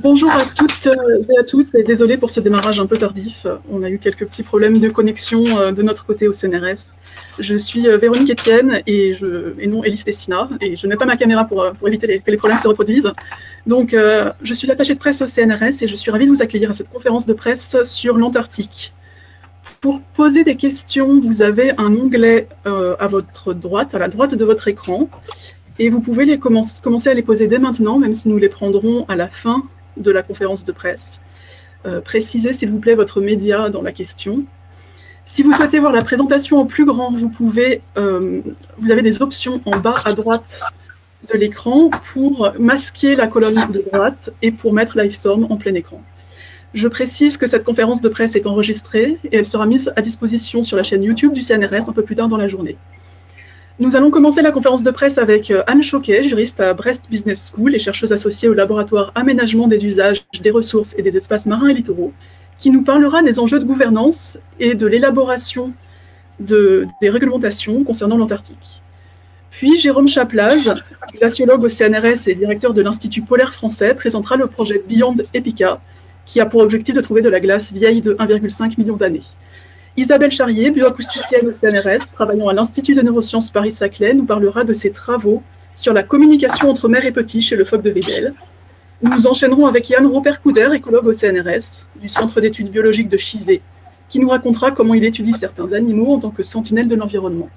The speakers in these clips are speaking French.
Bonjour à toutes et à tous, et désolé pour ce démarrage un peu tardif. On a eu quelques petits problèmes de connexion de notre côté au CNRS. Je suis Véronique Etienne et non Élise Tessina, et je ne mets pas ma caméra pour éviter que les problèmes se reproduisent. Donc, je suis l'attachée de presse au CNRS et je suis ravie de vous accueillir à cette conférence de presse sur l'Antarctique. Pour poser des questions, vous avez un onglet à votre droite, à la droite de votre écran, et vous pouvez commencer à les poser dès maintenant, même si nous les prendrons à la fin de la conférence de presse. Précisez s'il vous plaît votre média dans la question. Si vous souhaitez voir la présentation en plus grand, vous avez des options en bas à droite de l'écran pour masquer la colonne de droite et pour mettre Livestorm en plein écran. Je précise que cette conférence de presse est enregistrée et elle sera mise à disposition sur la chaîne YouTube du CNRS un peu plus tard dans la journée. Nous allons commencer la conférence de presse avec Anne Choquet, juriste à Brest Business School et chercheuse associée au laboratoire Aménagement des usages, des ressources et des espaces marins et littoraux, qui nous parlera des enjeux de gouvernance et de l'élaboration des réglementations concernant l'Antarctique. Puis Jérôme Chaplaz, glaciologue au CNRS et directeur de l'Institut polaire français, présentera le projet Beyond EPICA, qui a pour objectif de trouver de la glace vieille de 1,5 million d'années. Isabelle Charrier, bioacousticienne au CNRS, travaillant à l'Institut de neurosciences Paris-Saclay, nous parlera de ses travaux sur la communication entre mère et petit chez le phoque de Weddell. Nous enchaînerons avec Yann Roper-Couder, écologue au CNRS, du Centre d'études biologiques de Chizé, qui nous racontera comment il étudie certains animaux en tant que sentinelle de l'environnement.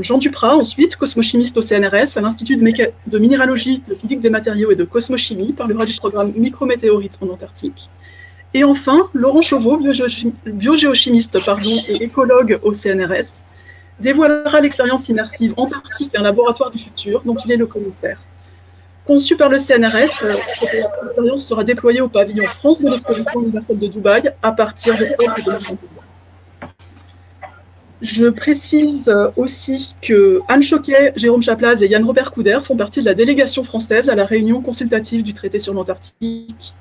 Jean Duprat, ensuite, cosmochimiste au CNRS, à l'Institut de minéralogie, de physique des matériaux et de cosmochimie, parlera du programme Micrométéorites en Antarctique. Et enfin, Laurent Chauveau, biogéochimiste et écologue au CNRS, dévoilera l'expérience immersive Antarctique, un laboratoire du futur dont il est le commissaire. Conçue par le CNRS, l'expérience sera déployée au pavillon France de l'exposition universelle de Dubaï à partir de 2021. Je précise aussi que Anne Choquet, Jérôme Chaplaz et Yann Roper-Couder font partie de la délégation française à la réunion consultative du traité sur l'Antarctique,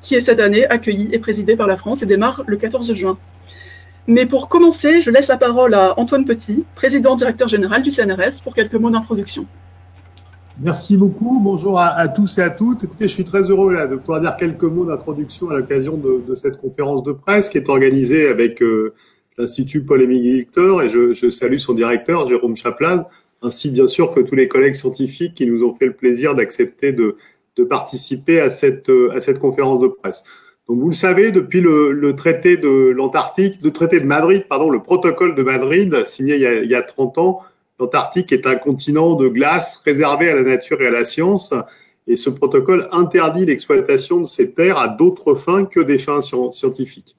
qui est cette année accueillie et présidée par la France et démarre le 14 juin. Mais pour commencer, je laisse la parole à Antoine Petit, président directeur général du CNRS, pour quelques mots d'introduction. Merci beaucoup. Bonjour à tous et à toutes. Écoutez, je suis très heureux de pouvoir dire quelques mots d'introduction à l'occasion de cette conférence de presse qui est organisée avec l'Institut Paul-Émile Victor, et je salue son directeur, Jérôme Chaplaz, ainsi bien sûr que tous les collègues scientifiques qui nous ont fait le plaisir d'accepter de participer à cette conférence de presse. Donc vous le savez, depuis le traité de l'Antarctique, le traité de Madrid, le protocole de Madrid, signé il y a 30 ans, l'Antarctique est un continent de glace réservé à la nature et à la science, et ce protocole interdit l'exploitation de ces terres à d'autres fins que des fins scientifiques.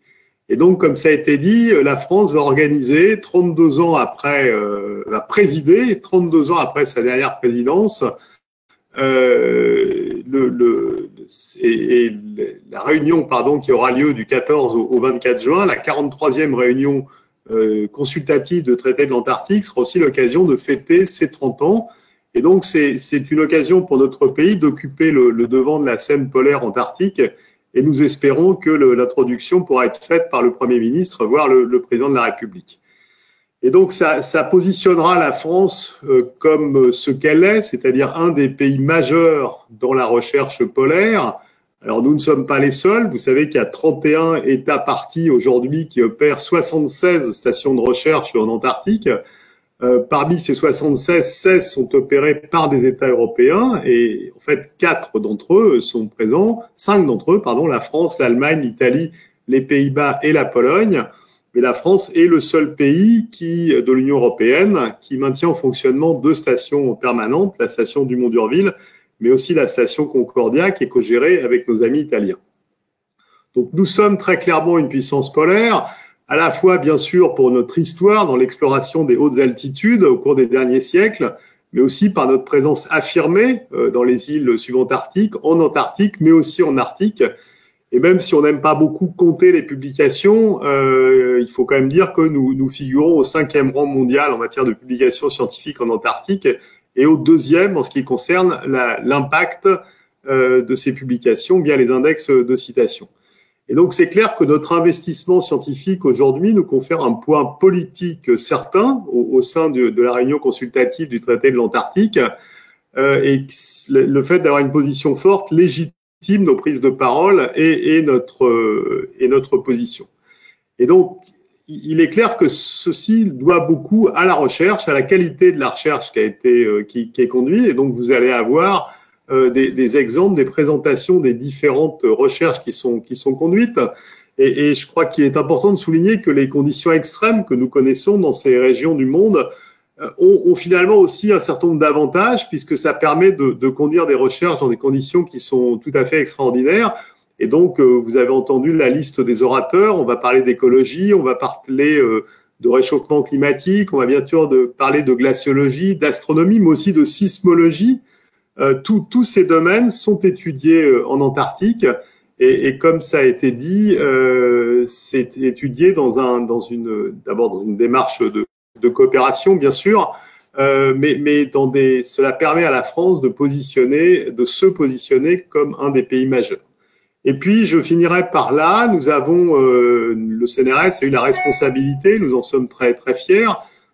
Et donc, comme ça a été dit, la France va organiser 32 ans après, va présider 32 ans après sa dernière présidence, la réunion qui aura lieu du 14 au 24 juin, la 43e réunion consultative de traité de l'Antarctique, sera aussi l'occasion de fêter ces 30 ans. Et donc, c'est une occasion pour notre pays d'occuper le devant de la scène polaire antarctique. Et nous espérons que l'introduction pourra être faite par le Premier ministre, voire le Président de la République. Et donc, ça positionnera la France comme ce qu'elle est, c'est-à-dire un des pays majeurs dans la recherche polaire. Alors, nous ne sommes pas les seuls. Vous savez qu'il y a 31 États parties aujourd'hui qui opèrent 76 stations de recherche en Antarctique. Parmi ces 76, 16 sont opérés par des États européens et en fait 5 d'entre eux, la France, l'Allemagne, l'Italie, les Pays-Bas et la Pologne. Mais la France est le seul pays de l'Union européenne qui maintient en fonctionnement 2 stations permanentes, la station du Mont-d'Urville, mais aussi la station Concordia qui est co-gérée avec nos amis italiens. Donc nous sommes très clairement une puissance polaire, à la fois, bien sûr, pour notre histoire dans l'exploration des hautes altitudes au cours des derniers siècles, mais aussi par notre présence affirmée dans les îles subantarctiques, en Antarctique, mais aussi en Arctique. Et même si on n'aime pas beaucoup compter les publications, il faut quand même dire que nous figurons au 5e rang mondial en matière de publications scientifiques en Antarctique et au 2e en ce qui concerne l'impact de ces publications via les index de citation. Et donc, c'est clair que notre investissement scientifique aujourd'hui nous confère un poids politique certain au sein de la réunion consultative du traité de l'Antarctique. Et le fait d'avoir une position forte légitime nos prises de parole et notre position. Et donc, il est clair que ceci doit beaucoup à la recherche, à la qualité de la recherche qui est conduite. Et donc, vous allez avoir des exemples, des présentations des différentes recherches qui sont conduites. Et je crois qu'il est important de souligner que les conditions extrêmes que nous connaissons dans ces régions du monde ont finalement aussi un certain nombre d'avantages, puisque ça permet de conduire des recherches dans des conditions qui sont tout à fait extraordinaires. Et donc, vous avez entendu la liste des orateurs. On va parler d'écologie, on va parler de réchauffement climatique, on va bien sûr parler de glaciologie, d'astronomie, mais aussi de sismologie. Tous ces domaines sont étudiés en Antarctique. Et comme ça a été dit, c'est étudié d'abord dans une démarche de coopération, bien sûr, mais cela permet à la France de se positionner comme un des pays majeurs. Et puis, je finirai par là. Nous avons, le CNRS a eu la responsabilité, nous en sommes très, très fiers,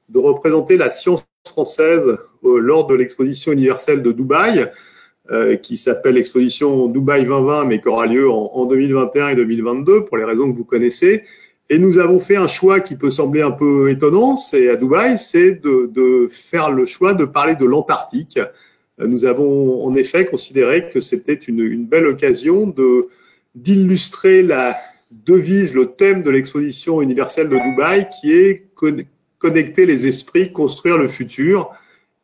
de représenter la science française lors de l'exposition universelle de Dubaï, qui s'appelle l'exposition Dubaï 2020, mais qui aura lieu en 2021 et 2022, pour les raisons que vous connaissez. Et nous avons fait un choix qui peut sembler un peu étonnant, c'est à Dubaï, c'est de faire le choix de parler de l'Antarctique. Nous avons en effet considéré que c'était une belle occasion d'illustrer la devise, le thème de l'exposition universelle de Dubaï, qui est connecter les esprits, construire le futur.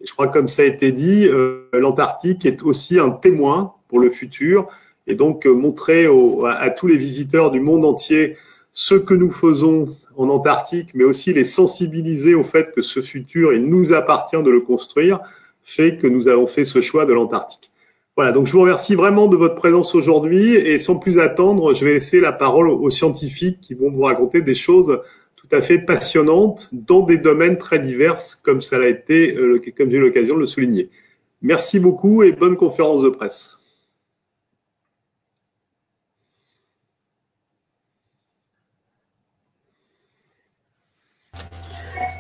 Et je crois que comme ça a été dit, l'Antarctique est aussi un témoin pour le futur, et donc montrer à tous les visiteurs du monde entier ce que nous faisons en Antarctique, mais aussi les sensibiliser au fait que ce futur, il nous appartient de le construire, fait que nous avons fait ce choix de l'Antarctique. Voilà, donc je vous remercie vraiment de votre présence aujourd'hui, et sans plus attendre, je vais laisser la parole aux scientifiques qui vont vous raconter des choses tout à fait passionnantes dans des domaines très divers, comme ça l'a été, comme j'ai eu l'occasion de le souligner. Merci beaucoup et bonne conférence de presse.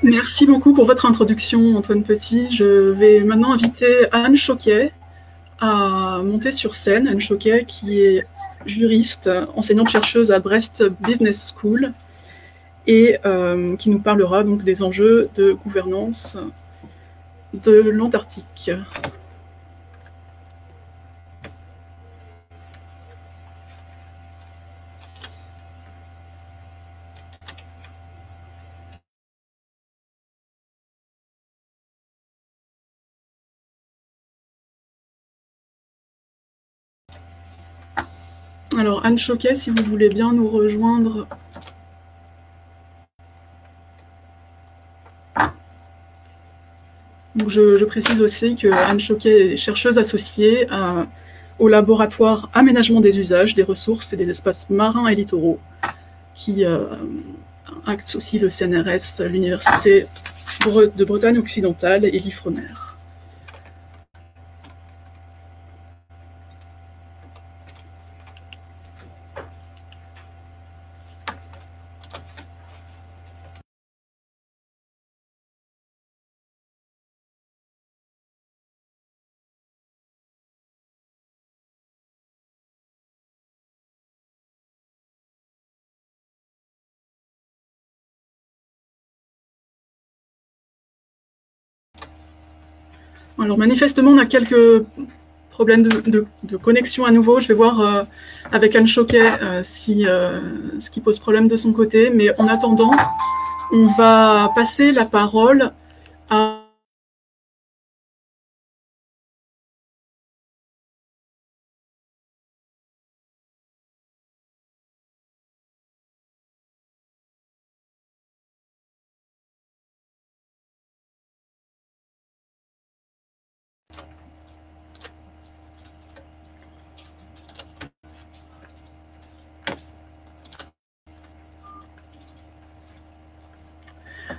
Merci beaucoup pour votre introduction, Antoine Petit. Je vais maintenant inviter Anne Choquet à monter sur scène. Anne Choquet, qui est juriste, enseignante-chercheuse à Brest Business School, et qui nous parlera donc des enjeux de gouvernance de l'Antarctique. Alors, Anne Choquet, si vous voulez bien nous rejoindre. Donc, je précise aussi que Anne Choquet est chercheuse associée au laboratoire Aménagement des usages, des ressources et des espaces marins et littoraux, qui acte aussi le CNRS, l'Université de Bretagne occidentale et l'IFREMER. Alors manifestement, on a quelques problèmes de connexion à nouveau. Je vais voir avec Anne Choquet ce qui pose problème de son côté. Mais en attendant, on va passer la parole à...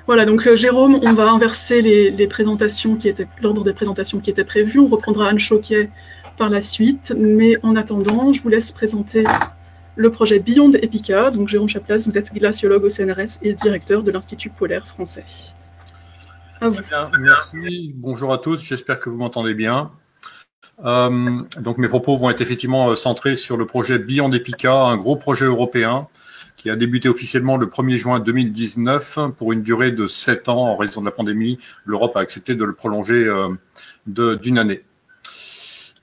Voilà, donc Jérôme, on va inverser les présentations l'ordre des présentations qui étaient prévues. On reprendra Anne Choquet par la suite, mais en attendant, je vous laisse présenter le projet Beyond EPICA. Donc Jérôme Chaplas, vous êtes glaciologue au CNRS et directeur de l'Institut polaire français. À vous. Bien, merci, bonjour à tous, j'espère que vous m'entendez bien. Donc mes propos vont être effectivement centrés sur le projet Beyond Epica, un gros projet européen qui a débuté officiellement le 1er juin 2019 pour une durée de 7 ans. En raison de la pandémie, l'Europe a accepté de le prolonger d'une année.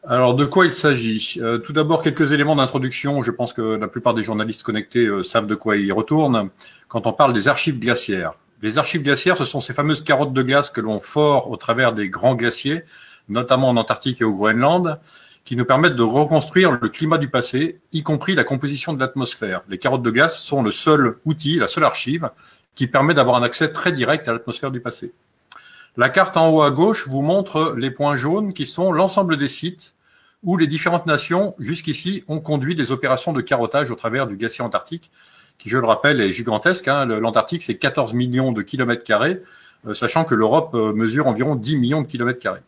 Alors, de quoi il s'agit? Tout d'abord, quelques éléments d'introduction. Je pense que la plupart des journalistes connectés savent de quoi ils retournent. Quand on parle des archives glaciaires. Les archives glaciaires, ce sont ces fameuses carottes de glace que l'on fore au travers des grands glaciers, notamment en Antarctique et au Groenland, qui nous permettent de reconstruire le climat du passé, y compris la composition de l'atmosphère. Les carottes de glace sont le seul outil, la seule archive, qui permet d'avoir un accès très direct à l'atmosphère du passé. La carte en haut à gauche vous montre les points jaunes qui sont l'ensemble des sites où les différentes nations, jusqu'ici, ont conduit des opérations de carottage au travers du glacier antarctique, qui, je le rappelle, est gigantesque. L'Antarctique, c'est 14 millions de kilomètres carrés, sachant que l'Europe mesure environ 10 millions de kilomètres carrés.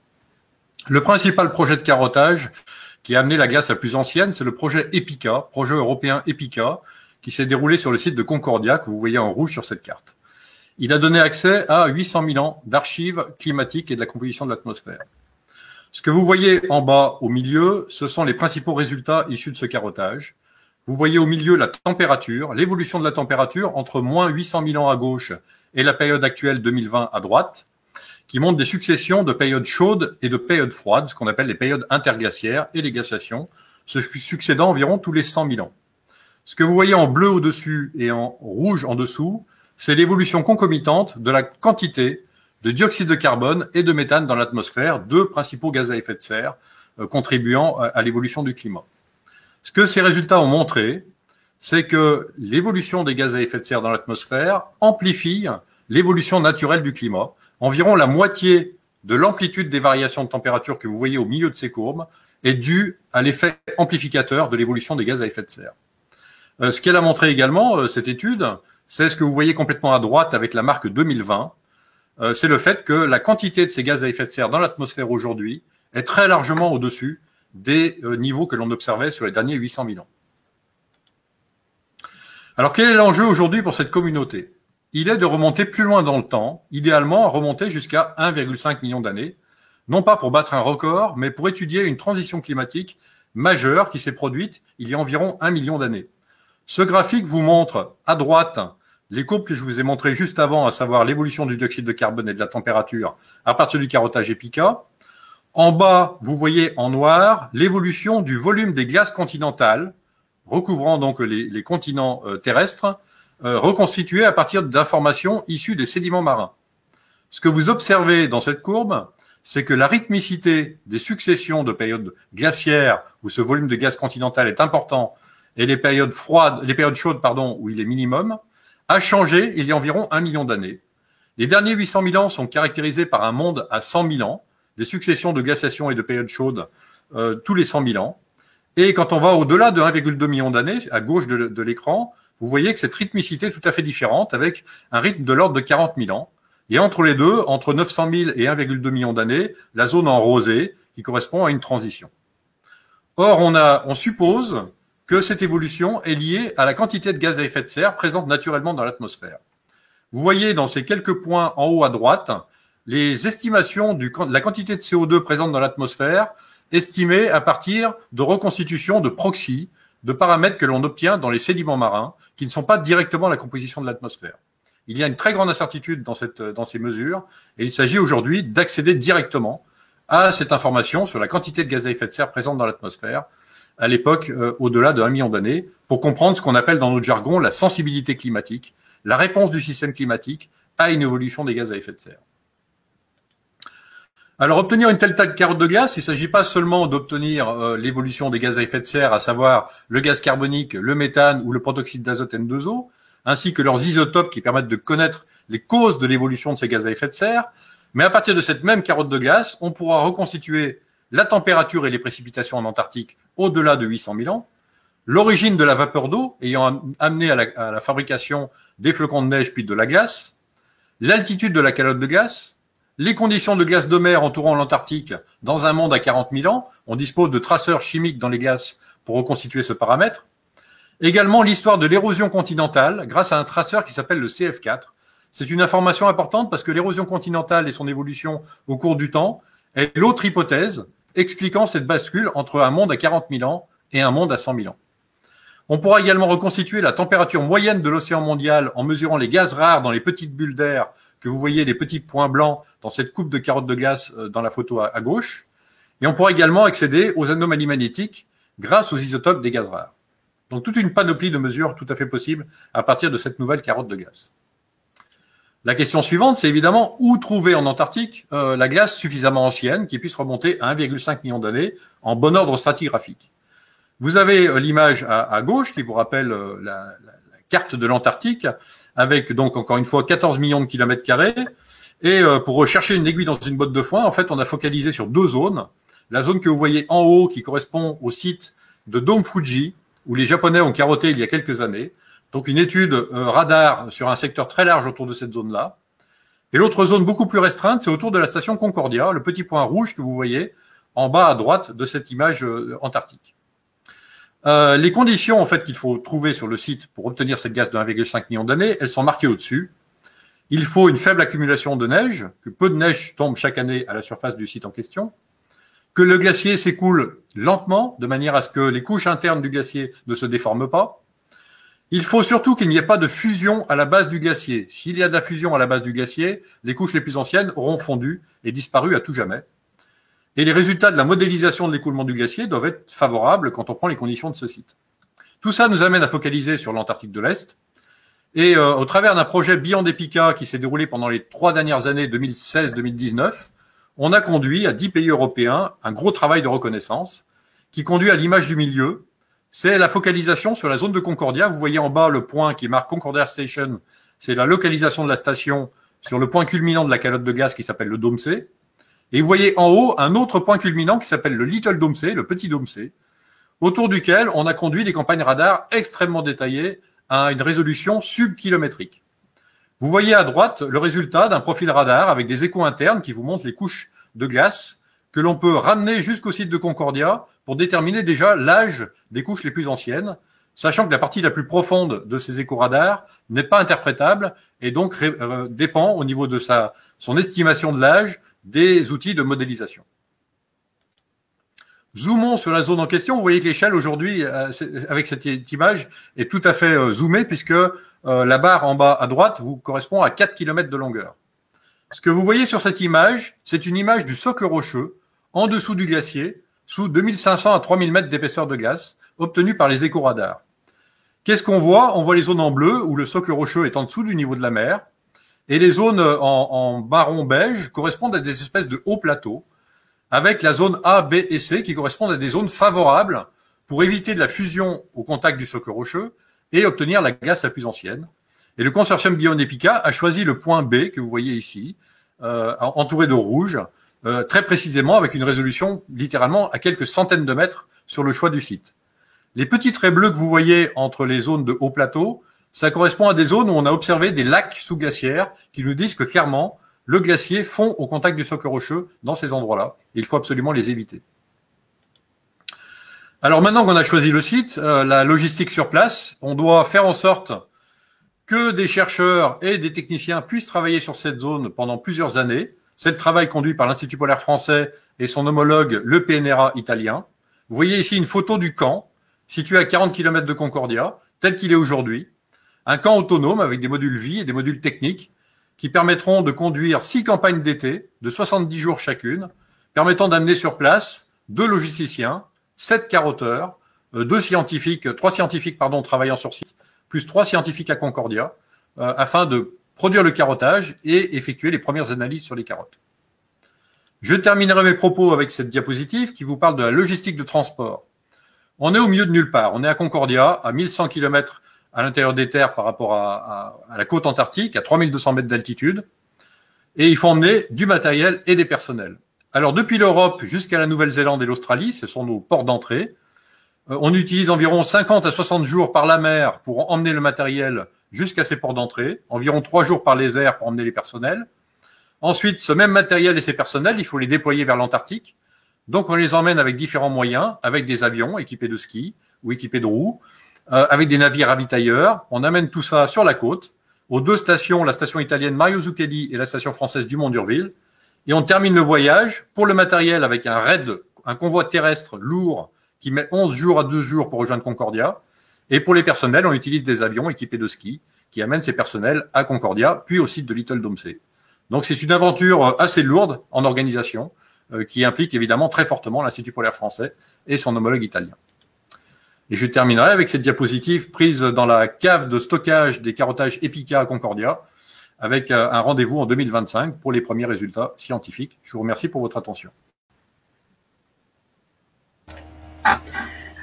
Le principal projet de carottage qui a amené la glace la plus ancienne, c'est le projet EPICA, projet européen EPICA, qui s'est déroulé sur le site de Concordia, que vous voyez en rouge sur cette carte. Il a donné accès à 800 000 ans d'archives climatiques et de la composition de l'atmosphère. Ce que vous voyez en bas au milieu, ce sont les principaux résultats issus de ce carottage. Vous voyez au milieu la température, l'évolution de la température entre moins 800 000 ans à gauche et la période actuelle 2020 à droite, qui montre des successions de périodes chaudes et de périodes froides, ce qu'on appelle les périodes interglaciaires et les glaciations, se succédant environ tous les 100 000 ans. Ce que vous voyez en bleu au-dessus et en rouge en dessous, c'est l'évolution concomitante de la quantité de dioxyde de carbone et de méthane dans l'atmosphère, deux principaux gaz à effet de serre contribuant à l'évolution du climat. Ce que ces résultats ont montré, c'est que l'évolution des gaz à effet de serre dans l'atmosphère amplifie l'évolution naturelle du climat. Environ la moitié de l'amplitude des variations de température que vous voyez au milieu de ces courbes est due à l'effet amplificateur de l'évolution des gaz à effet de serre. Ce qu'elle a montré également, cette étude, c'est ce que vous voyez complètement à droite avec la marque 2020, c'est le fait que la quantité de ces gaz à effet de serre dans l'atmosphère aujourd'hui est très largement au-dessus des niveaux que l'on observait sur les derniers 800 000 ans. Alors, quel est l'enjeu aujourd'hui pour cette communauté? Il est de remonter plus loin dans le temps, idéalement à remonter jusqu'à 1,5 million d'années, non pas pour battre un record, mais pour étudier une transition climatique majeure qui s'est produite il y a environ 1 million d'années. Ce graphique vous montre à droite les courbes que je vous ai montrées juste avant, à savoir l'évolution du dioxyde de carbone et de la température à partir du carottage EPICA. En bas, vous voyez en noir l'évolution du volume des glaces continentales, recouvrant donc les continents terrestres, reconstitués à partir d'informations issues des sédiments marins. Ce que vous observez dans cette courbe, c'est que la rythmicité des successions de périodes glaciaires où ce volume de gaz continental est important et les périodes chaudes, où il est minimum, a changé il y a environ 1 million d'années. Les derniers 800 000 ans sont caractérisés par un monde à 100 000 ans, des successions de glaciations et de périodes chaudes tous les 100 000 ans. Et quand on va au-delà de 1,2 million d'années, à gauche de l'écran, vous voyez que cette rythmicité est tout à fait différente, avec un rythme de l'ordre de 40 000 ans. Et entre les deux, entre 900 000 et 1,2 million d'années, la zone en rosé qui correspond à une transition. Or, on suppose que cette évolution est liée à la quantité de gaz à effet de serre présente naturellement dans l'atmosphère. Vous voyez dans ces quelques points en haut à droite les estimations de la quantité de CO2 présente dans l'atmosphère, estimées à partir de reconstitutions de proxy, de paramètres que l'on obtient dans les sédiments marins, qui ne sont pas directement la composition de l'atmosphère. Il y a une très grande incertitude dans ces mesures, et il s'agit aujourd'hui d'accéder directement à cette information sur la quantité de gaz à effet de serre présente dans l'atmosphère, à l'époque au-delà de 1 million d'années, pour comprendre ce qu'on appelle dans notre jargon la sensibilité climatique, la réponse du système climatique à une évolution des gaz à effet de serre. Alors, obtenir une telle carotte de glace, il ne s'agit pas seulement d'obtenir l'évolution des gaz à effet de serre, à savoir le gaz carbonique, le méthane ou le protoxyde d'azote N2O, ainsi que leurs isotopes qui permettent de connaître les causes de l'évolution de ces gaz à effet de serre. Mais à partir de cette même carotte de glace, on pourra reconstituer la température et les précipitations en Antarctique au-delà de 800 000 ans, l'origine de la vapeur d'eau ayant amené à la fabrication des flocons de neige puis de la glace, l'altitude de la calotte de glace, les conditions de glace de mer entourant l'Antarctique dans un monde à 40 000 ans. On dispose de traceurs chimiques dans les glaces pour reconstituer ce paramètre. Également l'histoire de l'érosion continentale grâce à un traceur qui s'appelle le CF4. C'est une information importante parce que l'érosion continentale et son évolution au cours du temps est l'autre hypothèse expliquant cette bascule entre un monde à 40 000 ans et un monde à 100 000 ans. On pourra également reconstituer la température moyenne de l'océan mondial en mesurant les gaz rares dans les petites bulles d'air que vous voyez, les petits points blancs dans cette coupe de carottes de glace dans la photo à gauche. Et on pourra également accéder aux anomalies magnétiques grâce aux isotopes des gaz rares. Donc toute une panoplie de mesures tout à fait possibles à partir de cette nouvelle carotte de glace. La question suivante, c'est évidemment où trouver en Antarctique la glace suffisamment ancienne qui puisse remonter à 1,5 million d'années en bon ordre stratigraphique. Vous avez l'image à gauche qui vous rappelle la carte de l'Antarctique avec donc encore une fois 14 millions de kilomètres carrés. Et pour rechercher une aiguille dans une botte de foin, en fait, on a focalisé sur deux zones. La zone que vous voyez en haut qui correspond au site de Dome Fuji où les Japonais ont carotté il y a quelques années. Donc une étude radar sur un secteur très large autour de cette zone-là. Et l'autre zone beaucoup plus restreinte, c'est autour de la station Concordia, le petit point rouge que vous voyez en bas à droite de cette image antarctique. Les conditions en fait qu'il faut trouver sur le site pour obtenir cette glace de 1,5 million d'années, elles sont marquées au-dessus. Il faut une faible accumulation de neige, que peu de neige tombe chaque année à la surface du site en question, que le glacier s'écoule lentement, de manière à ce que les couches internes du glacier ne se déforment pas. Il faut surtout qu'il n'y ait pas de fusion à la base du glacier. S'il y a de la fusion à la base du glacier, les couches les plus anciennes auront fondu et disparu à tout jamais. Et les résultats de la modélisation de l'écoulement du glacier doivent être favorables quand on prend les conditions de ce site. Tout ça nous amène à focaliser sur l'Antarctique de l'Est. Et au travers d'un projet Beyond Epica qui s'est déroulé pendant les 3 dernières années 2016-2019, on a conduit à 10 pays européens un gros travail de reconnaissance qui conduit à l'image du milieu. C'est la focalisation sur la zone de Concordia. Vous voyez en bas le point qui marque Concordia Station. C'est la localisation de la station sur le point culminant de la calotte de gaz qui s'appelle le Dôme C. Et vous voyez en haut un autre point culminant qui s'appelle le Little Dome C, le petit Dôme C, autour duquel on a conduit des campagnes radar extrêmement détaillées à une résolution subkilométrique. Vous voyez à droite le résultat d'un profil radar avec des échos internes qui vous montrent les couches de glace que l'on peut ramener jusqu'au site de Concordia pour déterminer déjà l'âge des couches les plus anciennes, sachant que la partie la plus profonde de ces écho-radars n'est pas interprétable et donc dépend au niveau de son estimation de l'âge des outils de modélisation. Zoomons sur la zone en question. Vous voyez que l'échelle aujourd'hui, avec cette image, est tout à fait zoomée puisque la barre en bas à droite vous correspond à 4 km de longueur. Ce que vous voyez sur cette image, c'est une image du socle rocheux en dessous du glacier, sous 2500 à 3000 mètres d'épaisseur de glace, obtenue par les écho-radars. Qu'est-ce qu'on voit? On voit les zones en bleu où le socle rocheux est en dessous du niveau de la mer et les zones en marron beige correspondent à des espèces de hauts plateaux avec la zone A, B et C qui correspondent à des zones favorables pour éviter de la fusion au contact du socle rocheux et obtenir la glace la plus ancienne. Et le consortium Beyond Epica a choisi le point B que vous voyez ici, entouré de rouge, très précisément avec une résolution littéralement à quelques centaines de mètres sur le choix du site. Les petits traits bleus que vous voyez entre les zones de haut plateau, ça correspond à des zones où on a observé des lacs sous-glaciaires qui nous disent que clairement, le glacier fond au contact du socle rocheux dans ces endroits-là. Il faut absolument les éviter. Alors maintenant qu'on a choisi le site, la logistique sur place, on doit faire en sorte que des chercheurs et des techniciens puissent travailler sur cette zone pendant plusieurs années. C'est le travail conduit par l'Institut polaire français et son homologue, le PNRA italien. Vous voyez ici une photo du camp, situé à 40 km de Concordia, tel qu'il est aujourd'hui. Un camp autonome avec des modules vie et des modules techniques qui permettront de conduire 6 campagnes d'été de 70 jours chacune, permettant d'amener sur place 2 logisticiens, 7 carotteurs, 3 scientifiques travaillant sur site, plus 3 scientifiques à Concordia, afin de produire le carottage et effectuer les premières analyses sur les carottes. Je terminerai mes propos avec cette diapositive qui vous parle de la logistique de transport. On est au milieu de nulle part. On est à Concordia, à 1100 km à l'intérieur des terres par rapport à la côte antarctique, à 3200 mètres d'altitude. Et il faut emmener du matériel et des personnels. Alors, depuis l'Europe jusqu'à la Nouvelle-Zélande et l'Australie, ce sont nos ports d'entrée. On utilise environ 50 à 60 jours par la mer pour emmener le matériel jusqu'à ces ports d'entrée, environ 3 jours par les airs pour emmener les personnels. Ensuite, ce même matériel et ces personnels, il faut les déployer vers l'Antarctique. Donc, on les emmène avec différents moyens, avec des avions équipés de skis ou équipés de roues, avec des navires ravitailleurs. On amène tout ça sur la côte, aux 2 stations, la station italienne Mario Zucchelli et la station française Dumont d'Urville. Et on termine le voyage pour le matériel avec un raid un convoi terrestre lourd qui met 11 jours à 12 jours pour rejoindre Concordia. Et pour les personnels, on utilise des avions équipés de ski qui amènent ces personnels à Concordia, puis au site de Little Domsey. Donc c'est une aventure assez lourde en organisation qui implique évidemment très fortement l'Institut polaire français et son homologue italien. Et je terminerai avec cette diapositive prise dans la cave de stockage des carottages Epica à Concordia, avec un rendez-vous en 2025 pour les premiers résultats scientifiques. Je vous remercie pour votre attention.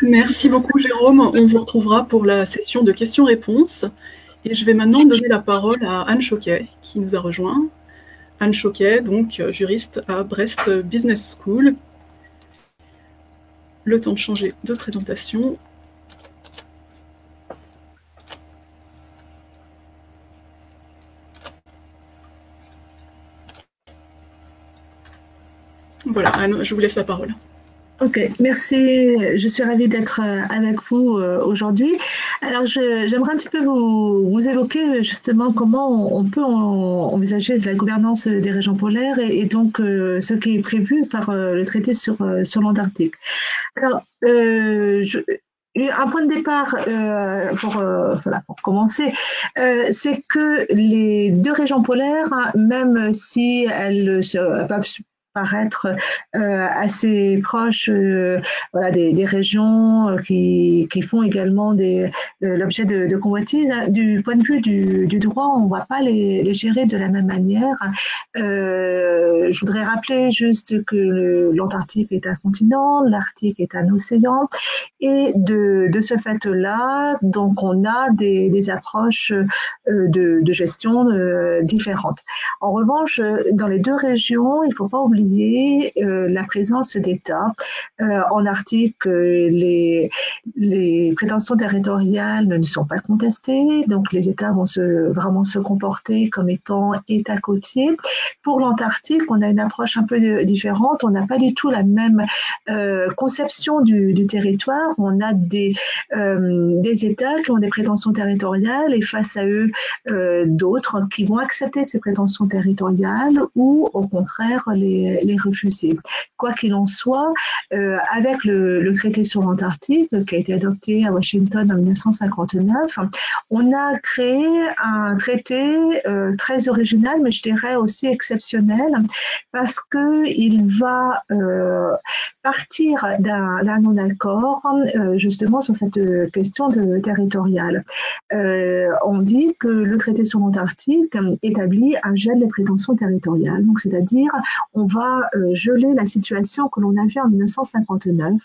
Merci beaucoup Jérôme, on vous retrouvera pour la session de questions-réponses. Et je vais maintenant donner la parole à Anne Choquet qui nous a rejoint. Anne Choquet, donc juriste à Brest Business School. Le temps de changer de présentation. Voilà, Anne, je vous laisse la parole. Ok, merci. Je suis ravie d'être avec vous aujourd'hui. Alors, j'aimerais un petit peu vous évoquer justement comment on peut envisager la gouvernance des régions polaires et donc ce qui est prévu par le traité sur l'Antarctique. Alors, un point de départ pour commencer, c'est que les deux régions polaires, même si elles peuvent paraître assez proches des régions qui font également l'objet de convoitises. Du point de vue du droit, on ne va pas les gérer de la même manière. Je voudrais rappeler juste que l'Antarctique est un continent, l'Arctique est un océan, et de ce fait-là, donc on a des approches de gestion différentes. En revanche, dans les deux régions, il ne faut pas oublier la présence d'États. En Arctique, les prétentions territoriales ne sont pas contestées, donc les États vont vraiment se comporter comme étant États côtiers. Pour l'Antarctique, on a une approche un peu différente. On n'a pas du tout la même conception du territoire. On a des États qui ont des prétentions territoriales et face à eux d'autres qui vont accepter ces prétentions territoriales ou au contraire les refuser. Quoi qu'il en soit, avec le traité sur l'Antarctique qui a été adopté à Washington en 1959, on a créé un traité très original, mais je dirais aussi exceptionnel, parce qu'il va partir d'un non-accord justement sur cette question territoriale. On dit que le traité sur l'Antarctique établit un gel des prétentions territoriales, donc c'est-à-dire on va geler la situation que l'on avait en 1959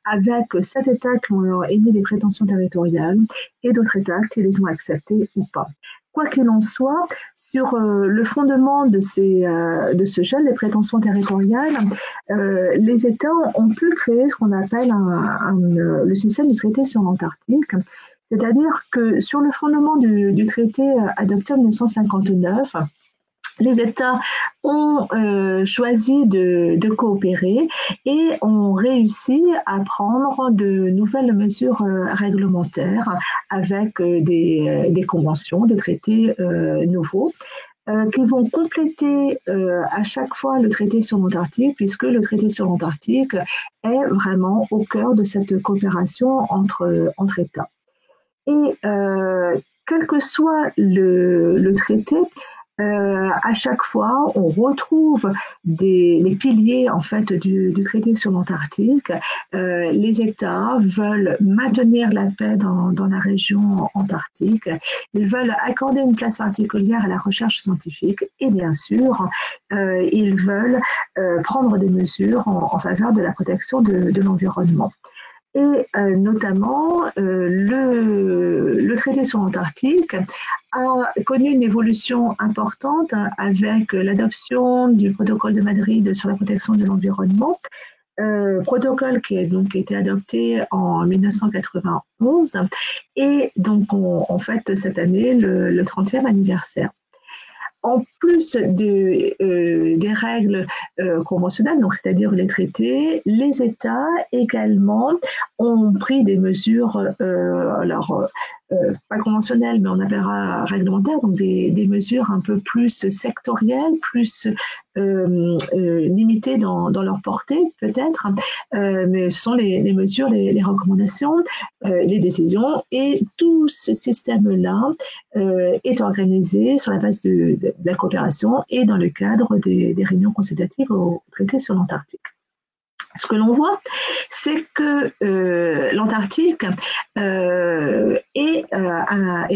avec 7 États qui ont émis des prétentions territoriales et d'autres États qui les ont acceptées ou pas. Quoi qu'il en soit, sur le fondement de ce gel des prétentions territoriales, les États ont pu créer ce qu'on appelle le système du traité sur l'Antarctique. C'est-à-dire que sur le fondement du traité adopté en 1959, les États ont choisi de coopérer et ont réussi à prendre de nouvelles mesures réglementaires avec des conventions, des traités nouveaux qui vont compléter à chaque fois le traité sur l'Antarctique, puisque le traité sur l'Antarctique est vraiment au cœur de cette coopération entre États. Et quel que soit le traité, à chaque fois, on retrouve les piliers en fait du traité sur l'Antarctique. Les États veulent maintenir la paix dans la région antarctique. Ils veulent accorder une place particulière à la recherche scientifique et bien sûr, ils veulent prendre des mesures en faveur de la protection de l'environnement. Et notamment, le traité sur l'Antarctique a connu une évolution importante avec l'adoption du protocole de Madrid sur la protection de l'environnement, protocole qui a été adopté en 1991 et donc on fête cette année le 30e anniversaire. En plus des règles conventionnelles, donc c'est-à-dire les traités, les États également ont pris des mesures, pas conventionnelles, mais on appellera réglementaires, donc des mesures un peu plus sectorielles, plus limitées dans leur portée, peut-être, mais ce sont les mesures, les recommandations, les décisions, et tout ce système-là est organisé sur la base de la coopération et dans le cadre des réunions consultatives au traité sur l'Antarctique. Ce que l'on voit, c'est que l'Antarctique est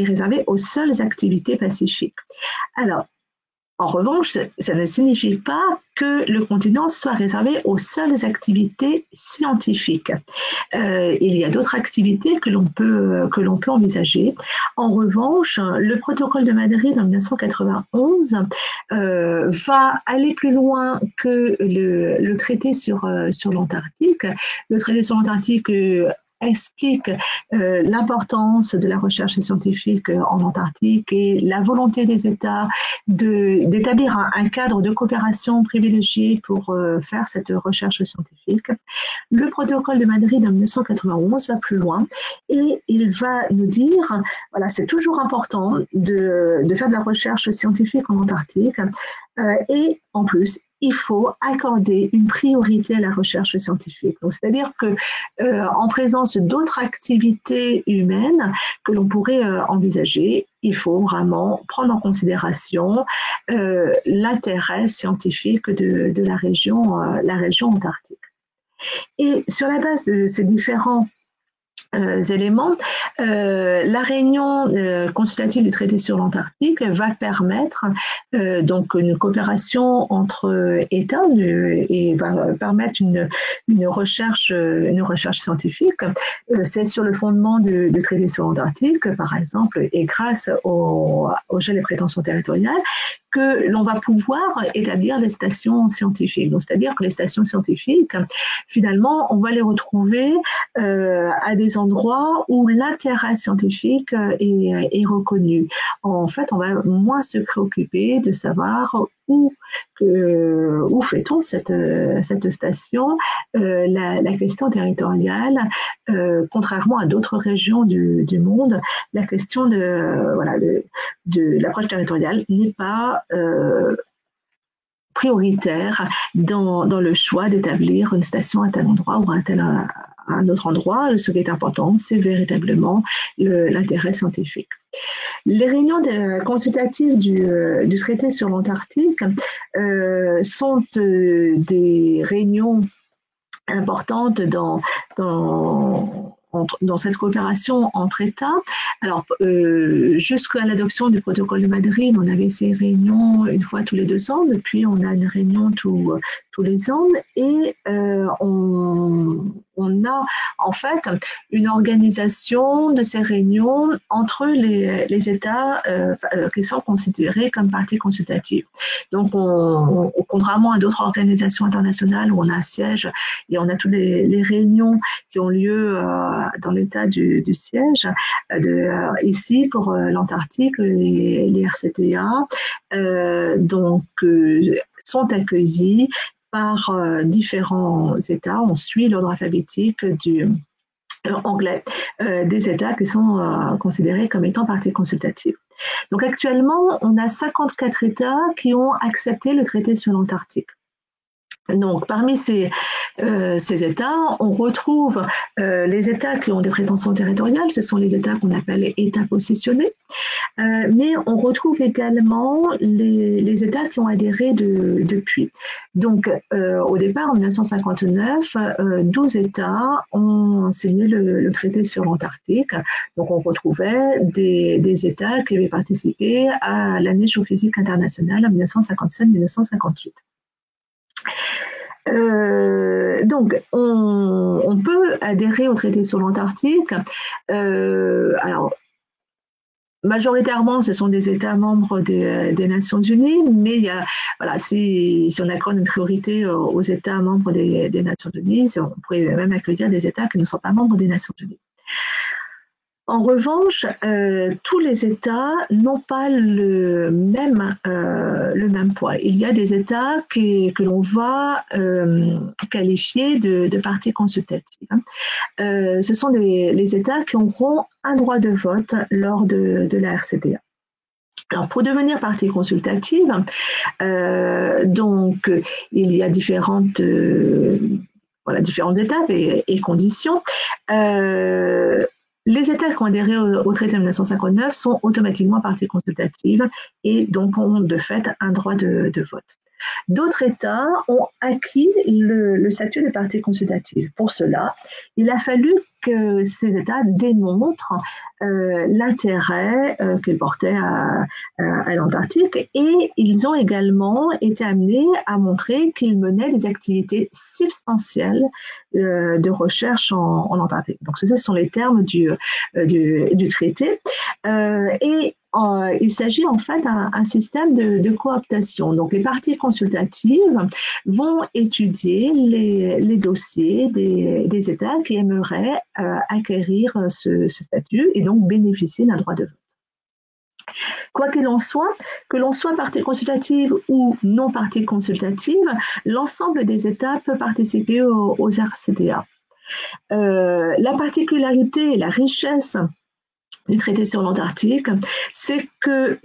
réservé aux seules activités pacifiques. Alors, en revanche, ça ne signifie pas que le continent soit réservé aux seules activités scientifiques. Il y a d'autres activités que l'on peut envisager. En revanche, le protocole de Madrid en 1991 va aller plus loin que le traité sur l'Antarctique. Le traité sur l'Antarctique explique l'importance de la recherche scientifique en Antarctique et la volonté des États d'établir un cadre de coopération privilégié pour faire cette recherche scientifique. Le protocole de Madrid en 1991 va plus loin et il va nous dire, voilà, c'est toujours important de faire de la recherche scientifique en Antarctique et en plus, il faut accorder une priorité à la recherche scientifique. Donc, c'est-à-dire que en présence d'autres activités humaines que l'on pourrait envisager, il faut vraiment prendre en considération l'intérêt scientifique de la région antarctique. Et sur la base de ces différents éléments, la réunion consultative du traité sur l'Antarctique va permettre donc une coopération entre États et va permettre une recherche scientifique. C'est sur le fondement du traité sur l'Antarctique, par exemple, et grâce au gel des prétentions territoriales, que l'on va pouvoir établir des stations scientifiques. Donc, c'est-à-dire que les stations scientifiques, finalement, on va les retrouver à des endroits où l'intérêt scientifique est reconnu. En fait, on va moins se préoccuper de savoir où fait-on cette station. La question territoriale, contrairement à d'autres régions du monde, la question de l'approche territoriale n'est pas prioritaire dans le choix d'établir une station à tel endroit ou à un autre endroit. Ce qui est important, c'est véritablement l'intérêt scientifique. Les réunions consultatives du traité sur l'Antarctique sont des réunions importantes dans cette coopération entre États. Alors, jusqu'à l'adoption du protocole de Madrid, on avait ces réunions une fois tous les 2 ans, depuis on a une réunion tous les ans, et on a en fait une organisation de ces réunions entre les États qui sont considérés comme parties consultatives. Donc, contrairement à d'autres organisations internationales où on a un siège et on a toutes les réunions qui ont lieu dans l'état du siège, ici pour l'Antarctique, les RCTA sont accueillis par différents États. On suit l'ordre alphabétique du anglais des États qui sont considérés comme étant parties consultatives. Donc actuellement, on a 54 États qui ont accepté le traité sur l'Antarctique. Donc, parmi ces États, on retrouve les États qui ont des prétentions territoriales, ce sont les États qu'on appelle États positionnés, mais on retrouve également les États qui ont adhéré depuis. Donc, au départ, en 1959, 12 États ont signé le traité sur l'Antarctique. Donc, on retrouvait des États qui avaient participé à l'année géophysique internationale en 1957-1958. Donc, on peut adhérer au traité sur l'Antarctique. Alors, majoritairement, ce sont des États membres des Nations Unies, mais si on accorde une priorité aux États membres des Nations Unies, on pourrait même accueillir des États qui ne sont pas membres des Nations Unies. En revanche, tous les États n'ont pas le même poids. Il y a des États que l'on va qualifier de parties consultatives. Ce sont les États qui auront un droit de vote lors de la RCTA. Alors, pour devenir partie consultative, donc il y a différentes étapes et conditions. Les États qui ont adhéré au traité de 1959 sont automatiquement parties consultatives et donc ont de fait un droit de vote. D'autres États ont acquis le statut de partie consultative. Pour cela, il a fallu que ces États démontrent l'intérêt qu'ils portaient à l'Antarctique, et ils ont également été amenés à montrer qu'ils menaient des activités substantielles de recherche en Antarctique. Donc, ce sont les termes du traité. Il s'agit en fait d'un système de cooptation. Donc, les parties consultatives vont étudier les dossiers des États qui aimeraient acquérir ce statut et donc bénéficier d'un droit de vote. Quoi qu'il en soit, que l'on soit partie consultative ou non partie consultative, l'ensemble des États peut participer aux RCTA. La particularité et la richesse du traité sur l'Antarctique, c'est que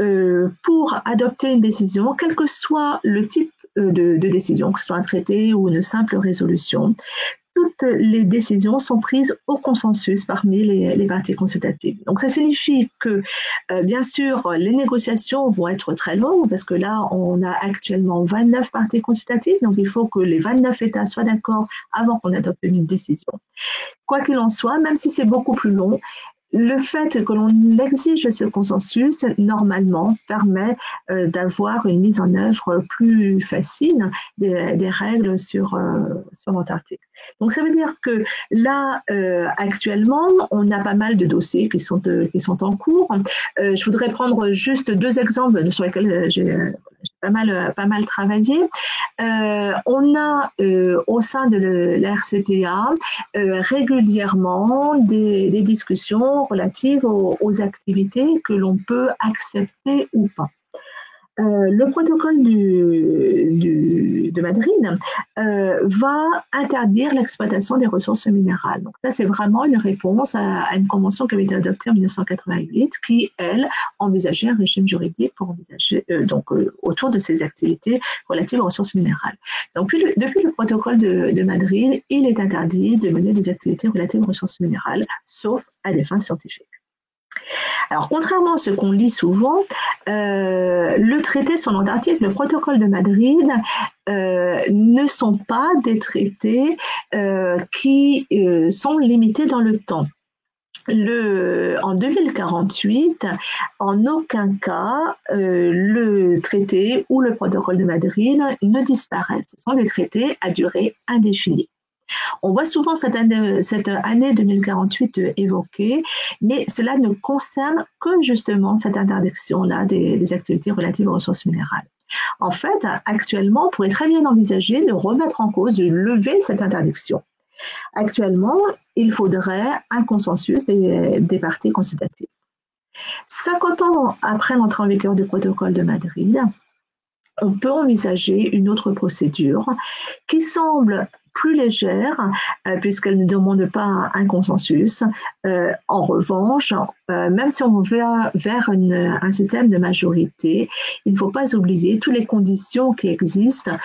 pour adopter une décision, quel que soit le type de décision, que ce soit un traité ou une simple résolution, toutes les décisions sont prises au consensus parmi les parties consultatives. Donc ça signifie que, bien sûr, les négociations vont être très longues, parce que là, on a actuellement 29 parties consultatives, donc il faut que les 29 États soient d'accord avant qu'on adopte une décision. Quoi qu'il en soit, même si c'est beaucoup plus long, le fait que l'on exige ce consensus, normalement, permet d'avoir une mise en œuvre plus facile des règles sur l'Antarctique. Donc, ça veut dire que là, actuellement, on a pas mal de dossiers qui sont en cours. Je voudrais prendre juste 2 exemples sur lesquels j'ai pas mal travaillé. On a au sein de la RCTA régulièrement des discussions relatives aux activités que l'on peut accepter ou pas. Le protocole de Madrid va interdire l'exploitation des ressources minérales. Donc ça, c'est vraiment une réponse à une convention qui avait été adoptée en 1988, qui, elle, envisageait un régime juridique pour envisager autour de ces activités relatives aux ressources minérales. Donc depuis le protocole de Madrid, il est interdit de mener des activités relatives aux ressources minérales, sauf à des fins scientifiques. Alors, contrairement à ce qu'on lit souvent, le traité sur l'Antarctique, le protocole de Madrid, ne sont pas des traités qui sont limités dans le temps. En 2048, en aucun cas, le traité ou le protocole de Madrid ne disparaissent. Ce sont des traités à durée indéfinie. On voit souvent cette année 2048 évoquée, mais cela ne concerne que justement cette interdiction-là des activités relatives aux ressources minérales. En fait, actuellement, on pourrait très bien envisager de remettre en cause, de lever cette interdiction. Actuellement, il faudrait un consensus des parties consultatives. 50 ans après l'entrée en vigueur du protocole de Madrid, on peut envisager une autre procédure qui semble plus légère, puisqu'elle ne demande pas un consensus. En revanche, même si on va vers un système de majorité, il ne faut pas oublier toutes les conditions qui existent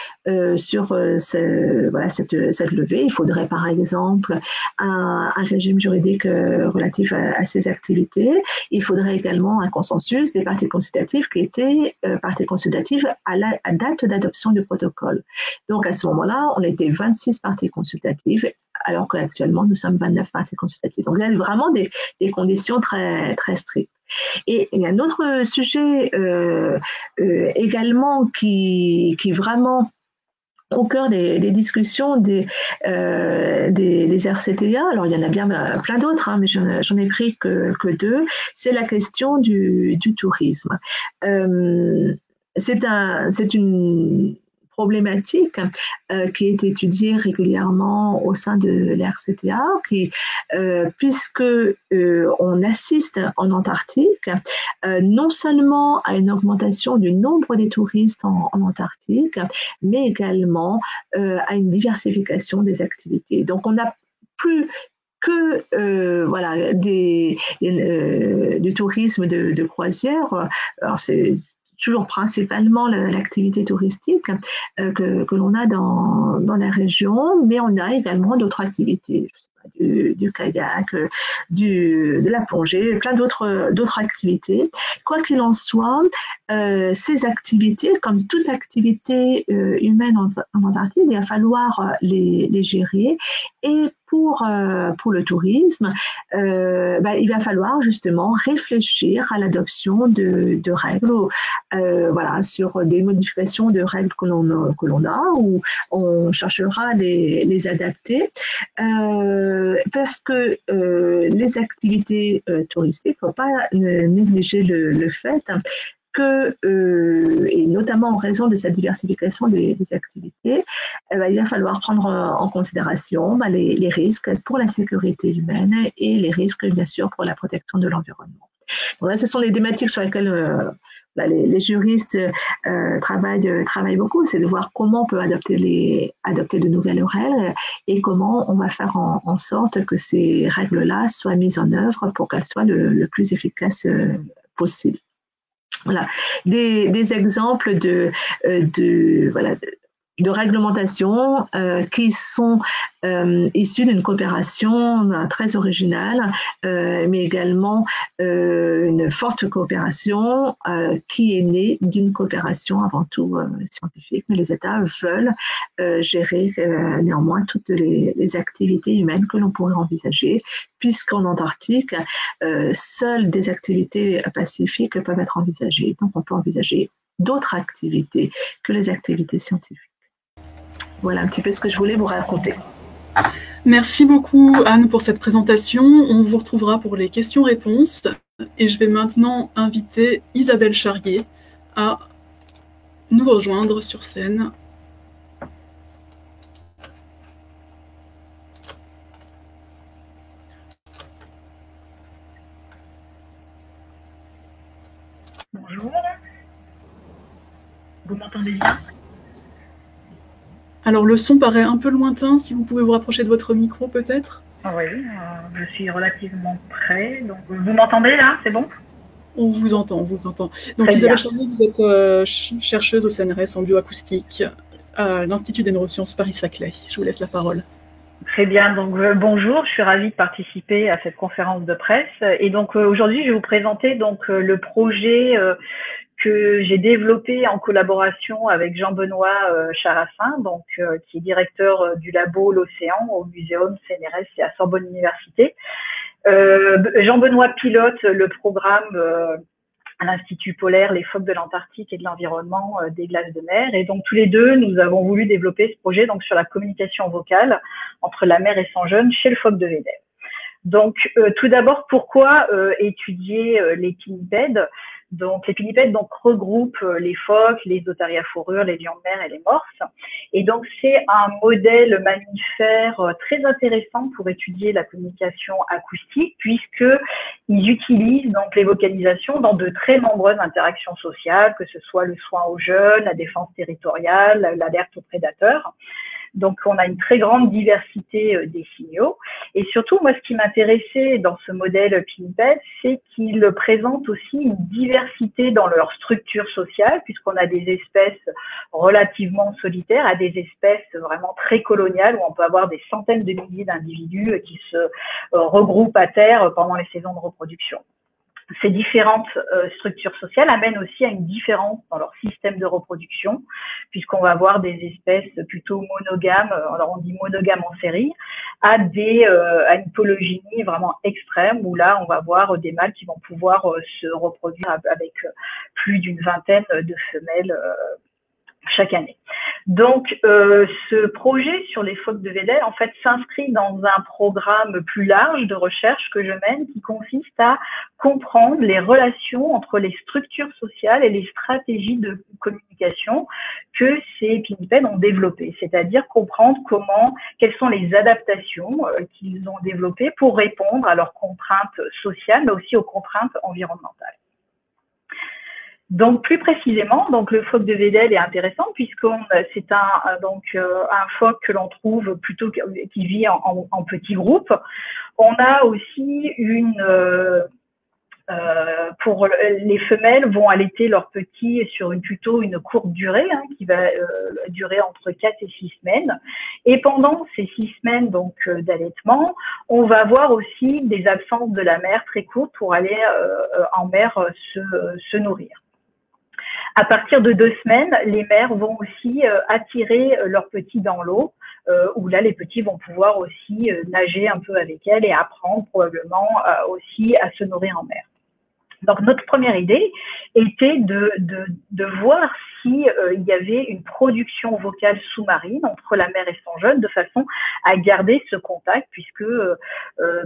sur cette levée. Il faudrait par exemple un régime juridique relatif à ces activités. Il faudrait également un consensus des parties consultatives qui étaient parties consultatives à date d'adoption du protocole. Donc à ce moment-là, on était 26 parties consultatives, alors qu'actuellement nous sommes 29 parties consultatives. Donc il y a vraiment des conditions très, très strictes. Et il y a un autre sujet également qui vraiment au cœur des discussions des RCTA, alors il y en a bien plein d'autres, mais j'en ai pris que 2, c'est la question du tourisme. C'est une problématique qui est étudiée régulièrement au sein de l'RCTA, puisque on assiste en Antarctique non seulement à une augmentation du nombre des touristes en Antarctique, mais également à une diversification des activités. Donc on n'a plus que voilà du tourisme de croisière. Alors c'est toujours principalement l'activité touristique que l'on a dans la région, mais on a également d'autres activités, je sais pas, du kayak, de la plongée, plein d'autres activités. Quoi qu'il en soit, ces activités, comme toute activité humaine en Antarctique, il va falloir les gérer. Et pour le tourisme, il va falloir justement réfléchir à l'adoption de règles, voilà, sur des modifications de règles que l'on a, où on cherchera à les adapter, parce que les activités touristiques, il ne faut pas négliger le fait que, et notamment en raison de cette diversification des activités, il va falloir prendre en considération les risques pour la sécurité humaine et les risques, bien sûr, pour la protection de l'environnement. Donc là, ce sont les thématiques sur lesquelles les juristes travaillent beaucoup, c'est de voir comment on peut adopter de nouvelles règles et comment on va faire en sorte que ces règles-là soient mises en œuvre pour qu'elles soient le plus efficaces possible. Voilà, des exemples de réglementation qui sont issus d'une coopération très originale, mais également une forte coopération qui est née d'une coopération avant tout scientifique, mais les États veulent gérer néanmoins toutes les activités humaines que l'on pourrait envisager, puisqu'en Antarctique, seules des activités pacifiques peuvent être envisagées. Donc on peut envisager d'autres activités que les activités scientifiques. Voilà un petit peu ce que je voulais vous raconter. Merci beaucoup Anne pour cette présentation. On vous retrouvera pour les questions-réponses. Et je vais maintenant inviter Isabelle Charrier à nous rejoindre sur scène. Bonjour. Vous m'entendez bien ? Alors le son paraît un peu lointain, si vous pouvez vous rapprocher de votre micro peut-être. Oui, je suis relativement près. Donc, vous m'entendez là, c'est bon ? On vous entend, on vous entend. Donc Isabelle Charrier, vous êtes chercheuse au CNRS en bioacoustique à l'Institut des neurosciences Paris-Saclay. Je vous laisse la parole. Très bien, donc bonjour, je suis ravie de participer à cette conférence de presse. Et donc aujourd'hui, je vais vous présenter donc le projet que j'ai développé en collaboration avec Jean-Benoît Charassin, donc qui est directeur du labo L'Océan au Muséum CNRS et à Sorbonne Université. Jean-Benoît pilote le programme à l'Institut polaire, les phoques de l'Antarctique et de l'environnement des glaces de mer. Et donc tous les deux, nous avons voulu développer ce projet donc sur la communication vocale entre la mer et son jeune chez le phoque de Weddell. Donc tout d'abord, pourquoi étudier les pinnipèdes ? Donc les pinnipèdes regroupent les phoques, les otaries à fourrure, les lions de mer et les morses. Et donc c'est un modèle mammifère très intéressant pour étudier la communication acoustique, puisque ils utilisent donc les vocalisations dans de très nombreuses interactions sociales, que ce soit le soin aux jeunes, la défense territoriale, l'alerte aux prédateurs. Donc, on a une très grande diversité des signaux. Et surtout, moi, ce qui m'intéressait dans ce modèle pinnipède, c'est qu'il présente aussi une diversité dans leur structure sociale, puisqu'on a des espèces relativement solitaires à des espèces vraiment très coloniales, où on peut avoir des centaines de milliers d'individus qui se regroupent à terre pendant les saisons de reproduction. Ces différentes structures sociales amènent aussi à une différence dans leur système de reproduction, puisqu'on va avoir des espèces plutôt monogames, alors on dit monogames en série, à une polygynie vraiment extrême, où là on va avoir des mâles qui vont pouvoir se reproduire avec plus d'une vingtaine de femelles chaque année. Donc, ce projet sur les phoques de Weddell, en fait, s'inscrit dans un programme plus large de recherche que je mène, qui consiste à comprendre les relations entre les structures sociales et les stratégies de communication que ces pinnipèdes ont développées, c'est-à-dire comprendre quelles sont les adaptations qu'ils ont développées pour répondre à leurs contraintes sociales, mais aussi aux contraintes environnementales. Donc plus précisément, donc le phoque de Weddell est intéressant puisque c'est un phoque que l'on trouve plutôt qui vit en petits groupes. On a aussi pour les femelles vont allaiter leurs petits sur plutôt une courte durée, qui va durer entre 4 et 6 semaines. Et pendant ces 6 semaines donc d'allaitement, on va avoir aussi des absences de la mère très courtes pour aller en mer se nourrir. À partir de 2 semaines, les mères vont aussi attirer leurs petits dans l'eau, où là, les petits vont pouvoir aussi nager un peu avec elles et apprendre probablement aussi à se nourrir en mer. Donc, notre première idée était de voir si il y avait une production vocale sous-marine entre la mère et son jeune, de façon à garder ce contact, puisque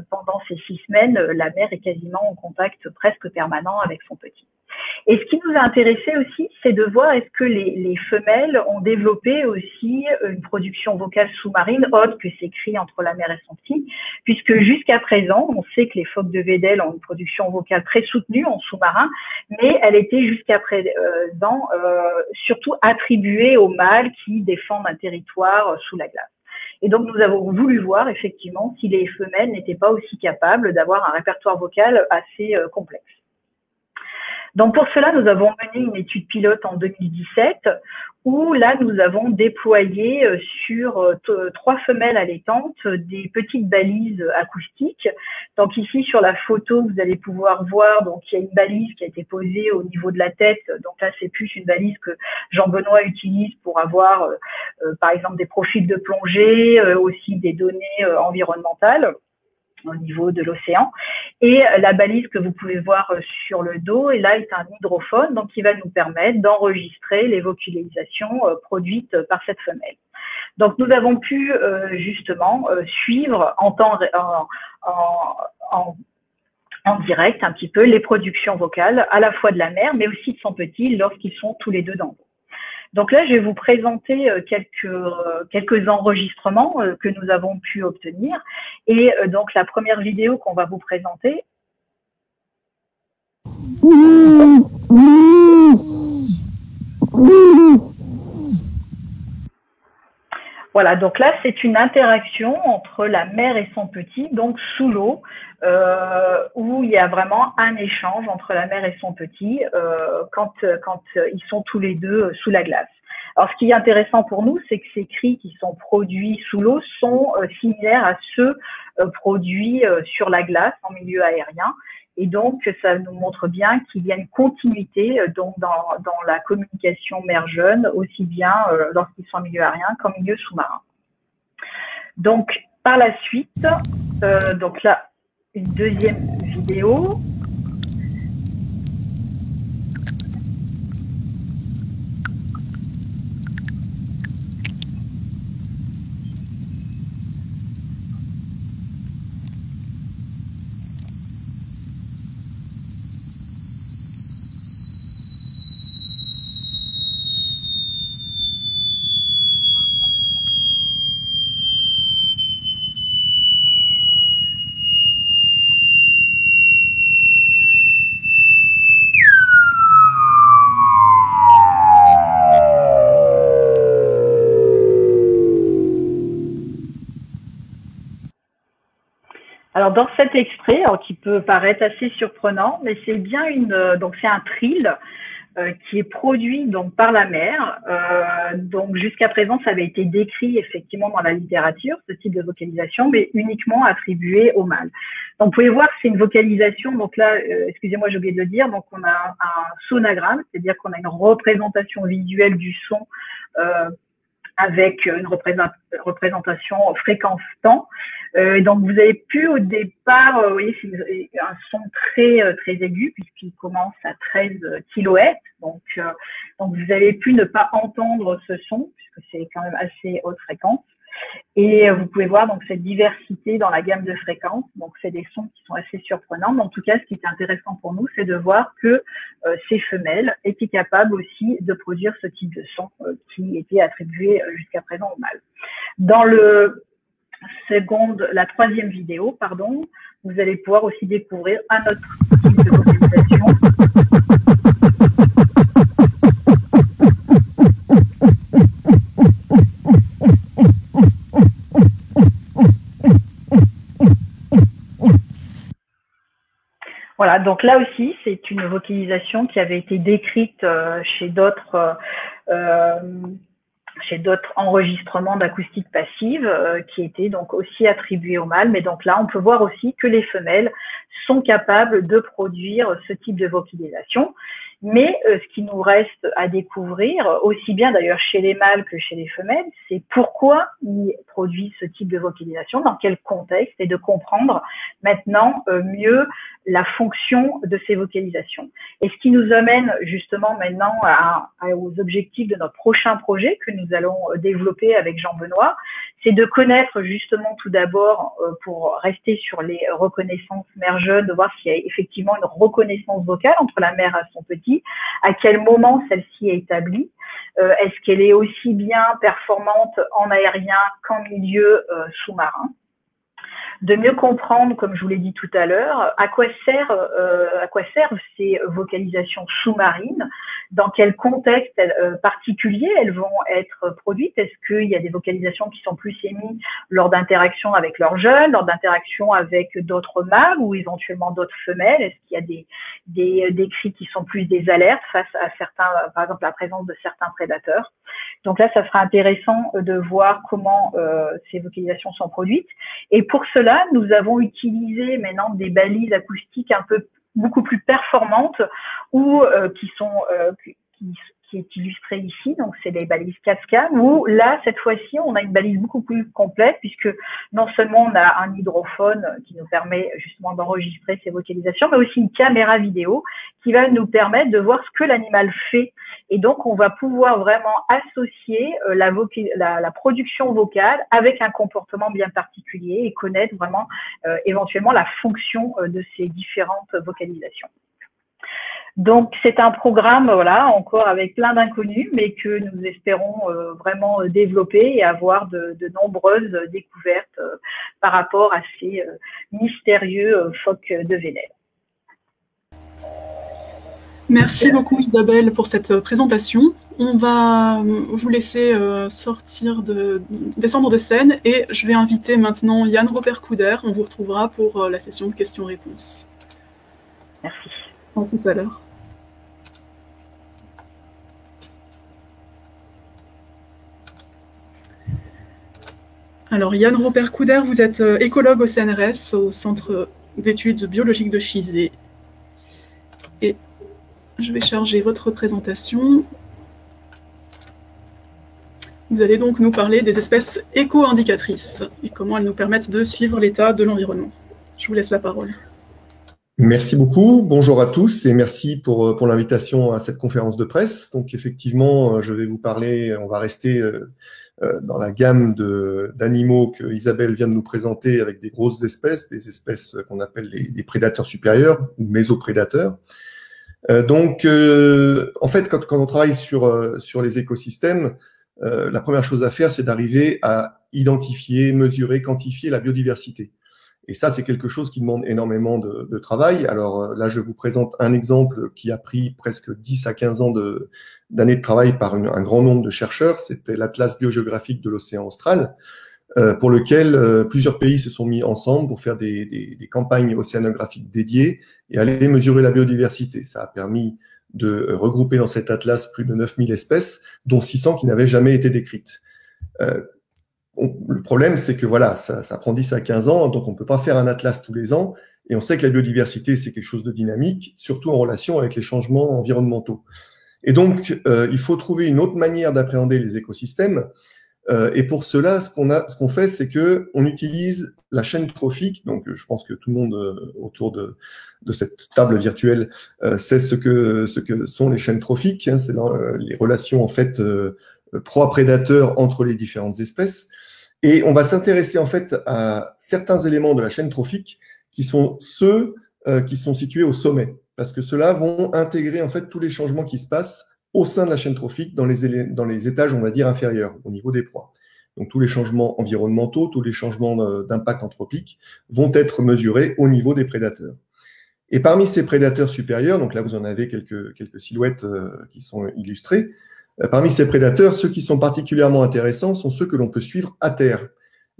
pendant ces 6 semaines, la mère est quasiment en contact presque permanent avec son petit. Et ce qui nous a intéressé aussi, c'est de voir est-ce que les femelles ont développé aussi une production vocale sous-marine autre que ces cris entre la mère et son petit, puisque jusqu'à présent, on sait que les phoques de Weddell ont une production vocale très soutenue en sous-marin, mais elle était jusqu'à présent surtout attribuée aux mâles qui défendent un territoire sous la glace. Et donc, nous avons voulu voir effectivement si les femelles n'étaient pas aussi capables d'avoir un répertoire vocal assez complexe. Donc, pour cela, nous avons mené une étude pilote en 2017 où là, nous avons déployé sur 3 femelles allaitantes des petites balises acoustiques. Donc, ici, sur la photo, vous allez pouvoir voir, donc, il y a une balise qui a été posée au niveau de la tête. Donc là, c'est plus une balise que Jean-Benoît utilise pour avoir, par exemple, des profils de plongée, aussi des données environnementales au niveau de l'océan. Et la balise que vous pouvez voir sur le dos, et là, est un hydrophone, donc qui va nous permettre d'enregistrer les vocalisations produites par cette femelle. Donc, nous avons pu justement suivre en direct un petit peu les productions vocales, à la fois de la mère, mais aussi de son petit, lorsqu'ils sont tous les deux dans l'eau. Donc là, je vais vous présenter quelques enregistrements que nous avons pu obtenir. Et donc, la première vidéo qu'on va vous présenter. Voilà, donc là, c'est une interaction entre la mère et son petit, donc sous l'eau, où il y a vraiment un échange entre la mère et son petit quand ils sont tous les deux sous la glace. Alors, ce qui est intéressant pour nous, c'est que ces cris qui sont produits sous l'eau sont similaires à ceux produits sur la glace en milieu aérien. Et donc, ça nous montre bien qu'il y a une continuité donc dans la communication mère-jeune, aussi bien lorsqu'ils sont en milieu aérien qu'en milieu sous-marin. Donc, par la suite, donc là, une deuxième vidéo. Alors, dans cet extrait, qui peut paraître assez surprenant, mais c'est bien donc c'est un trill qui est produit donc par la mère. Donc, jusqu'à présent, ça avait été décrit effectivement dans la littérature, ce type de vocalisation, mais uniquement attribué au mâle. Donc, vous pouvez voir que c'est une vocalisation. Donc là, excusez-moi, j'ai oublié de le dire. Donc, on a un sonagramme, c'est-à-dire qu'on a une représentation visuelle du son avec une représentation fréquence-temps. Donc, vous avez pu au départ, vous voyez, c'est un son très aigu puisqu'il commence à 13 kHz. Donc, vous avez pu ne pas entendre ce son puisque c'est quand même assez haute fréquence. Et vous pouvez voir donc cette diversité dans la gamme de fréquences. Donc, c'est des sons qui sont assez surprenants. Mais en tout cas, ce qui est intéressant pour nous, c'est de voir que ces femelles étaient capables aussi de produire ce type de son qui était attribué jusqu'à présent au mâle. Dans la troisième vidéo, pardon, vous allez pouvoir aussi découvrir un autre type de vocalisation. donc là aussi, c'est une vocalisation qui avait été décrite chez d'autres enregistrements d'acoustique passive qui étaient donc aussi attribués aux mâles. Mais donc là, on peut voir aussi que les femelles sont capables de produire ce type de vocalisation. Mais ce qui nous reste à découvrir, aussi bien d'ailleurs chez les mâles que chez les femelles, c'est pourquoi ils produisent ce type de vocalisation, dans quel contexte, et de comprendre maintenant mieux la fonction de ces vocalisations. Et ce qui nous amène justement maintenant aux objectifs de notre prochain projet que nous allons développer avec Jean-Benoît, c'est de connaître justement tout d'abord, pour rester sur les reconnaissances mère-jeune, de voir s'il y a effectivement une reconnaissance vocale entre la mère et son petit, à quel moment celle-ci est établie, est-ce qu'elle est aussi bien performante en aérien qu'en milieu sous-marin, de mieux comprendre, comme je vous l'ai dit tout à l'heure, à quoi servent ces vocalisations sous-marines, dans quel contexte particulier elles vont être produites. Est-ce qu'il y a des vocalisations qui sont plus émises lors d'interactions avec leurs jeunes, lors d'interactions avec d'autres mâles ou éventuellement d'autres femelles? Est-ce qu'il y a des cris qui sont plus des alertes face à certains, par exemple la présence de certains prédateurs? Donc là, ça sera intéressant de voir comment ces vocalisations sont produites. Et pour cela, nous avons utilisé maintenant des balises acoustiques beaucoup plus performantes ou qui est illustrée ici. Donc, c'est les balises Cascam où là, cette fois-ci, on a une balise beaucoup plus complète puisque non seulement on a un hydrophone qui nous permet justement d'enregistrer ces vocalisations, mais aussi une caméra vidéo qui va nous permettre de voir ce que l'animal fait. Et donc, on va pouvoir vraiment associer la production vocale avec un comportement bien particulier et connaître vraiment éventuellement la fonction de ces différentes vocalisations. Donc, c'est un programme, voilà, encore avec plein d'inconnus, mais que nous espérons vraiment développer et avoir de nombreuses découvertes par rapport à ces mystérieux phoques de Venelle. Merci beaucoup Isabelle pour cette présentation. On va vous laisser descendre de scène et je vais inviter maintenant Yann Robert Couder. On vous retrouvera pour la session de questions-réponses. Merci. À tout à l'heure. Alors Yann Robert Couder, vous êtes écologue au CNRS, au Centre d'études biologiques de Chizé. Et je vais charger votre présentation. Vous allez donc nous parler des espèces éco-indicatrices et comment elles nous permettent de suivre l'état de l'environnement. Je vous laisse la parole. Merci beaucoup. Bonjour à tous et merci pour l'invitation à cette conférence de presse. Donc effectivement, je vais vous parler, on va rester dans la gamme d'animaux que Isabelle vient de nous présenter avec des grosses espèces, des espèces qu'on appelle les prédateurs supérieurs ou mésoprédateurs. En fait, quand on travaille sur les écosystèmes, la première chose à faire, c'est d'arriver à identifier, mesurer, quantifier la biodiversité. Et ça, c'est quelque chose qui demande énormément de travail. Alors là, je vous présente un exemple qui a pris presque 10 à 15 ans d'années de travail par un grand nombre de chercheurs. C'était l'Atlas biogéographique de l'océan austral, pour lequel plusieurs pays se sont mis ensemble pour faire des campagnes océanographiques dédiées et aller mesurer la biodiversité. Ça a permis de regrouper dans cet atlas plus de 9000 espèces, dont 600 qui n'avaient jamais été décrites. Le problème, c'est que voilà, ça prend 10 à 15 ans, donc on ne peut pas faire un atlas tous les ans, et on sait que la biodiversité, c'est quelque chose de dynamique, surtout en relation avec les changements environnementaux. Et donc, il faut trouver une autre manière d'appréhender les écosystèmes, et pour cela, ce qu'on fait, c'est que on utilise la chaîne trophique. Donc, je pense que tout le monde autour de cette table virtuelle sait ce que sont les chaînes trophiques. Hein, c'est les relations en fait proie-prédateur entre les différentes espèces. Et on va s'intéresser en fait à certains éléments de la chaîne trophique qui sont ceux qui sont situés au sommet, parce que ceux-là vont intégrer en fait tous les changements qui se passent au sein de la chaîne trophique dans les étages, on va dire, inférieurs, au niveau des proies. Donc tous les changements environnementaux, tous les changements d'impact anthropique vont être mesurés au niveau des prédateurs. Et parmi ces prédateurs supérieurs, donc là vous en avez quelques silhouettes qui sont illustrées, parmi ces prédateurs, ceux qui sont particulièrement intéressants sont ceux que l'on peut suivre à terre.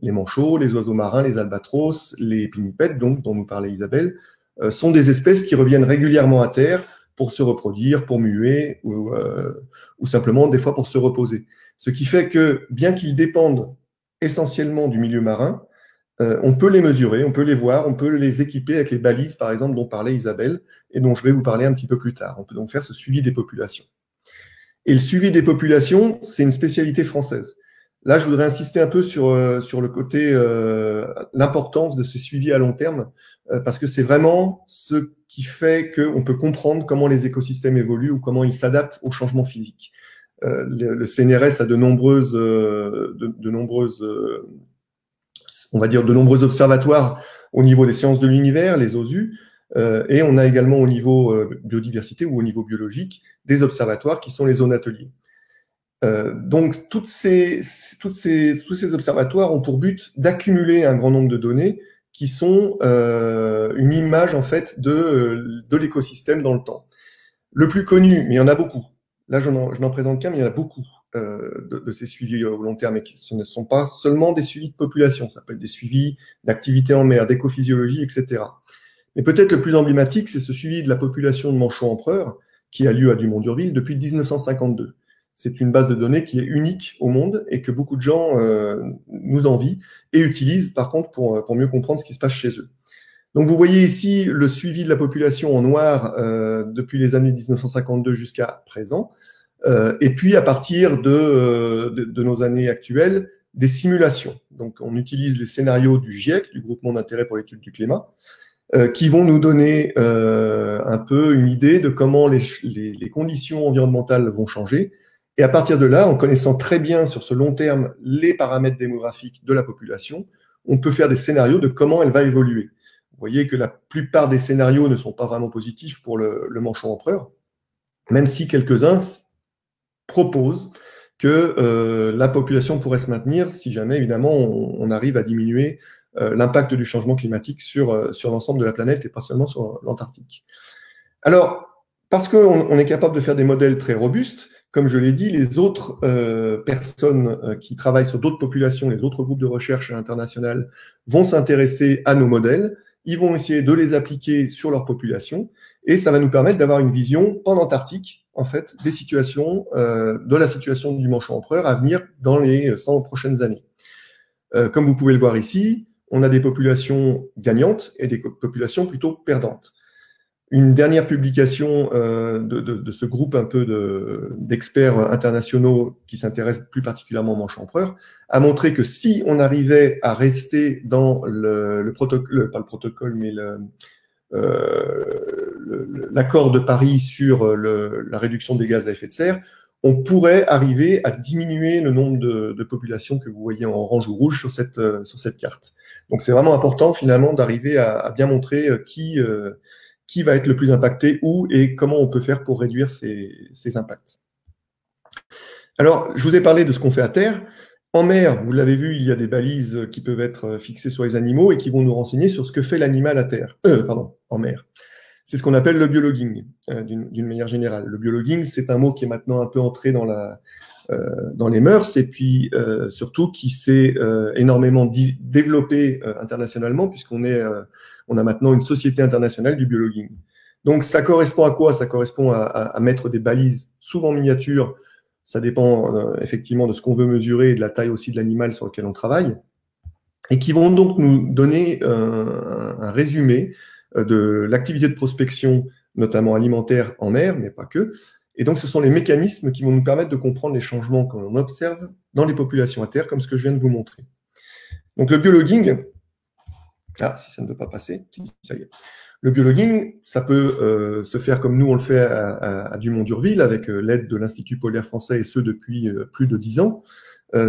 Les manchots, les oiseaux marins, les albatros, les pinnipèdes, donc dont nous parlait Isabelle, sont des espèces qui reviennent régulièrement à terre pour se reproduire, pour muer ou simplement des fois pour se reposer. Ce qui fait que, bien qu'ils dépendent essentiellement du milieu marin, on peut les mesurer, on peut les voir, on peut les équiper avec les balises, par exemple, dont parlait Isabelle, et dont je vais vous parler un petit peu plus tard. On peut donc faire ce suivi des populations. Et le suivi des populations, c'est une spécialité française. Là, je voudrais insister un peu sur le côté, l'importance de ces suivis à long terme, parce que c'est vraiment ce qui fait qu'on peut comprendre comment les écosystèmes évoluent ou comment ils s'adaptent aux changements physiques. Le CNRS a de nombreux observatoires au niveau des sciences de l'univers, les OSU, et on a également au niveau biodiversité ou au niveau biologique des observatoires qui sont les zones ateliers. Donc, tous ces observatoires ont pour but d'accumuler un grand nombre de données qui sont une image en fait de l'écosystème dans le temps. Le plus connu, mais il y en a beaucoup. Là, je n'en présente qu'un, mais il y en a beaucoup de ces suivis au long terme, et ce ne sont pas seulement des suivis de population. Ça peut être des suivis d'activité en mer, d'écophysiologie, etc. Mais peut-être le plus emblématique, c'est ce suivi de la population de manchots empereurs qui a lieu à Dumont-d'Urville depuis 1952. C'est une base de données qui est unique au monde et que beaucoup de gens nous envient et utilisent par contre pour mieux comprendre ce qui se passe chez eux. Donc vous voyez ici le suivi de la population en noir depuis les années 1952 jusqu'à présent. Et puis à partir de nos années actuelles, des simulations. Donc on utilise les scénarios du GIEC, du Groupement d'intérêt pour l'étude du climat, qui vont nous donner un peu une idée de comment les conditions environnementales vont changer. Et à partir de là, en connaissant très bien sur ce long terme les paramètres démographiques de la population, on peut faire des scénarios de comment elle va évoluer. Vous voyez que la plupart des scénarios ne sont pas vraiment positifs pour le manchot empereur, même si quelques-uns proposent que la population pourrait se maintenir si jamais, évidemment, on arrive à diminuer l'impact du changement climatique sur l'ensemble de la planète et pas seulement sur l'Antarctique. Alors, parce qu'on est capable de faire des modèles très robustes, comme je l'ai dit, les autres personnes qui travaillent sur d'autres populations, les autres groupes de recherche internationales vont s'intéresser à nos modèles, ils vont essayer de les appliquer sur leur population, et ça va nous permettre d'avoir une vision panantarctique, en fait, des situations, de la situation du manchot empereur à venir dans les 100 prochaines années. Comme vous pouvez le voir ici, on a des populations gagnantes et des populations plutôt perdantes. Une dernière publication de ce groupe un peu d'experts internationaux qui s'intéressent plus particulièrement au manchot empereur a montré que si on arrivait à rester dans le protocole, pas le protocole, mais l'accord de Paris sur la réduction des gaz à effet de serre, on pourrait arriver à diminuer le nombre de populations que vous voyez en orange ou rouge sur cette carte. Donc c'est vraiment important finalement d'arriver à bien montrer qui va être le plus impacté, où et comment on peut faire pour réduire ces impacts. Alors, je vous ai parlé de ce qu'on fait à terre. En mer, vous l'avez vu, il y a des balises qui peuvent être fixées sur les animaux et qui vont nous renseigner sur ce que fait l'animal à terre. En mer. C'est ce qu'on appelle le biologuing, d'une manière générale. Le biologuing, c'est un mot qui est maintenant un peu entré dans les mœurs et puis surtout qui s'est énormément développé internationalement puisqu'on a maintenant une société internationale du biologuing. Donc ça correspond à quoi? Ça correspond à mettre des balises souvent miniatures. Ça dépend effectivement de ce qu'on veut mesurer et de la taille aussi de l'animal sur lequel on travaille, et qui vont donc nous donner un résumé de l'activité de prospection, notamment alimentaire en mer, mais pas que. Et donc ce sont les mécanismes qui vont nous permettre de comprendre les changements que l'on observe dans les populations à terre, comme ce que je viens de vous montrer. Donc le biologuing, si ça ne veut pas passer, ça y est. Le biologuing, ça peut se faire comme nous on le fait à Dumont-d'Urville avec l'aide de l'Institut polaire français et ce depuis plus de 10 ans.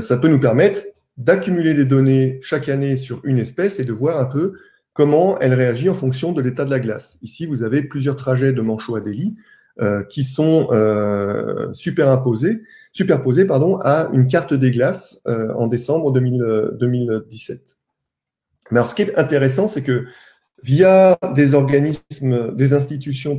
Ça peut nous permettre d'accumuler des données chaque année sur une espèce et de voir un peu comment elle réagit en fonction de l'état de la glace. Ici, vous avez plusieurs trajets de Manchot Adélie qui sont superposés à une carte des glaces en décembre 2017. Mais alors, ce qui est intéressant, c'est que via des organismes, des institutions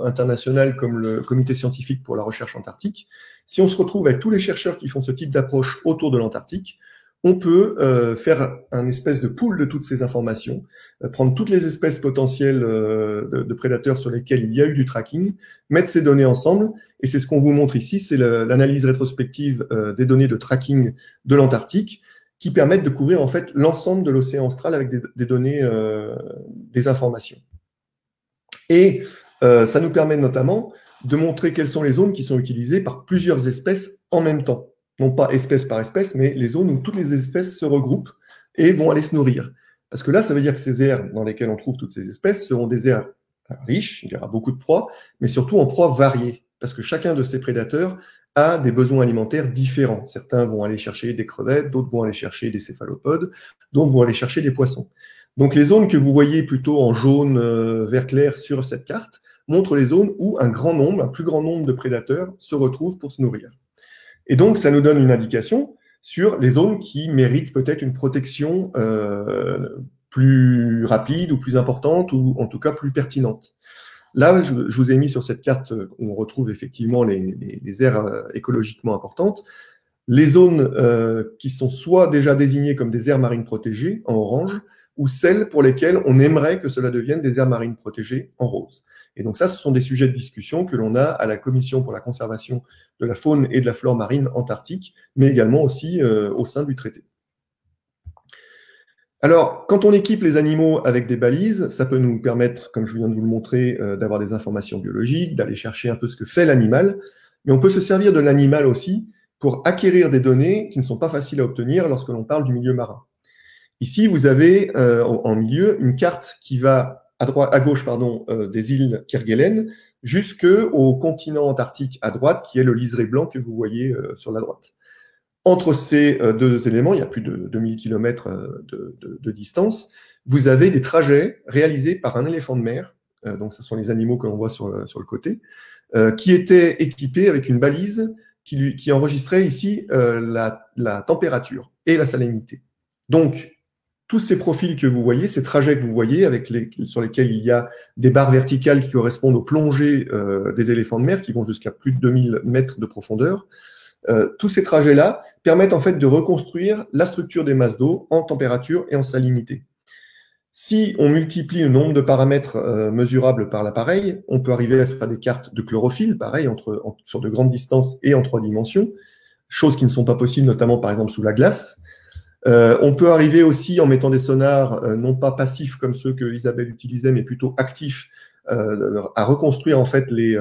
internationales comme le Comité scientifique pour la recherche antarctique, si on se retrouve avec tous les chercheurs qui font ce type d'approche autour de l'Antarctique, on peut faire un espèce de pool de toutes ces informations, prendre toutes les espèces potentielles de prédateurs sur lesquels il y a eu du tracking, mettre ces données ensemble, et c'est ce qu'on vous montre ici, c'est l'analyse rétrospective des données de tracking de l'Antarctique, qui permettent de couvrir en fait l'ensemble de l'océan austral avec des données, des informations. Et ça nous permet notamment de montrer quelles sont les zones qui sont utilisées par plusieurs espèces en même temps. Non pas espèce par espèce, mais les zones où toutes les espèces se regroupent et vont aller se nourrir. Parce que là, ça veut dire que ces aires dans lesquelles on trouve toutes ces espèces seront des aires riches, il y aura beaucoup de proies, mais surtout en proies variées. Parce que chacun de ces prédateurs a des besoins alimentaires différents. Certains vont aller chercher des crevettes, d'autres vont aller chercher des céphalopodes, d'autres vont aller chercher des poissons. Donc les zones que vous voyez plutôt en jaune, vert clair sur cette carte montrent les zones où un plus grand nombre de prédateurs se retrouvent pour se nourrir. Et donc, ça nous donne une indication sur les zones qui méritent peut-être une protection plus rapide ou plus importante, ou en tout cas plus pertinente. Là, je vous ai mis sur cette carte où on retrouve effectivement les aires écologiquement importantes, les zones qui sont soit déjà désignées comme des aires marines protégées en orange, ou celles pour lesquelles on aimerait que cela devienne des aires marines protégées en rose. Et donc ça, ce sont des sujets de discussion que l'on a à la Commission pour la conservation de la faune et de la flore marine antarctique, mais également aussi au sein du traité. Alors, quand on équipe les animaux avec des balises, ça peut nous permettre, comme je viens de vous le montrer, d'avoir des informations biologiques, d'aller chercher un peu ce que fait l'animal, mais on peut se servir de l'animal aussi pour acquérir des données qui ne sont pas faciles à obtenir lorsque l'on parle du milieu marin. Ici, vous avez en milieu une carte qui va à gauche des îles Kerguelen jusqu'au continent antarctique à droite, qui est le liseré blanc que vous voyez sur la droite. Entre ces deux éléments, il y a plus de 2000 km de distance, vous avez des trajets réalisés par un éléphant de mer, donc ce sont les animaux que l'on voit sur le côté, qui étaient équipés avec une balise qui enregistrait ici la température et la salinité. Donc, tous ces profils que vous voyez, ces trajets que vous voyez, sur lesquels il y a des barres verticales qui correspondent aux plongées des éléphants de mer, qui vont jusqu'à plus de 2000 mètres de profondeur, tous ces trajets-là permettent en fait de reconstruire la structure des masses d'eau en température et en salinité. Si on multiplie le nombre de paramètres mesurables par l'appareil, on peut arriver à faire des cartes de chlorophylle, pareil, sur de grandes distances et en 3 dimensions, choses qui ne sont pas possibles notamment par exemple sous la glace. On peut arriver aussi en mettant des sonars non pas passifs comme ceux que Isabelle utilisait, mais plutôt actifs, à reconstruire en fait les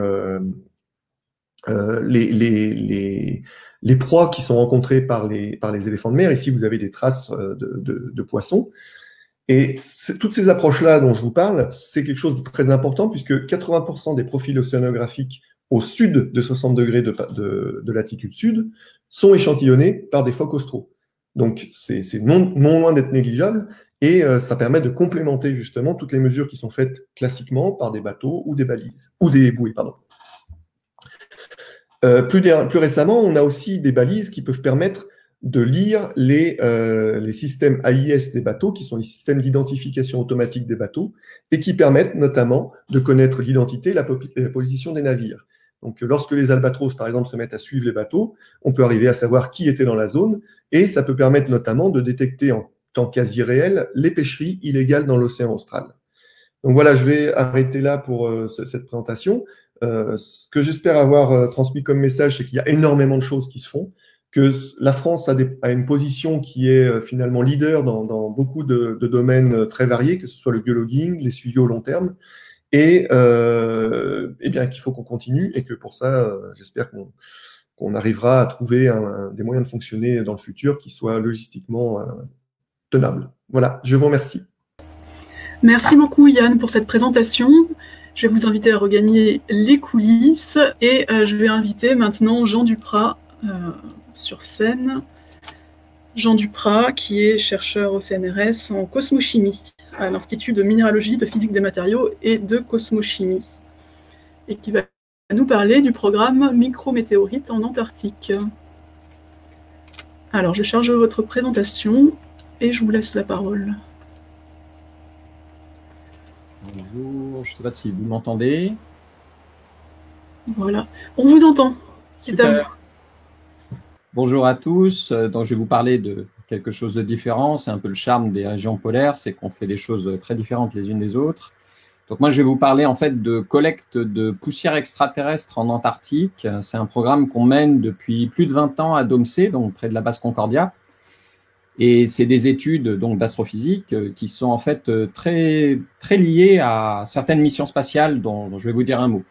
proies qui sont rencontrées par les éléphants de mer. Ici, vous avez des traces de poissons. Et toutes ces approches-là dont je vous parle, c'est quelque chose de très important puisque 80% des profils océanographiques au sud de 60 degrés de latitude sud sont échantillonnés par des phoques austraux. Donc, c'est non loin d'être négligeable et ça permet de complémenter justement toutes les mesures qui sont faites classiquement par des bateaux ou des balises, ou des bouées, pardon. Plus récemment, on a aussi des balises qui peuvent permettre de lire les systèmes AIS des bateaux, qui sont les systèmes d'identification automatique des bateaux, et qui permettent notamment de connaître l'identité et la position des navires. Donc, lorsque les albatros, par exemple, se mettent à suivre les bateaux, on peut arriver à savoir qui était dans la zone, et ça peut permettre notamment de détecter en temps quasi réel les pêcheries illégales dans l'océan austral. Donc voilà, je vais arrêter là pour cette présentation. Ce que j'espère avoir transmis comme message, c'est qu'il y a énormément de choses qui se font, que la France a une position qui est finalement leader dans beaucoup de domaines très variés, que ce soit le biologuing, les suivis au long terme, et bien qu'il faut qu'on continue, et que pour ça, j'espère qu'on arrivera à trouver des moyens de fonctionner dans le futur qui soient logistiquement tenables. Voilà, je vous remercie. Merci beaucoup Yann pour cette présentation. Je vais vous inviter à regagner les coulisses et je vais inviter maintenant Jean Duprat sur scène. Jean Duprat, qui est chercheur au CNRS en cosmochimie à l'Institut de minéralogie, de physique des matériaux et de cosmochimie, et qui va nous parler du programme Micrométéorites en Antarctique. Alors, je charge votre présentation et je vous laisse la parole. Bonjour, je ne sais pas si vous m'entendez. Voilà, on vous entend. C'est à vous. Bonjour à tous. Donc, je vais vous parler de quelque chose de différent. C'est un peu le charme des régions polaires, c'est qu'on fait des choses très différentes les unes des autres. Donc moi, je vais vous parler en fait de collecte de poussière extraterrestre en Antarctique. C'est un programme qu'on mène depuis plus de 20 ans à Domsé, donc près de la base Concordia. Et c'est des études donc d'astrophysique qui sont en fait très liées à certaines missions spatiales dont je vais vous dire un mot.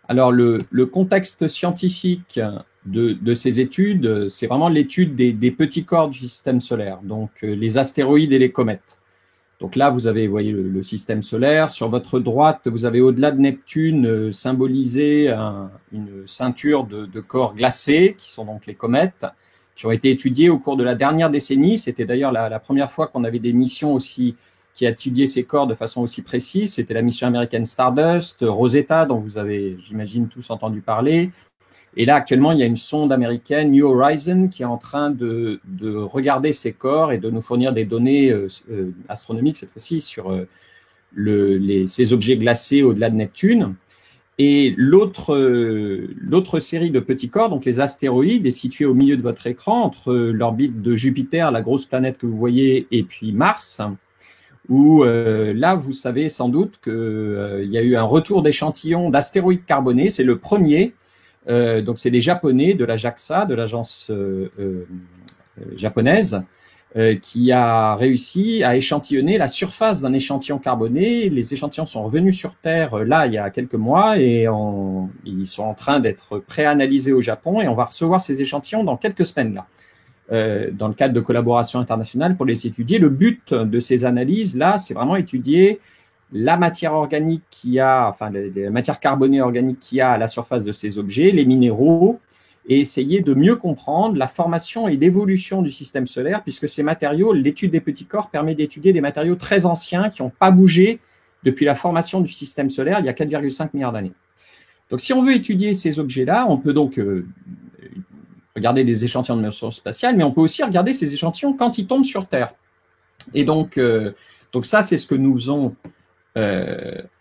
Alors le contexte scientifique de ces études, c'est vraiment l'étude des petits corps du système solaire, donc les astéroïdes et les comètes. Donc là, vous voyez le système solaire. Sur votre droite, vous avez au-delà de Neptune symbolisé une ceinture de corps glacés, qui sont donc les comètes, qui ont été étudiés au cours de la dernière décennie. C'était d'ailleurs la première fois qu'on avait des missions aussi qui étudiaient ces corps de façon aussi précise. C'était la mission américaine Stardust, Rosetta, dont vous avez, j'imagine, tous entendu parler. Et là, actuellement, il y a une sonde américaine, New Horizon, qui est en train de regarder ces corps et de nous fournir des données astronomiques, cette fois-ci, sur ces objets glacés au-delà de Neptune. Et l'autre série de petits corps, donc les astéroïdes, est située au milieu de votre écran, entre l'orbite de Jupiter, la grosse planète que vous voyez, et puis Mars, où là, vous savez sans doute qu'il y a eu un retour d'échantillons d'astéroïdes carbonés. C'est le premier. Donc, c'est des Japonais de la JAXA, de l'agence japonaise, qui a réussi à échantillonner la surface d'un échantillon carboné. Les échantillons sont revenus sur Terre là il y a quelques mois et ils sont en train d'être préanalysés au Japon et on va recevoir ces échantillons dans quelques semaines là. Dans le cadre de collaboration internationale pour les étudier. Le but de ces analyses là, c'est vraiment étudier la matière organique les matières carbonées organiques qu'il y a à la surface de ces objets, les minéraux, et essayer de mieux comprendre la formation et l'évolution du système solaire, puisque ces matériaux, l'étude des petits corps permet d'étudier des matériaux très anciens qui n'ont pas bougé depuis la formation du système solaire il y a 4,5 milliards d'années. Donc, si on veut étudier ces objets-là, on peut donc regarder des échantillons de mesures spatiales, mais on peut aussi regarder ces échantillons quand ils tombent sur Terre. Et donc ça, c'est ce que nous faisons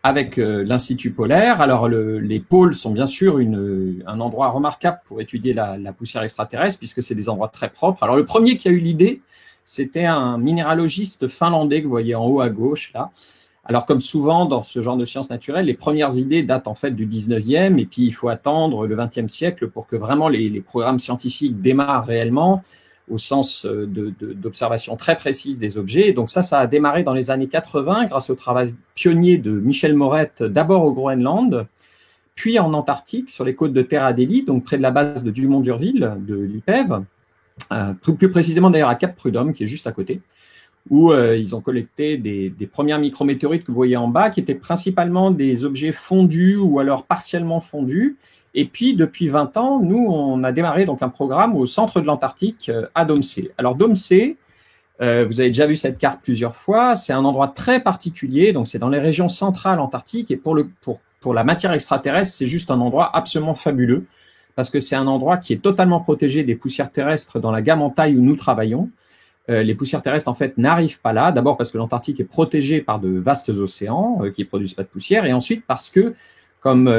avec l'Institut polaire. Alors, les pôles sont bien sûr un endroit remarquable pour étudier la poussière extraterrestre, puisque c'est des endroits très propres. Alors, le premier qui a eu l'idée, c'était un minéralogiste finlandais que vous voyez en haut à gauche, là. Alors, comme souvent dans ce genre de sciences naturelles, les premières idées datent en fait du 19e, et puis il faut attendre le 20e siècle pour que vraiment les programmes scientifiques démarrent réellement, au sens d'observation très précise des objets. Donc ça a démarré dans les années 80 grâce au travail pionnier de Michel Morette, d'abord au Groenland, puis en Antarctique, sur les côtes de Terre Adélie, donc près de la base de Dumont-d'Urville, de l'IPEV, plus précisément d'ailleurs à Cap Prudhomme, qui est juste à côté, où ils ont collecté des premières micrométéorites que vous voyez en bas, qui étaient principalement des objets fondus ou alors partiellement fondus. Et puis, depuis 20 ans, nous, on a démarré donc un programme au centre de l'Antarctique, à Domsé. Alors, Domsé, vous avez déjà vu cette carte plusieurs fois, c'est un endroit très particulier, donc c'est dans les régions centrales antarctiques, et pour la matière extraterrestre, c'est juste un endroit absolument fabuleux, parce que c'est un endroit qui est totalement protégé des poussières terrestres dans la gamme en taille où nous travaillons. Les poussières terrestres, en fait, n'arrivent pas là, d'abord parce que l'Antarctique est protégé par de vastes océans qui ne produisent pas de poussière, et ensuite parce que comme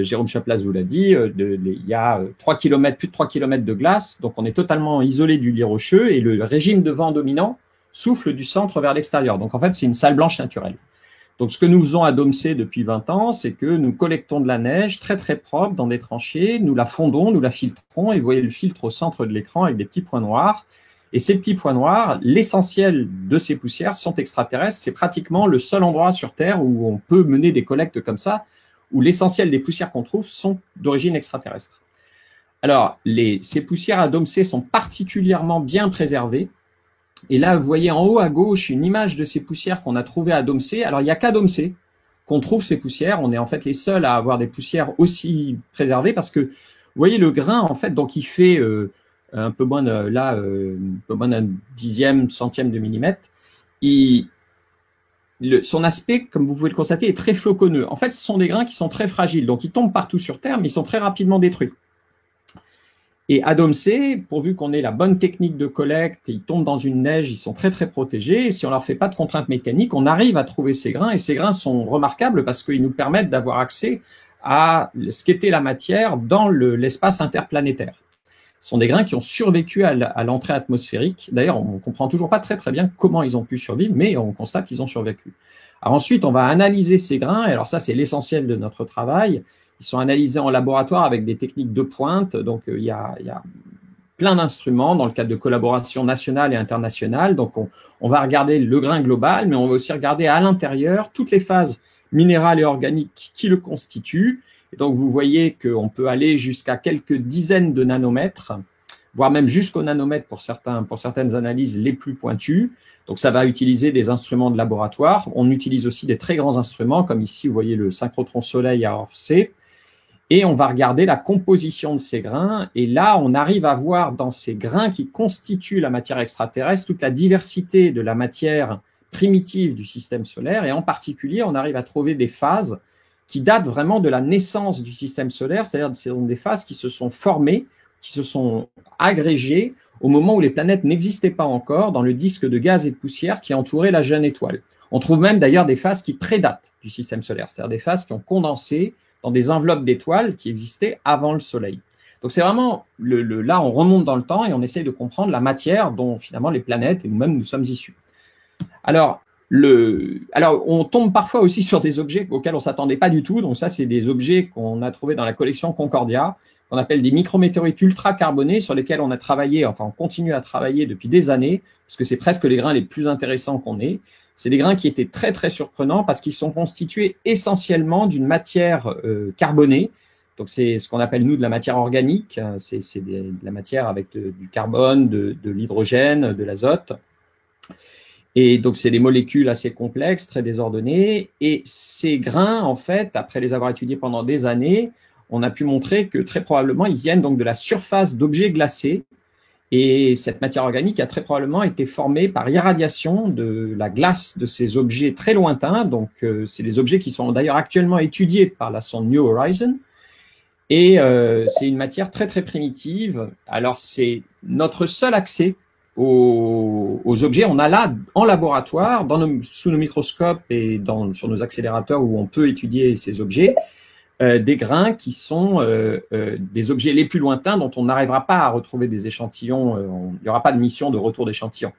Jérôme Chaplas vous l'a dit, il y a plus de 3 km de glace, donc on est totalement isolé du lit rocheux et le régime de vent dominant souffle du centre vers l'extérieur. Donc en fait, c'est une salle blanche naturelle. Donc ce que nous faisons à Domsé depuis 20 ans, c'est que nous collectons de la neige très très propre dans des tranchées, nous la fondons, nous la filtrons et vous voyez le filtre au centre de l'écran avec des petits points noirs. Et ces petits points noirs, l'essentiel de ces poussières sont extraterrestres. C'est pratiquement le seul endroit sur Terre où on peut mener des collectes comme ça, où l'essentiel des poussières qu'on trouve sont d'origine extraterrestre. Alors, ces poussières à Domsé sont particulièrement bien préservées. Et là, vous voyez en haut à gauche une image de ces poussières qu'on a trouvées à Domsé. Alors, il n'y a qu'à Domsé qu'on trouve ces poussières. On est en fait les seuls à avoir des poussières aussi préservées parce que, vous voyez, le grain, en fait, donc il fait un peu moins d'un dixième, centième de millimètre. Son aspect, comme vous pouvez le constater, est très floconneux. En fait, ce sont des grains qui sont très fragiles. Donc, ils tombent partout sur Terre, mais ils sont très rapidement détruits. Et à Domsé, pourvu qu'on ait la bonne technique de collecte, ils tombent dans une neige, ils sont très, très protégés. Et si on leur fait pas de contraintes mécaniques, on arrive à trouver ces grains. Et ces grains sont remarquables parce qu'ils nous permettent d'avoir accès à ce qu'était la matière dans l'espace interplanétaire. sont des grains qui ont survécu à l'entrée atmosphérique. D'ailleurs, on ne comprend toujours pas très bien comment ils ont pu survivre, mais on constate qu'ils ont survécu. Alors ensuite, on va analyser ces grains, et alors ça, c'est l'essentiel de notre travail. Ils sont analysés en laboratoire avec des techniques de pointe, donc il y a plein d'instruments dans le cadre de collaboration nationale et internationale. Donc, on va regarder le grain global, mais on va aussi regarder à l'intérieur toutes les phases minérales et organiques qui le constituent. Et donc, vous voyez qu'on peut aller jusqu'à quelques dizaines de nanomètres, voire même jusqu'au nanomètre pour certaines analyses les plus pointues. Donc, ça va utiliser des instruments de laboratoire. On utilise aussi des très grands instruments, comme ici, vous voyez le synchrotron soleil à Orsay. Et on va regarder la composition de ces grains. Et là, on arrive à voir dans ces grains qui constituent la matière extraterrestre toute la diversité de la matière primitive du système solaire. Et en particulier, on arrive à trouver des phases qui datent vraiment de la naissance du système solaire, c'est-à-dire que ce sont des phases qui se sont formées, qui se sont agrégées au moment où les planètes n'existaient pas encore dans le disque de gaz et de poussière qui entourait la jeune étoile. On trouve même d'ailleurs des phases qui prédatent du système solaire, c'est-à-dire des phases qui ont condensé dans des enveloppes d'étoiles qui existaient avant le Soleil. Donc c'est vraiment, là on remonte dans le temps et on essaye de comprendre la matière dont finalement les planètes et nous-mêmes nous sommes issus. Alors on tombe parfois aussi sur des objets auxquels on s'attendait pas du tout. Donc ça, c'est des objets qu'on a trouvés dans la collection Concordia, qu'on appelle des micrométéorites ultra-carbonés sur lesquels on a travaillé, enfin on continue à travailler depuis des années, parce que c'est presque les grains les plus intéressants qu'on ait. C'est des grains qui étaient très, très surprenants parce qu'ils sont constitués essentiellement d'une matière carbonée. Donc, c'est ce qu'on appelle, nous, de la matière organique. C'est de la matière avec du carbone, de l'hydrogène, de l'azote. Et donc, c'est des molécules assez complexes, très désordonnées. Et ces grains, en fait, après les avoir étudiés pendant des années, on a pu montrer que très probablement, ils viennent donc de la surface d'objets glacés. Et cette matière organique a très probablement été formée par irradiation de la glace de ces objets très lointains. Donc, c'est des objets qui sont d'ailleurs actuellement étudiés par la sonde New Horizons. Et c'est une matière très, très primitive. Alors, c'est notre seul accès aux objets. On a là, en laboratoire, sous nos microscopes et sur nos accélérateurs où on peut étudier ces objets, des grains qui sont des objets les plus lointains dont on n'arrivera pas à retrouver des échantillons, il n'y aura pas de mission de retour d'échantillons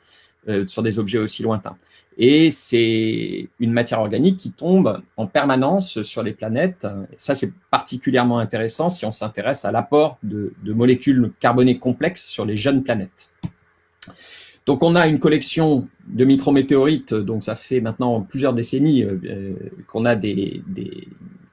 sur des objets aussi lointains. Et c'est une matière organique qui tombe en permanence sur les planètes. Et ça, c'est particulièrement intéressant si on s'intéresse à l'apport de molécules carbonées complexes sur les jeunes planètes. Donc, on a une collection de micrométéorites, donc ça fait maintenant plusieurs décennies qu'on a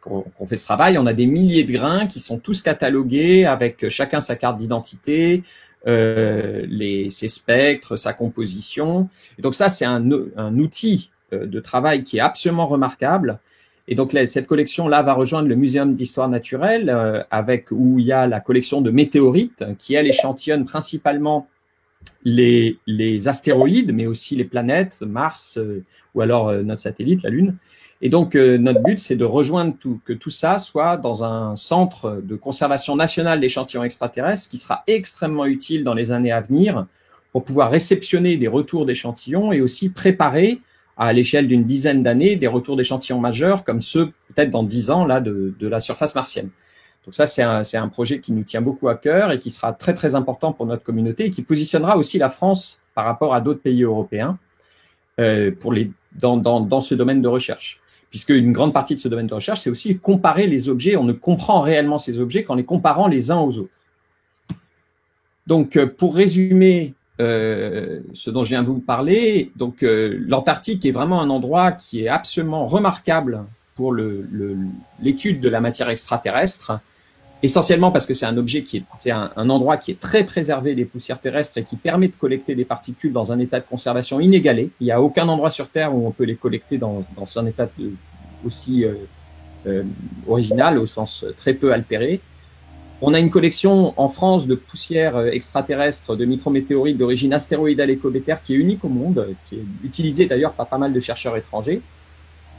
qu'on fait ce travail. On a des milliers de grains qui sont tous catalogués avec chacun sa carte d'identité, ses spectres, sa composition. Et donc ça, c'est un outil de travail qui est absolument remarquable. Et donc cette collection-là va rejoindre le Muséum d'histoire naturelle, où il y a la collection de météorites qui, elle, échantillonne principalement les astéroïdes, mais aussi les planètes, Mars, ou alors notre satellite, la Lune. Et donc, notre but, c'est de rejoindre que tout ça soit dans un centre de conservation nationale d'échantillons extraterrestres qui sera extrêmement utile dans les années à venir pour pouvoir réceptionner des retours d'échantillons et aussi préparer à l'échelle d'une dizaine d'années des retours d'échantillons majeurs comme ceux, peut-être dans 10 ans, là, de la surface martienne. Donc ça, c'est un projet qui nous tient beaucoup à cœur et qui sera très, très important pour notre communauté et qui positionnera aussi la France par rapport à d'autres pays européens dans ce domaine de recherche. Puisque une grande partie de ce domaine de recherche, c'est aussi comparer les objets. On ne comprend réellement ces objets qu'en les comparant les uns aux autres. Donc, pour résumer ce dont je viens de vous parler, donc l'Antarctique est vraiment un endroit qui est absolument remarquable pour l'étude de la matière extraterrestre, essentiellement parce que c'est un endroit qui est très préservé des poussières terrestres et qui permet de collecter des particules dans un état de conservation inégalé. Il n'y a aucun endroit sur Terre où on peut les collecter dans un état aussi original, au sens très peu altéré. On a une collection en France de poussières extraterrestres, de micrométéorites d'origine astéroïdale et cométaire qui est unique au monde, qui est utilisée d'ailleurs par pas mal de chercheurs étrangers.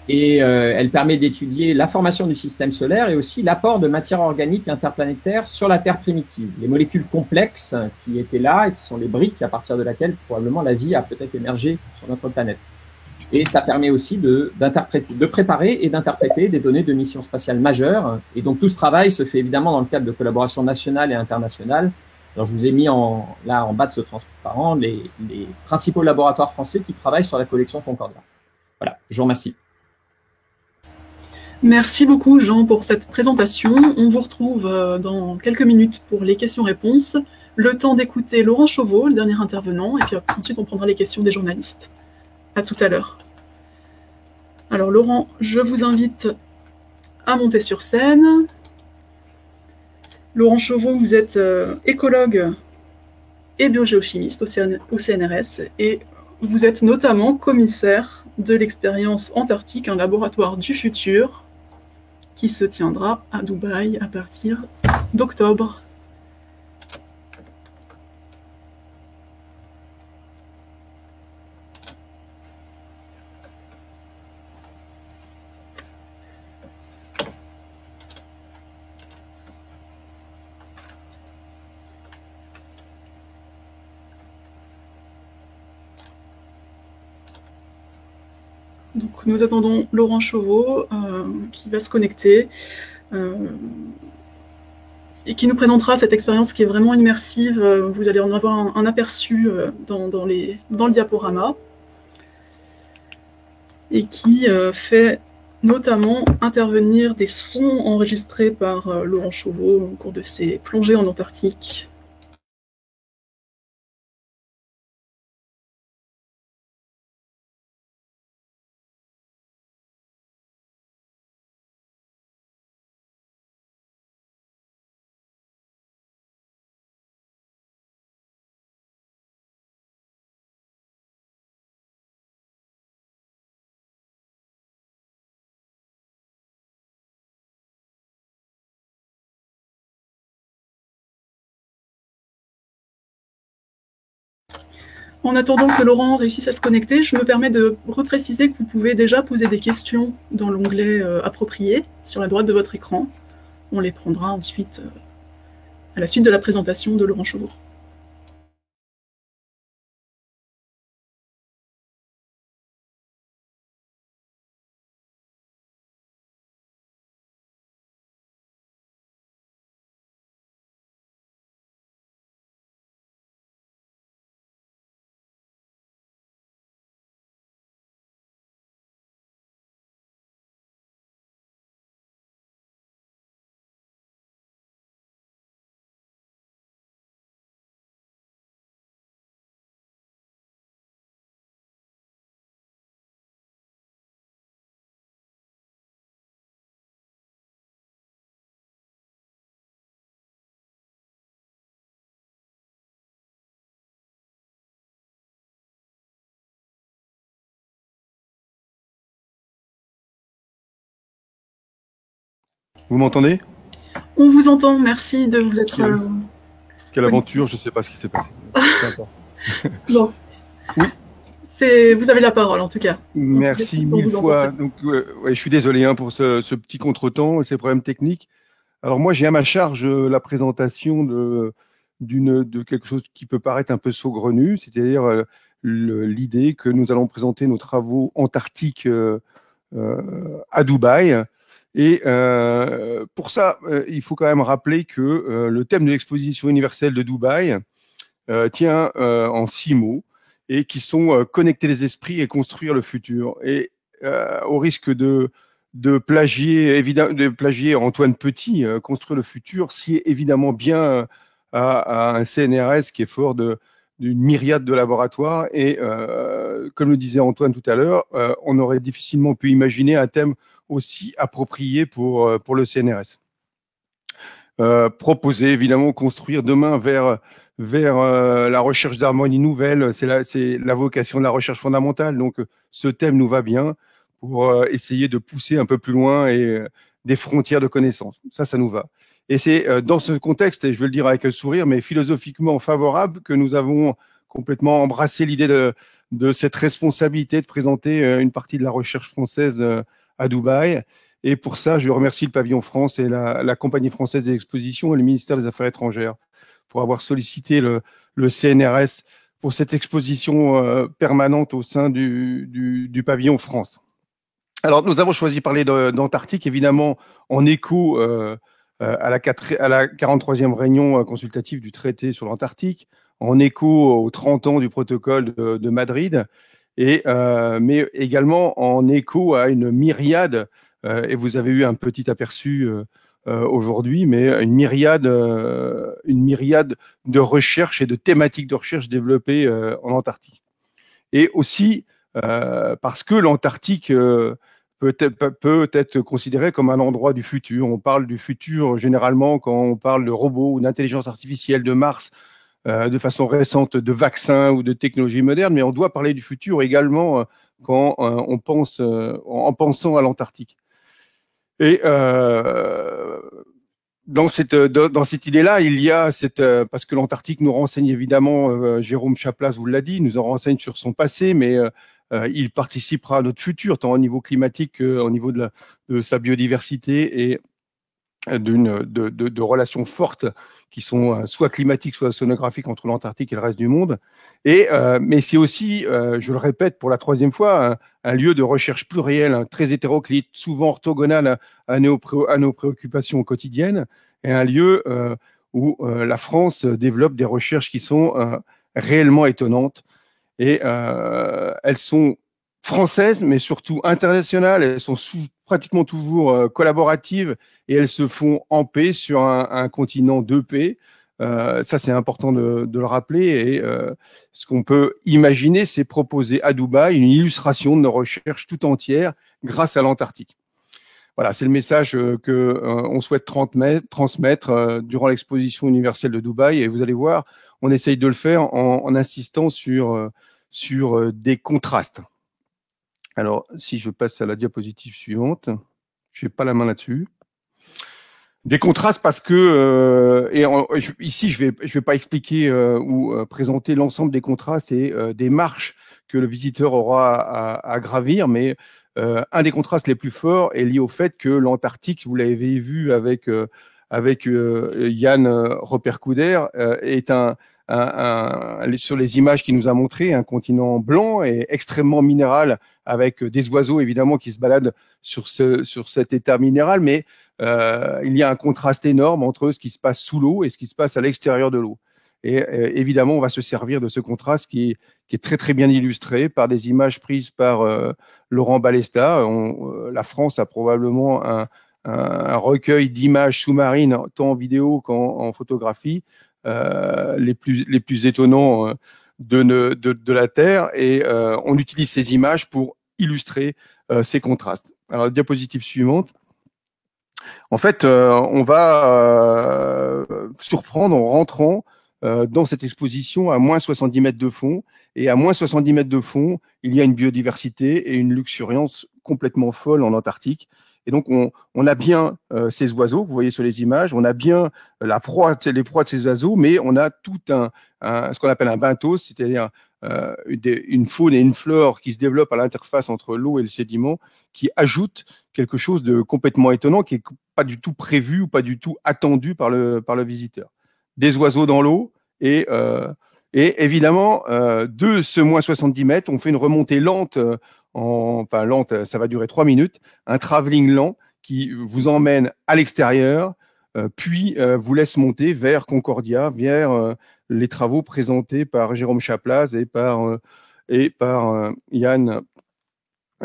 Et elle permet d'étudier la formation du système solaire et aussi l'apport de matière organique interplanétaire sur la Terre primitive. Les molécules complexes qui étaient là et qui sont les briques à partir de laquelle probablement la vie a peut-être émergé sur notre planète. Et ça permet aussi de préparer et d'interpréter des données de missions spatiales majeures. Et donc tout ce travail se fait évidemment dans le cadre de collaborations nationales et internationales Alors, je vous ai mis là en bas de ce transparent les principaux laboratoires français qui travaillent sur la collection Concordia. Voilà, je vous remercie. Merci beaucoup, Jean, pour cette présentation. On vous retrouve dans quelques minutes pour les questions-réponses. Le temps d'écouter Laurent Chauveau, le dernier intervenant, et puis ensuite on prendra les questions des journalistes. À tout à l'heure. Alors Laurent, je vous invite à monter sur scène. Laurent Chauveau, vous êtes écologue et biogéochimiste au CNRS, et vous êtes notamment commissaire de l'expérience Antarctique, un laboratoire du futur, qui se tiendra à Dubaï à partir d'octobre. Donc, nous attendons Laurent Chauveau qui va se connecter et qui nous présentera cette expérience qui est vraiment immersive. Vous allez en avoir un aperçu dans le diaporama et qui fait notamment intervenir des sons enregistrés par Laurent Chauveau au cours de ses plongées en Antarctique. En attendant que Laurent réussisse à se connecter, je me permets de repréciser que vous pouvez déjà poser des questions dans l'onglet approprié sur la droite de votre écran. On les prendra ensuite à la suite de la présentation de Laurent Chauveau. Vous m'entendez? On vous entend, merci de vous être... Quelle aventure, je ne sais pas ce qui s'est passé. Bon. Oui. Vous avez la parole en tout cas. Merci mille fois. Donc, je suis désolé pour ce petit contretemps et ces problèmes techniques. Alors moi, j'ai à ma charge la présentation de quelque chose qui peut paraître un peu saugrenu, c'est-à-dire l'idée que nous allons présenter nos travaux antarctiques à Dubaï. Et pour ça, il faut quand même rappeler que le thème de l'exposition universelle de Dubaï tient en 6 mots et qui sont connecter les esprits et construire le futur. Et au risque de plagier Antoine Petit, construire le futur, sied évidemment bien à un CNRS qui est fort d'une myriade de laboratoires. Et comme le disait Antoine tout à l'heure, on aurait difficilement pu imaginer un thème aussi approprié pour le CNRS. Proposer, évidemment, construire demain vers la recherche d'harmonie nouvelle, c'est la vocation de la recherche fondamentale. Donc, ce thème nous va bien pour essayer de pousser un peu plus loin et des frontières de connaissances. Ça nous va. Et c'est dans ce contexte, et je vais le dire avec le sourire, mais philosophiquement favorable, que nous avons complètement embrassé l'idée de cette responsabilité de présenter une partie de la recherche française à Dubaï. Et pour ça, je remercie le Pavillon France et la Compagnie française des expositions et le ministère des Affaires étrangères pour avoir sollicité le CNRS pour cette exposition permanente au sein du Pavillon France. Alors, nous avons choisi de parler d'Antarctique, évidemment, en écho à la 43e réunion consultative du traité sur l'Antarctique, en écho aux 30 ans du protocole de Madrid, mais également en écho à une myriade, et vous avez eu un petit aperçu aujourd'hui, mais une myriade de recherches et de thématiques de recherche développées en Antarctique. Et aussi parce que l'Antarctique peut être considéré comme un endroit du futur. On parle du futur généralement quand on parle de robots ou d'intelligence artificielle, de Mars, de façon récente, de vaccins ou de technologies modernes, mais on doit parler du futur également quand on pense en pensant à l'Antarctique. Et dans cette idée-là, il y a parce que l'Antarctique nous renseigne évidemment, Jérôme Chaplas vous l'a dit, nous en renseigne sur son passé, mais il participera à notre futur, tant au niveau climatique qu'au niveau de sa biodiversité et de relations fortes qui sont soit climatiques, soit océanographiques entre l'Antarctique et le reste du monde. Mais c'est aussi, je le répète pour la 3e fois, un lieu de recherche pluriel, très hétéroclite, souvent orthogonal à nos préoccupations quotidiennes, et un lieu où la France développe des recherches qui sont réellement étonnantes. Et elles sont françaises, mais surtout internationales. Elles sont pratiquement toujours collaboratives et elles se font en paix sur un continent de paix. Ça, c'est important de le rappeler. Et ce qu'on peut imaginer, c'est proposer à Dubaï une illustration de nos recherches tout entières grâce à l'Antarctique. Voilà, c'est le message que on souhaite transmettre durant l'exposition universelle de Dubaï. Et vous allez voir, on essaye de le faire en insistant sur des contrastes. Alors, si je passe à la diapositive suivante, je n'ai pas la main là-dessus. Des contrastes parce que ici je vais pas expliquer ou présenter l'ensemble des contrastes et des marches que le visiteur aura à gravir, mais un des contrastes les plus forts est lié au fait que l'Antarctique, vous l'avez vu avec Yann Ropercouder, est sur les images qu'il nous a montré, un continent blanc et extrêmement minéral, avec des oiseaux évidemment qui se baladent sur cet état minéral, mais il y a un contraste énorme entre ce qui se passe sous l'eau et ce qui se passe à l'extérieur de l'eau. Et évidemment, on va se servir de ce contraste qui est très très bien illustré par des images prises par Laurent Balesta. La France a probablement un recueil d'images sous-marines, tant en vidéo qu'en photographie, les plus étonnants de la Terre, et on utilise ces images pour illustrer ces contrastes. Alors, diapositive suivante. En fait, on va surprendre en rentrant dans cette exposition à moins 70 mètres de fond. Et à moins 70 mètres de fond, il y a une biodiversité et une luxuriance complètement folle en Antarctique. Et donc, on a bien ces oiseaux, vous voyez sur les images, on a bien les proies de ces oiseaux, mais on a tout ce qu'on appelle un benthos, c'est-à-dire une faune et une flore qui se développent à l'interface entre l'eau et le sédiment, qui ajoute quelque chose de complètement étonnant, qui n'est pas du tout prévu ou pas du tout attendu par le visiteur. Des oiseaux dans l'eau et évidemment, de ce moins 70 mètres, on fait une remontée lente, lente, ça va durer 3 minutes, un travelling lent qui vous emmène à l'extérieur, puis vous laisse monter vers Concordia, vers les travaux présentés par Jérôme Chaplas et par Yann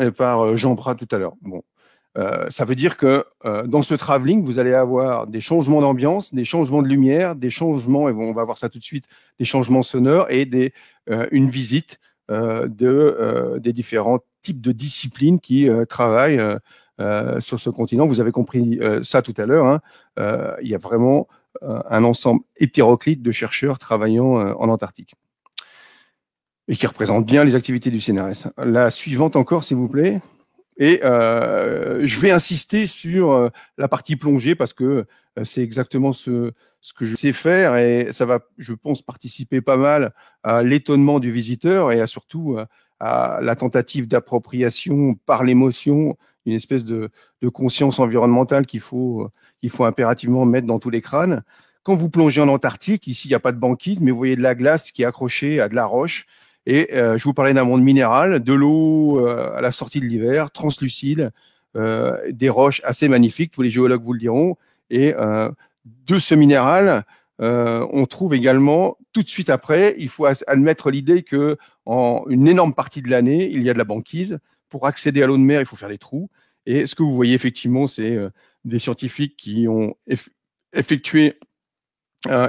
et par Jean Prat tout à l'heure. Bon. Ça veut dire que dans ce travelling, vous allez avoir des changements d'ambiance, des changements de lumière, des changements, et on va voir ça tout de suite, des changements sonores et une visite des différents types de disciplines qui travaillent sur ce continent. Vous avez compris ça tout à l'heure. Hein. Il y a vraiment un ensemble hétéroclite de chercheurs travaillant en Antarctique et qui représentent bien les activités du CNRS. La suivante encore, s'il vous plaît. Et je vais insister sur la partie plongée parce que c'est exactement ce que je sais faire et ça va, je pense, participer pas mal à l'étonnement du visiteur et surtout à la tentative d'appropriation par l'émotion, une espèce de conscience environnementale qu'il faut impérativement mettre dans tous les crânes. Quand vous plongez en Antarctique, ici il n'y a pas de banquise, mais vous voyez de la glace qui est accrochée à de la roche. Et je vous parlais d'un monde minéral, de l'eau à la sortie de l'hiver, translucide, des roches assez magnifiques, tous les géologues vous le diront. Et de ce minéral, on trouve également, tout de suite après, il faut admettre l'idée que en une énorme partie de l'année, il y a de la banquise. Pour accéder à l'eau de mer, il faut faire des trous. Et ce que vous voyez effectivement, c'est des scientifiques qui ont effectué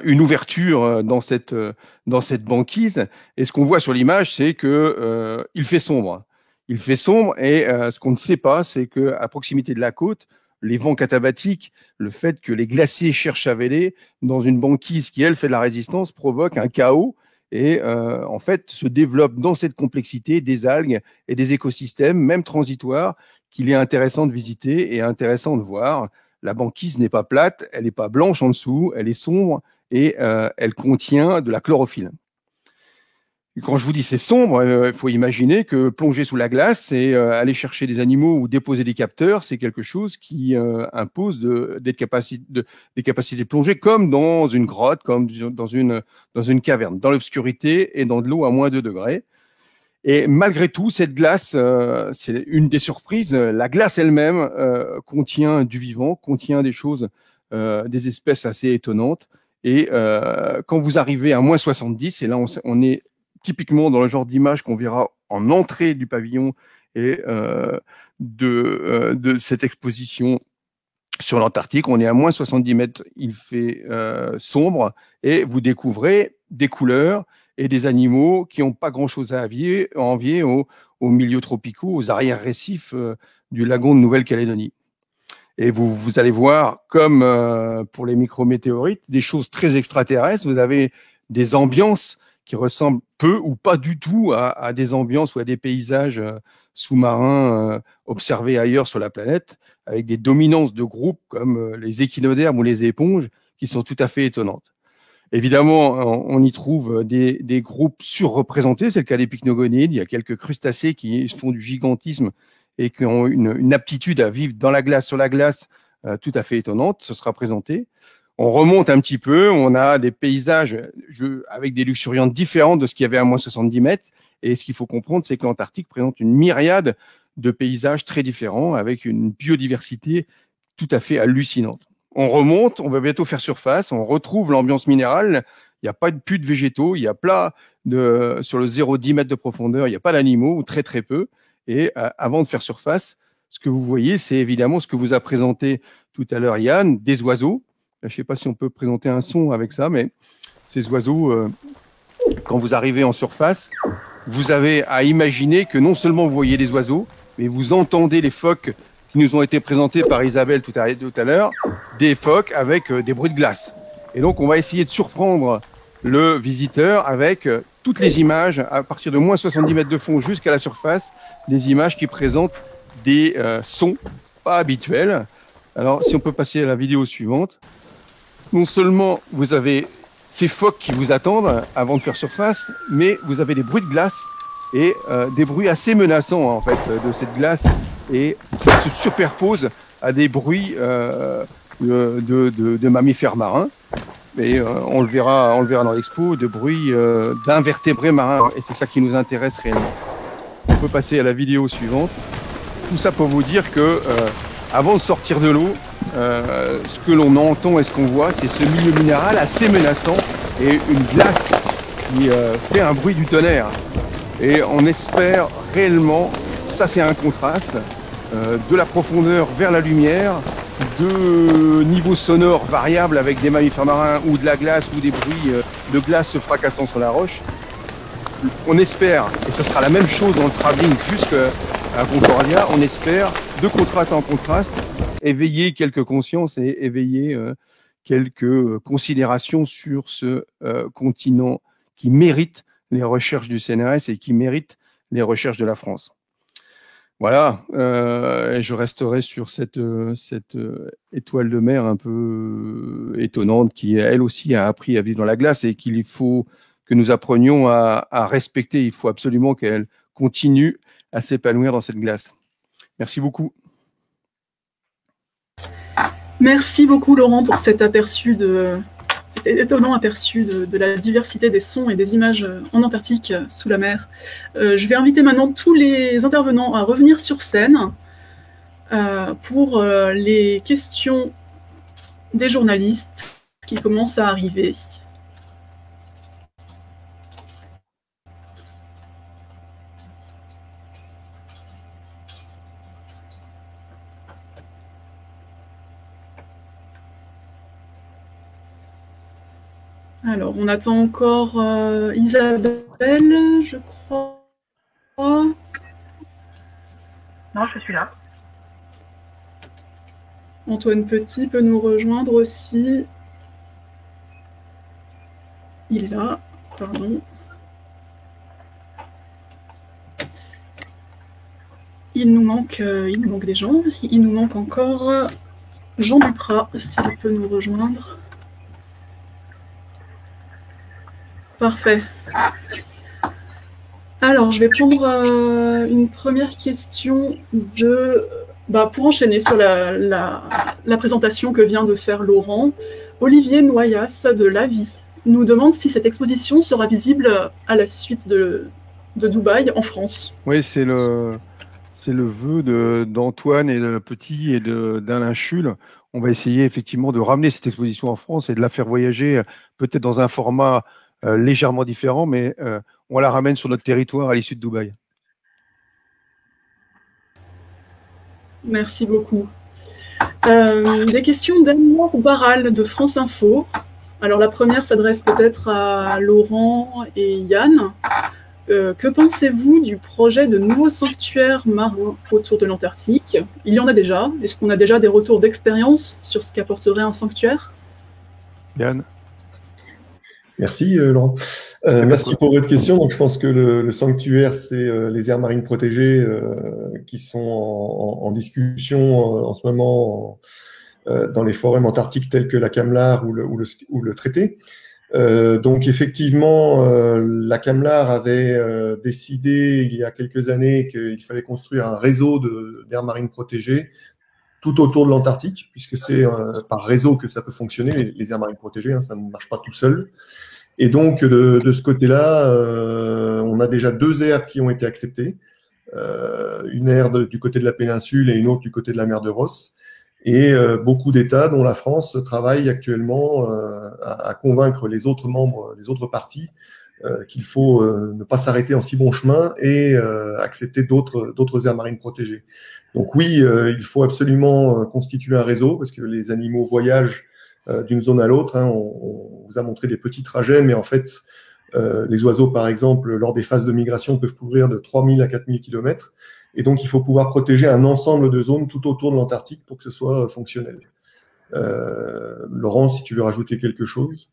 une ouverture dans cette banquise. Et ce qu'on voit sur l'image, c'est que il fait sombre. Il fait sombre et ce qu'on ne sait pas, c'est qu'à proximité de la côte, les vents catabatiques, le fait que les glaciers cherchent à vêler dans une banquise qui, elle, fait de la résistance, provoque un chaos et en fait se développe dans cette complexité des algues et des écosystèmes, même transitoires, qu'il est intéressant de visiter et intéressant de voir. La banquise n'est pas plate, elle n'est pas blanche en dessous, elle est sombre et elle contient de la chlorophylle. Et quand je vous dis c'est sombre, il faut imaginer que plonger sous la glace et aller chercher des animaux ou déposer des capteurs, c'est quelque chose qui impose des capacités de plonger comme dans une grotte, comme dans une caverne, dans l'obscurité et dans de l'eau à moins 2 degrés. Et malgré tout, cette glace, c'est une des surprises. La glace elle-même contient du vivant, contient des choses, des espèces assez étonnantes. Et quand vous arrivez à moins 70, et là on est typiquement dans le genre d'image qu'on verra en entrée du pavillon et de cette exposition sur l'Antarctique, on est à moins 70 mètres, il fait sombre et vous découvrez des couleurs et des animaux qui n'ont pas grand-chose à envier aux milieux tropicaux, aux arrière-récifs du lagon de Nouvelle-Calédonie. Et vous allez voir, comme pour les micrométéorites, des choses très extraterrestres. Vous avez des ambiances qui ressemblent peu ou pas du tout à des ambiances ou à des paysages sous-marins observés ailleurs sur la planète, avec des dominances de groupes comme les échinodermes ou les éponges qui sont tout à fait étonnantes. Évidemment, on y trouve des groupes surreprésentés, c'est le cas des pycnogonides. Il y a quelques crustacés qui font du gigantisme et qui ont une aptitude à vivre dans la glace, sur la glace, tout à fait étonnante. Ce sera présenté. On remonte un petit peu, on a des paysages avec des luxuriantes différentes de ce qu'il y avait à moins 70 mètres. Et ce qu'il faut comprendre, c'est que l'Antarctique présente une myriade de paysages très différents avec une biodiversité tout à fait hallucinante. On remonte, on va bientôt faire surface, on retrouve l'ambiance minérale. Il n'y a pas plus de végétaux, il y a sur le 0,10 mètres de profondeur, il n'y a pas d'animaux ou très très peu. Et avant de faire surface, ce que vous voyez, c'est évidemment ce que vous a présenté tout à l'heure Yann, des oiseaux. Je ne sais pas si on peut présenter un son avec ça, mais ces oiseaux, quand vous arrivez en surface, vous avez à imaginer que non seulement vous voyez des oiseaux, mais vous entendez les phoques qui nous ont été présentés par Isabelle tout à l'heure, des phoques avec des bruits de glace. Et donc, on va essayer de surprendre le visiteur avec toutes les images, à partir de moins 70 mètres de fond jusqu'à la surface, des images qui présentent des sons pas habituels. Alors, si on peut passer à la vidéo suivante. Non seulement vous avez ces phoques qui vous attendent avant de faire surface, mais vous avez des bruits de glace et des bruits assez menaçants en fait de cette glace et qui se superposent à des bruits de mammifères marins. Et on le verra dans l'expo, de bruits d'invertébrés marins. Et c'est ça qui nous intéresse réellement. On peut passer à la vidéo suivante. Tout ça pour vous dire que avant de sortir de l'eau, ce que l'on entend et ce qu'on voit, c'est ce milieu minéral assez menaçant et une glace qui fait un bruit du tonnerre. Et on espère réellement, ça c'est un contraste, de la profondeur vers la lumière, de niveaux sonores variables avec des mammifères marins ou de la glace ou des bruits de glace se fracassant sur la roche. On espère, et ce sera la même chose dans le travelling jusqu'à Concordia, on espère, de contraste en contraste, éveiller quelques consciences et éveiller quelques considérations sur ce continent qui mérite les recherches du CNRS et qui mérite les recherches de la France. Voilà, et je resterai sur cette étoile de mer un peu étonnante qui, elle aussi, a appris à vivre dans la glace et qu'il faut que nous apprenions à respecter. Il faut absolument qu'elle continue à s'épanouir dans cette glace. Merci beaucoup. Merci beaucoup Laurent pour cet étonnant aperçu de la diversité des sons et des images en Antarctique sous la mer. Je vais inviter maintenant tous les intervenants à revenir sur scène pour les questions des journalistes qui commencent à arriver. Alors, on attend encore Isabelle, je crois. Non, je suis là. Antoine Petit peut nous rejoindre aussi. Il est là, pardon. Il nous manque des gens. Il nous manque encore Jean Duprat, s'il peut nous rejoindre. Parfait. Alors, je vais prendre une première question pour enchaîner sur la présentation que vient de faire Laurent. Olivier Noyas de l'Avis nous demande si cette exposition sera visible à la suite de Dubaï en France. Oui, c'est le vœu d'Antoine et de Petit et d'Alain Schul. On va essayer effectivement de ramener cette exposition en France et de la faire voyager peut-être dans un format légèrement différent, mais on la ramène sur notre territoire à l'issue de Dubaï. Merci beaucoup. Des questions d'Anne-Laure Barral de France Info. Alors la première s'adresse peut-être à Laurent et Yann. Que pensez-vous du projet de nouveaux sanctuaires marins autour de l'Antarctique? Il y en a déjà. Est-ce qu'on a déjà des retours d'expérience sur ce qu'apporterait un sanctuaire? Yann? Merci Laurent. Merci pour votre question. Donc je pense que le sanctuaire, c'est les aires marines protégées qui sont en discussion en ce moment dans les forums antarctiques tels que la CAMLAR ou le traité. Donc effectivement, la CAMLAR avait décidé il y a quelques années qu'il fallait construire un réseau d'aires marines protégées tout autour de l'Antarctique, puisque c'est par réseau que ça peut fonctionner, les aires marines protégées, ça ne marche pas tout seul. Et donc, de ce côté-là, on a déjà 2 aires qui ont été acceptées, une aire du côté de la péninsule et une autre du côté de la mer de Ross. Et beaucoup d'États, dont la France, travaillent actuellement à convaincre les autres membres, les autres parties, qu'il faut ne pas s'arrêter en si bon chemin et accepter d'autres aires marines protégées. Donc oui, il faut absolument constituer un réseau parce que les animaux voyagent d'une zone à l'autre. On vous a montré des petits trajets, mais en fait, les oiseaux, par exemple, lors des phases de migration, peuvent couvrir de 3000 à 4000 km. Et donc, il faut pouvoir protéger un ensemble de zones tout autour de l'Antarctique pour que ce soit fonctionnel. Laurent, si tu veux rajouter quelque chose.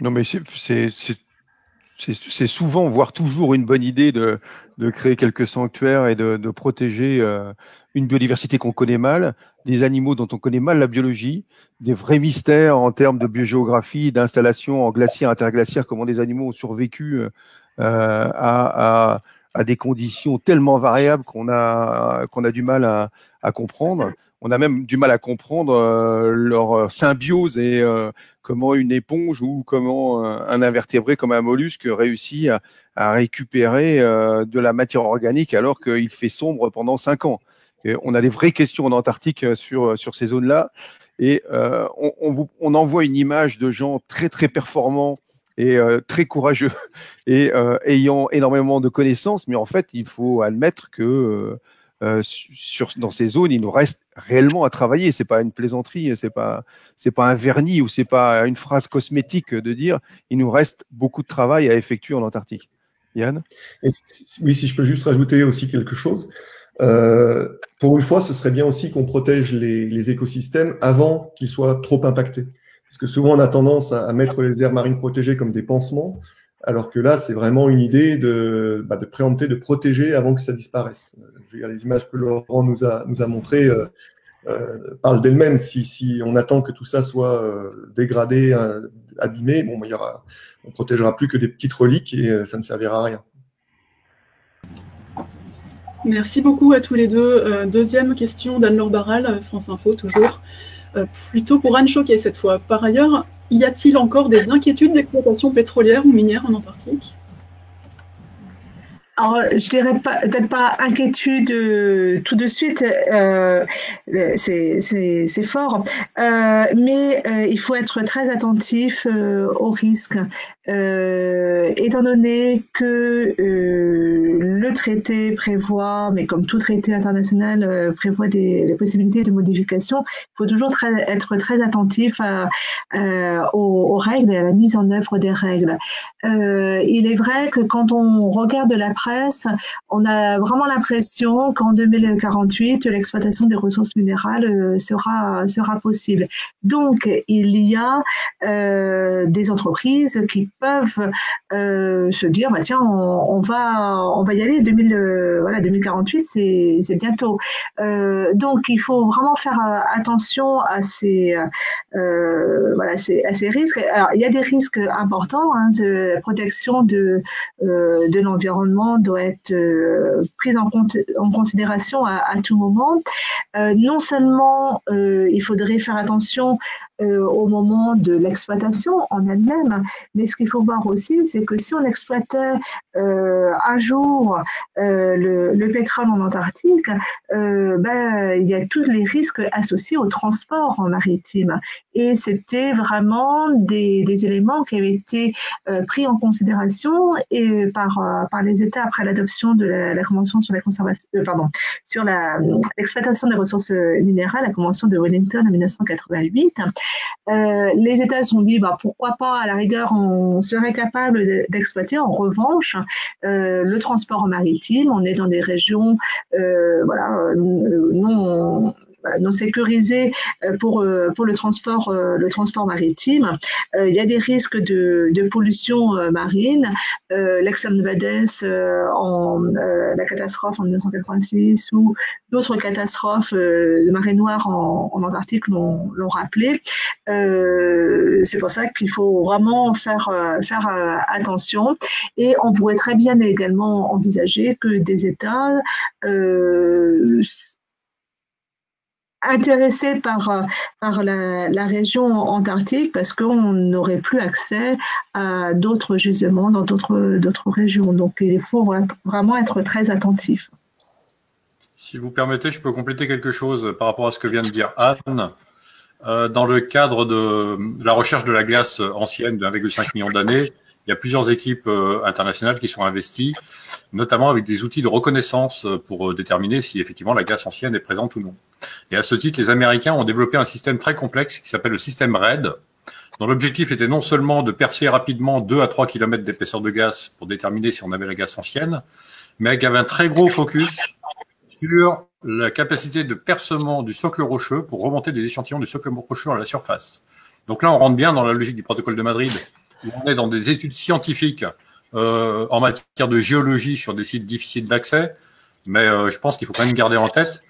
Non, mais c'est souvent, voire toujours, une bonne idée de créer quelques sanctuaires et de protéger une biodiversité qu'on connaît mal, des animaux dont on connaît mal la biologie, des vrais mystères en termes de biogéographie, d'installation en glaciaire, interglaciaire, comment des animaux ont survécu à des conditions tellement variables qu'on a du mal à comprendre. On a même du mal à comprendre leur symbiose et comment une éponge ou comment un invertébré comme un mollusque réussit à récupérer de la matière organique alors qu'il fait sombre pendant 5 ans. Et on a des vraies questions en Antarctique sur ces zones-là. Et on envoie une image de gens très, très performants et très courageux et ayant énormément de connaissances. Mais en fait, il faut admettre que dans ces zones, il nous reste réellement à travailler. C'est pas une plaisanterie, c'est pas un vernis ou c'est pas une phrase cosmétique de dire il nous reste beaucoup de travail à effectuer en Antarctique. Yann? Oui, si je peux juste rajouter aussi quelque chose. Pour une fois, ce serait bien aussi qu'on protège les écosystèmes avant qu'ils soient trop impactés. Parce que souvent, on a tendance à mettre les aires marines protégées comme des pansements, alors que là, c'est vraiment une idée de préempter, de protéger avant que ça disparaisse. Je veux dire, les images que Laurent nous a montrées parlent d'elles-mêmes. Si on attend que tout ça soit dégradé, abîmé, on protégera plus que des petites reliques et ça ne servira à rien. Merci beaucoup à tous les deux. Deuxième question d'Anne-Laure Barral, France Info toujours. Plutôt pour Anne Choquet cette fois. Par ailleurs, y a-t-il encore des inquiétudes d'exploitation pétrolière ou minière en Antarctique? Alors, je dirais peut-être pas inquiétude tout de suite, c'est fort, mais il faut être très attentif aux risques, étant donné que le traité prévoit, mais comme tout traité international prévoit des possibilités de modification, il faut toujours être très attentif aux règles et à la mise en œuvre des règles. Il est vrai que quand on regarde la presse, on a vraiment l'impression qu'en 2048, l'exploitation des ressources minérales sera possible. Donc, il y a des entreprises qui peuvent se dire, bah tiens, on va y aller. 2048, c'est bientôt. Donc, il faut vraiment faire attention à ces risques. Alors, il y a des risques importants. La protection de l'environnement doit être prise en considération à tout moment. Non seulement il faudrait faire attention au moment de l'exploitation en elle-même, mais ce qu'il faut voir aussi, c'est que si on exploitait un jour le pétrole en Antarctique, il y a tous les risques associés au transport en maritime. Et c'était vraiment des éléments qui avaient été pris en considération et par les États après l'adoption de la Convention sur la conservation, sur l'exploitation des ressources minérales, la Convention de Wellington en 1988. Les États se sont dit, pourquoi pas, à la rigueur, on serait capable d'exploiter. En revanche, le transport maritime, on est dans des régions, non sécurisées pour le transport maritime. Il y a des risques de pollution marine. L'Exxon Valdez la catastrophe en 1986 ou d'autres catastrophes de marée noire en Antarctique l'ont rappelé. C'est pour ça qu'il faut vraiment faire attention, et on pourrait très bien également envisager que des États intéressés par la région antarctique, parce qu'on n'aurait plus accès à d'autres gisements dans d'autres régions. Donc il faut vraiment être très attentif. Si vous permettez, je peux compléter quelque chose par rapport à ce que vient de dire Anne. Dans le cadre de la recherche de la glace ancienne de 1,5 million d'années, il y a plusieurs équipes internationales qui sont investies, notamment avec des outils de reconnaissance pour déterminer si effectivement la glace ancienne est présente ou non. Et à ce titre, les Américains ont développé un système très complexe qui s'appelle le système RAID, dont l'objectif était non seulement de percer rapidement 2 à 3 km d'épaisseur de glace pour déterminer si on avait la glace ancienne, mais avec un très gros focus sur la capacité de percement du socle rocheux pour remonter des échantillons du socle rocheux à la surface. Donc là, on rentre bien dans la logique du protocole de Madrid, où on est dans des études scientifiques en matière de géologie sur des sites difficiles d'accès, mais je pense qu'il faut quand même garder en tête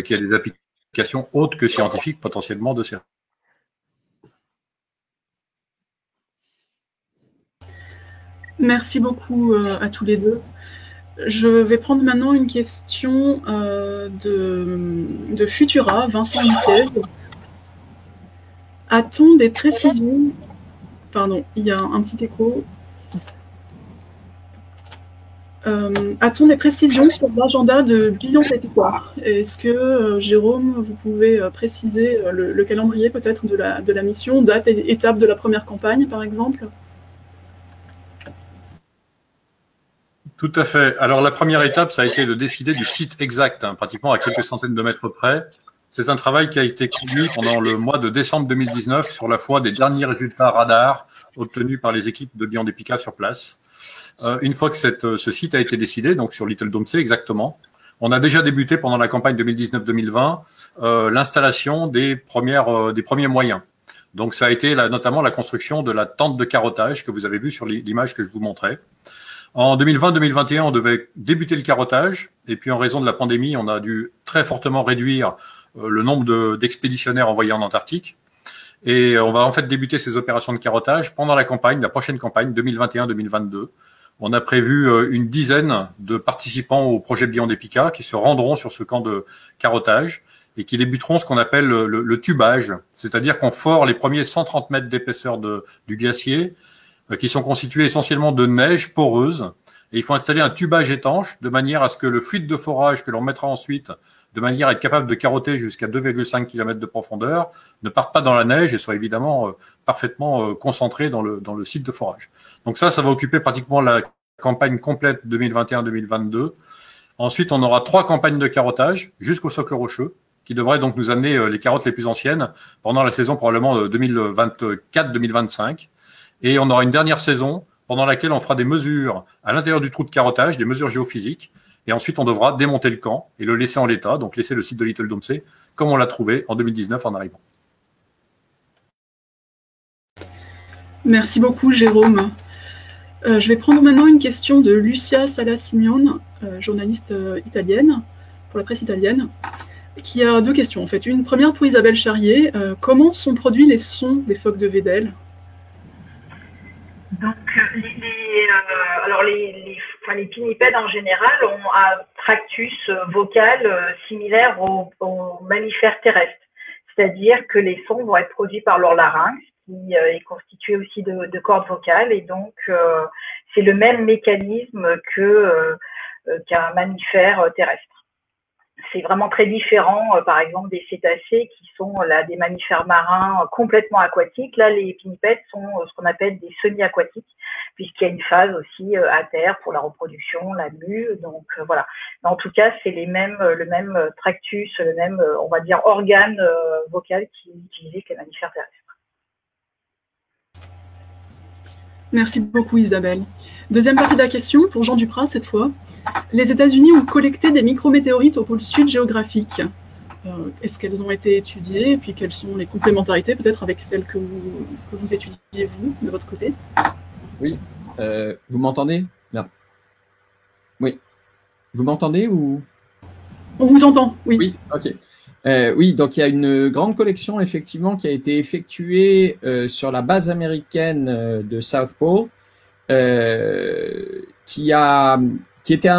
qu'il y a des applications autres que scientifiques potentiellement de ces. Merci beaucoup à tous les deux. Je vais prendre maintenant une question de Futura, Vincent Luquez. A-t-on des précisions... Pardon, il y a un petit écho. A-t-on des précisions sur l'agenda de Bilan Territoire? Est-ce que, Jérôme, vous pouvez préciser le calendrier peut-être de la mission, date et étape de la première campagne, par exemple? Tout à fait. Alors, la première étape, ça a été de décider du site exact, pratiquement à quelques centaines de mètres près. C'est un travail qui a été conduit pendant le mois de décembre 2019 sur la foi des derniers résultats radars obtenus par les équipes de Bilan d'Epica sur place. Une fois que ce site a été décidé, donc sur Little Dome C exactement, on a déjà débuté pendant la campagne 2019-2020 l'installation des premiers moyens. Donc ça a été notamment la construction de la tente de carottage que vous avez vue sur l'image que je vous montrais. En 2020-2021, on devait débuter le carottage, et puis en raison de la pandémie, on a dû très fortement réduire le nombre d'expéditionnaires envoyés en Antarctique. Et on va en fait débuter ces opérations de carottage pendant la prochaine campagne 2021-2022. On a prévu une dizaine de participants au projet Bilan d'Epica qui se rendront sur ce camp de carottage et qui débuteront ce qu'on appelle le tubage, c'est-à-dire qu'on fore les premiers 130 mètres d'épaisseur du glacier, qui sont constitués essentiellement de neige poreuse Et il faut installer un tubage étanche de manière à ce que le fluide de forage que l'on mettra ensuite, de manière à être capable de carotter jusqu'à 2,5 km de profondeur, ne parte pas dans la neige et soit évidemment parfaitement concentré dans le site de forage. Donc ça va occuper pratiquement la campagne complète 2021-2022. Ensuite, on aura 3 campagnes de carottage jusqu'au socle rocheux, qui devraient donc nous amener les carottes les plus anciennes pendant la saison probablement 2024-2025. Et on aura une dernière saison pendant laquelle on fera des mesures à l'intérieur du trou de carottage, des mesures géophysiques. Et ensuite, on devra démonter le camp et le laisser en l'état, donc laisser le site de Little Domsey comme on l'a trouvé en 2019 en arrivant. Merci beaucoup, Jérôme. Je vais prendre maintenant une question de Lucia Sala-Simeone, journaliste italienne, pour la presse italienne, qui a 2 questions en fait. Une première pour Isabelle Charrier. Comment sont produits les sons des phoques de Weddell? Donc, les pinnipèdes en général ont un tractus vocal similaire aux mammifères terrestres. C'est-à-dire que les sons vont être produits par leur larynx, qui est constitué aussi de cordes vocales, et donc c'est le même mécanisme qu'un mammifère terrestre. C'est vraiment très différent, par exemple, des cétacés qui sont là des mammifères marins complètement aquatiques. Là, les pinnipèdes sont ce qu'on appelle des semi-aquatiques, puisqu'il y a une phase aussi à terre pour la reproduction, la mue. Donc voilà. Mais en tout cas, c'est le même tractus, le même, on va dire, organe vocal qui est utilisé que les mammifères terrestres. Merci beaucoup, Isabelle. Deuxième partie de la question, pour Jean Duprat cette fois. Les États-Unis ont collecté des micrométéorites au pôle sud géographique. Est-ce qu'elles ont été étudiées? Et puis quelles sont les complémentarités peut-être avec celles que vous étudiez, vous, de votre côté? Oui. Vous m'entendez? Là. Oui. Vous m'entendez ou? On vous entend, oui. Oui, ok. Oui, donc il y a une grande collection effectivement qui a été effectuée sur la base américaine de South Pole, qui était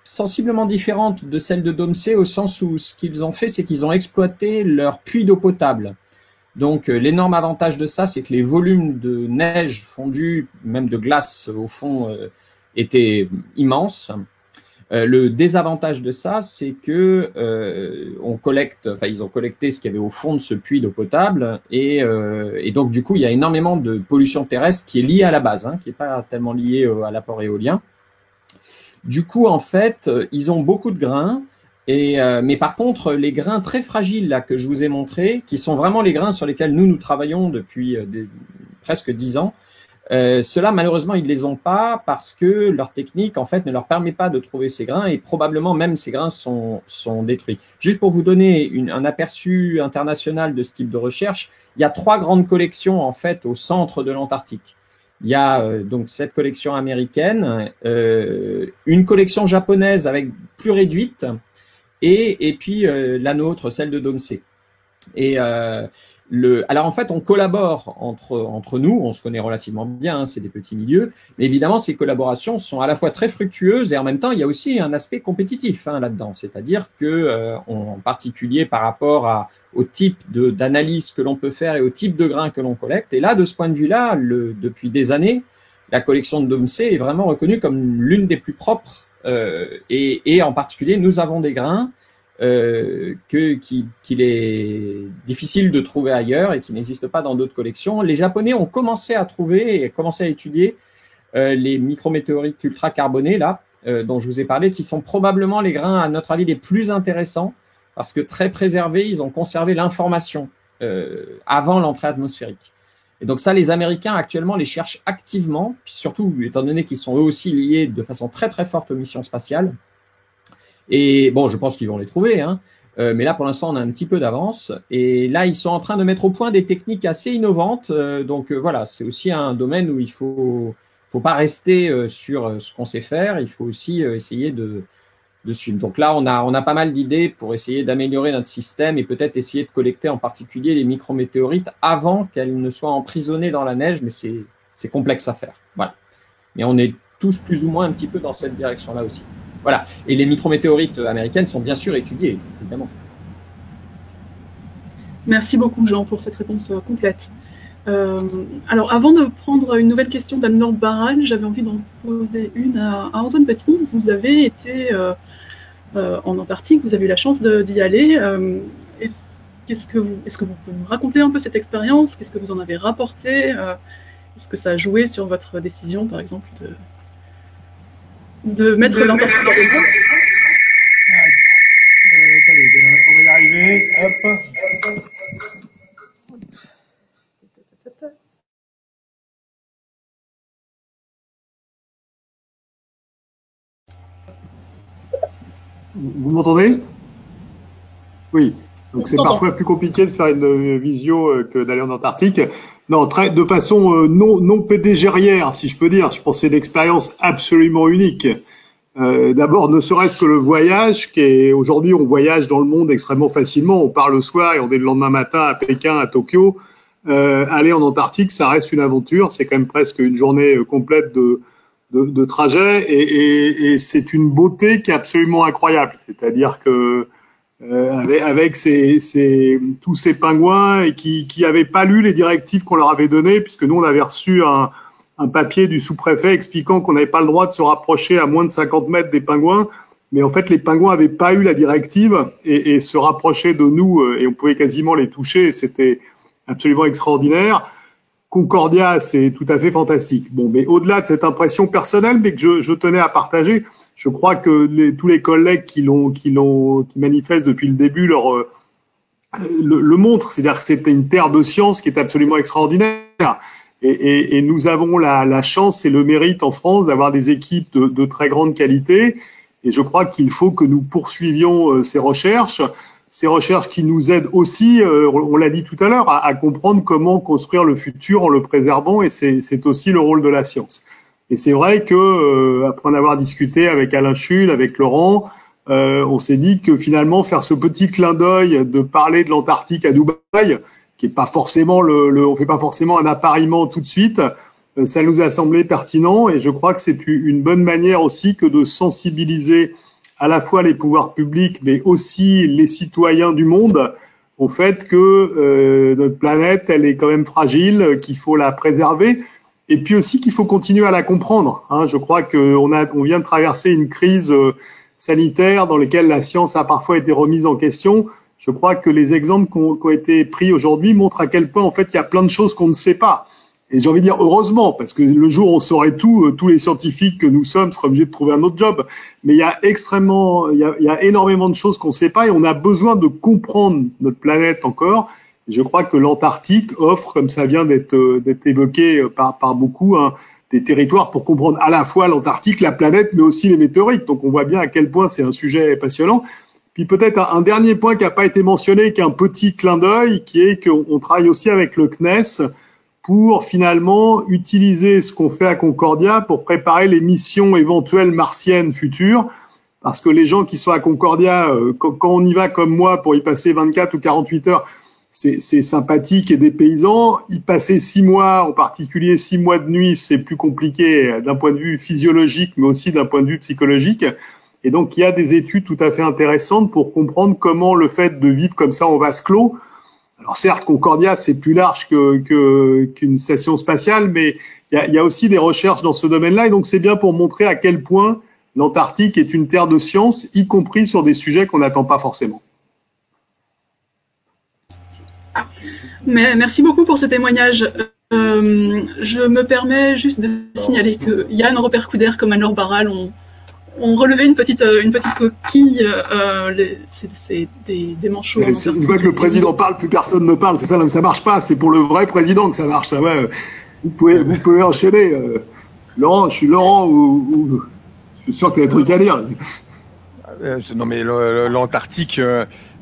sensiblement différente de celle de Domsey au sens où ce qu'ils ont fait, c'est qu'ils ont exploité leur puits d'eau potable. Donc l'énorme avantage de ça, c'est que les volumes de neige fondue, même de glace au fond, étaient immenses. Le désavantage de ça, c'est que ils ont collecté ce qu'il y avait au fond de ce puits d'eau potable, et donc du coup, il y a énormément de pollution terrestre qui est liée à la base, qui est pas tellement liée à l'apport éolien. Du coup, en fait, ils ont beaucoup de grains, mais par contre, les grains très fragiles là que je vous ai montrés, qui sont vraiment les grains sur lesquels nous travaillons depuis presque 10 ans, ceux-là, malheureusement, ils ne les ont pas parce que leur technique, en fait, ne leur permet pas de trouver ces grains, et probablement même ces grains sont détruits. Juste pour vous donner un aperçu international de ce type de recherche, il y a 3 grandes collections, en fait, au centre de l'Antarctique. Il y a donc cette collection américaine, une collection japonaise avec plus réduite, et puis la nôtre, celle de Domsey. Alors en fait, on collabore entre nous, on se connaît relativement bien, c'est des petits milieux, mais évidemment ces collaborations sont à la fois très fructueuses et en même temps il y a aussi un aspect compétitif là-dedans, c'est-à-dire que en particulier par rapport au type d'analyse que l'on peut faire et au type de grains que l'on collecte. Et là, de ce point de vue-là, depuis des années, la collection de Domsey est vraiment reconnue comme l'une des plus propres, et en particulier, nous avons des grains qu'il est difficile de trouver ailleurs et qui n'existent pas dans d'autres collections. Les Japonais ont commencé à trouver et commencé à étudier les micrométéorites ultra-carbonés, là, dont je vous ai parlé, qui sont probablement les grains, à notre avis, les plus intéressants, parce que très préservés, ils ont conservé l'information avant l'entrée atmosphérique. Et donc ça, les Américains, actuellement, les cherchent activement, surtout étant donné qu'ils sont eux aussi liés de façon très, très forte aux missions spatiales. Et bon, je pense qu'ils vont les trouver, mais là, pour l'instant, on a un petit peu d'avance. Et là, ils sont en train de mettre au point des techniques assez innovantes. Donc voilà, c'est aussi un domaine où il faut pas rester sur ce qu'on sait faire. Il faut aussi essayer de suivre. Donc là, on a pas mal d'idées pour essayer d'améliorer notre système et peut-être essayer de collecter en particulier les micrométéorites avant qu'elles ne soient emprisonnées dans la neige, mais c'est complexe à faire. Voilà. Mais on est tous plus ou moins un petit peu dans cette direction-là aussi. Voilà. Et les micrométéorites américaines sont bien sûr étudiées, évidemment. Merci beaucoup, Jean, pour cette réponse complète. Alors, avant de prendre une nouvelle question d'Anne-Laure Barral, j'avais envie d'en poser une à Antoine Petit. Vous avez été en Antarctique, vous avez eu la chance d'y aller. Est-ce que vous pouvez nous raconter un peu cette expérience? Qu'est-ce que vous en avez rapporté? Est-ce que ça a joué sur votre décision, par exemple, de mettre l'Antarctique en réseau? Attendez, on va y arriver. Hop. Vous m'entendez? Oui. Donc c'est parfois plus compliqué de faire une visio que d'aller en Antarctique. Non, de façon non pédégérière, si je peux dire. Je pense que c'est une expérience absolument unique. D'abord, ne serait-ce que le voyage, qui est aujourd'hui, on voyage dans le monde extrêmement facilement. On part le soir et on est le lendemain matin à Pékin, à Tokyo. Aller en Antarctique, ça reste une aventure. C'est quand même presque une journée complète de trajet et c'est une beauté qui est absolument incroyable. C'est-à-dire que avec tous ces pingouins et qui avaient pas lu les directives qu'on leur avait données, puisque nous on avait reçu un papier du sous-préfet expliquant qu'on n'avait pas le droit de se rapprocher à moins de 50 mètres des pingouins, mais en fait les pingouins avaient pas eu la directive et se rapprochaient de nous et on pouvait quasiment les toucher. Et c'était absolument extraordinaire. Concordia, c'est tout à fait fantastique. Bon, mais au-delà de cette impression personnelle, mais que je tenais à partager, je crois que tous les collègues qui manifestent depuis le début le montrent. C'est-à-dire que c'était une terre de science qui est absolument extraordinaire. Et nous avons la chance et le mérite en France d'avoir des équipes de très grande qualité. Et je crois qu'il faut que nous poursuivions ces recherches qui nous aident aussi, on l'a dit tout à l'heure, à comprendre comment construire le futur en le préservant, et c'est aussi le rôle de la science. Et c'est vrai que, après en avoir discuté avec Alain Schul, avec Laurent, on s'est dit que finalement faire ce petit clin d'œil de parler de l'Antarctique à Dubaï, qui est pas forcément on fait pas forcément un appariement tout de suite, ça nous a semblé pertinent, et je crois que c'est une bonne manière aussi que de sensibiliser à la fois les pouvoirs publics, mais aussi les citoyens du monde, au fait que notre planète, elle est quand même fragile, qu'il faut la préserver, et puis aussi qu'il faut continuer à la comprendre. Je crois qu'on vient de traverser une crise sanitaire dans laquelle la science a parfois été remise en question. Je crois que les exemples qui ont été pris aujourd'hui montrent à quel point, en fait, il y a plein de choses qu'on ne sait pas. Et j'ai envie de dire heureusement, parce que le jour où on saurait tout, tous les scientifiques que nous sommes seraient obligés de trouver un autre job. Mais il y a énormément de choses qu'on ne sait pas et on a besoin de comprendre notre planète encore. Et je crois que l'Antarctique offre, comme ça vient d'être évoqué par beaucoup, des territoires pour comprendre à la fois l'Antarctique, la planète, mais aussi les météorites. Donc on voit bien à quel point c'est un sujet passionnant. Puis peut-être un dernier point qui n'a pas été mentionné, qui est un petit clin d'œil, qui est qu'on travaille aussi avec le CNES pour finalement utiliser ce qu'on fait à Concordia pour préparer les missions éventuelles martiennes futures. Parce que les gens qui sont à Concordia, quand on y va comme moi pour y passer 24 ou 48 heures, c'est sympathique et dépaysant. Y passer 6 mois, en particulier 6 mois de nuit, c'est plus compliqué d'un point de vue physiologique, mais aussi d'un point de vue psychologique. Et donc, il y a des études tout à fait intéressantes pour comprendre comment le fait de vivre comme ça en vase clos. Alors certes, Concordia, c'est plus large qu'une station spatiale, mais il y a aussi des recherches dans ce domaine-là. Et donc, c'est bien pour montrer à quel point l'Antarctique est une terre de science, y compris sur des sujets qu'on n'attend pas forcément. Mais merci beaucoup pour ce témoignage. Je me permets juste de signaler que Yann Robert-Couder comme Anne-Laure Barral ont relevé une petite coquille. C'est des manchots. Une fois que le président parle, plus personne ne parle. C'est ça, ça marche pas. C'est pour le vrai président que ça marche. Ça va. Vous pouvez enchaîner. Laurent, je suis Laurent ou je suis sûr qu'il y a des trucs à dire. Non mais l'Antarctique.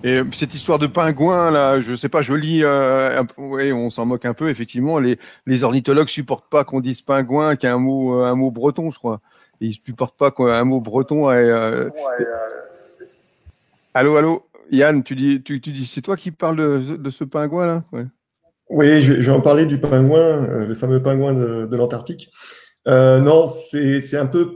Et cette histoire de pingouins, là, je sais pas, je lis, ouais, on s'en moque un peu, effectivement. Les ornithologues supportent pas qu'on dise pingouin, qui est un mot breton, je crois. Et ils supportent pas qu'un mot breton. Allô, Yann, tu dis, c'est toi qui parles de ce pingouin là? Ouais. Oui, je vais en parler du pingouin, le fameux pingouin de l'Antarctique. Non, c'est un peu.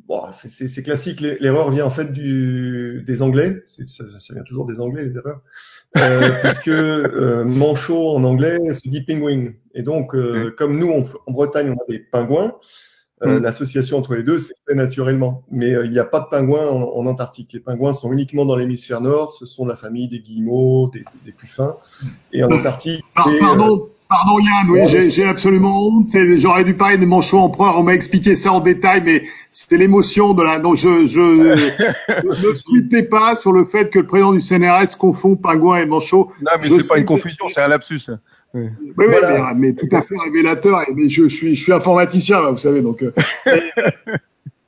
Bon, c'est classique. L'erreur vient en fait des Anglais. Ça vient toujours des Anglais, les erreurs. puisque manchot en anglais se dit penguin. Et donc, comme nous, en Bretagne, on a des pingouins, l'association entre les deux s'est fait naturellement. Mais il n'y a pas de pingouins en Antarctique. Les pingouins sont uniquement dans l'hémisphère nord. Ce sont la famille des guillemots, des plus fins. Et en Antarctique, Pardon Yann, oui, j'ai absolument honte. J'aurais dû parler des manchots empereurs. On m'a expliqué ça en détail, mais c'était l'émotion de la. Donc je ne scrutais pas sur le fait que le président du CNRS confond pingouin et manchot. Non, mais c'est pas une confusion, c'est un lapsus. Oui, voilà. mais tout à fait révélateur. Mais je suis informaticien, vous savez, donc.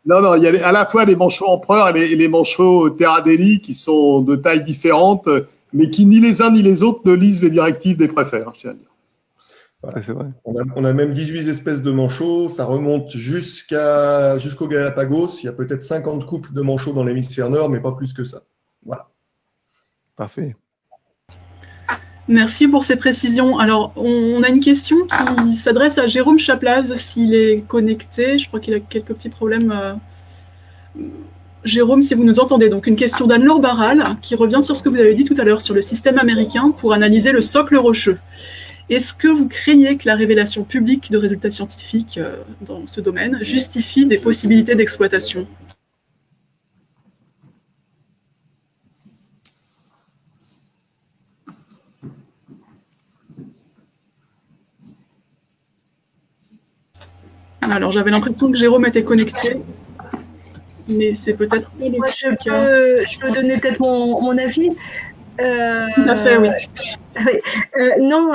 Non, il y a à la fois les manchots empereurs et les manchots Terradelli qui sont de tailles différentes, mais qui ni les uns ni les autres ne lisent les directives des préfets, je tiens à dire. Voilà. C'est vrai. On a même 18 espèces de manchots, ça remonte jusqu'au Galapagos. Il y a peut-être 50 couples de manchots dans l'hémisphère nord, mais pas plus que ça. Voilà. Parfait. Merci pour ces précisions. Alors, on a une question qui s'adresse à Jérôme Chaplaz, s'il est connecté. Je crois qu'il a quelques petits problèmes. Jérôme, si vous nous entendez, donc une question d'Anne-Laure Barral qui revient sur ce que vous avez dit tout à l'heure sur le système américain pour analyser le socle rocheux. Est-ce que vous craignez que la révélation publique de résultats scientifiques dans ce domaine justifie des possibilités d'exploitation ? Alors, j'avais l'impression que Jérôme était connecté, mais c'est peut-être pas le cas. Je peux donner peut-être mon avis. Tout à fait, oui. Non,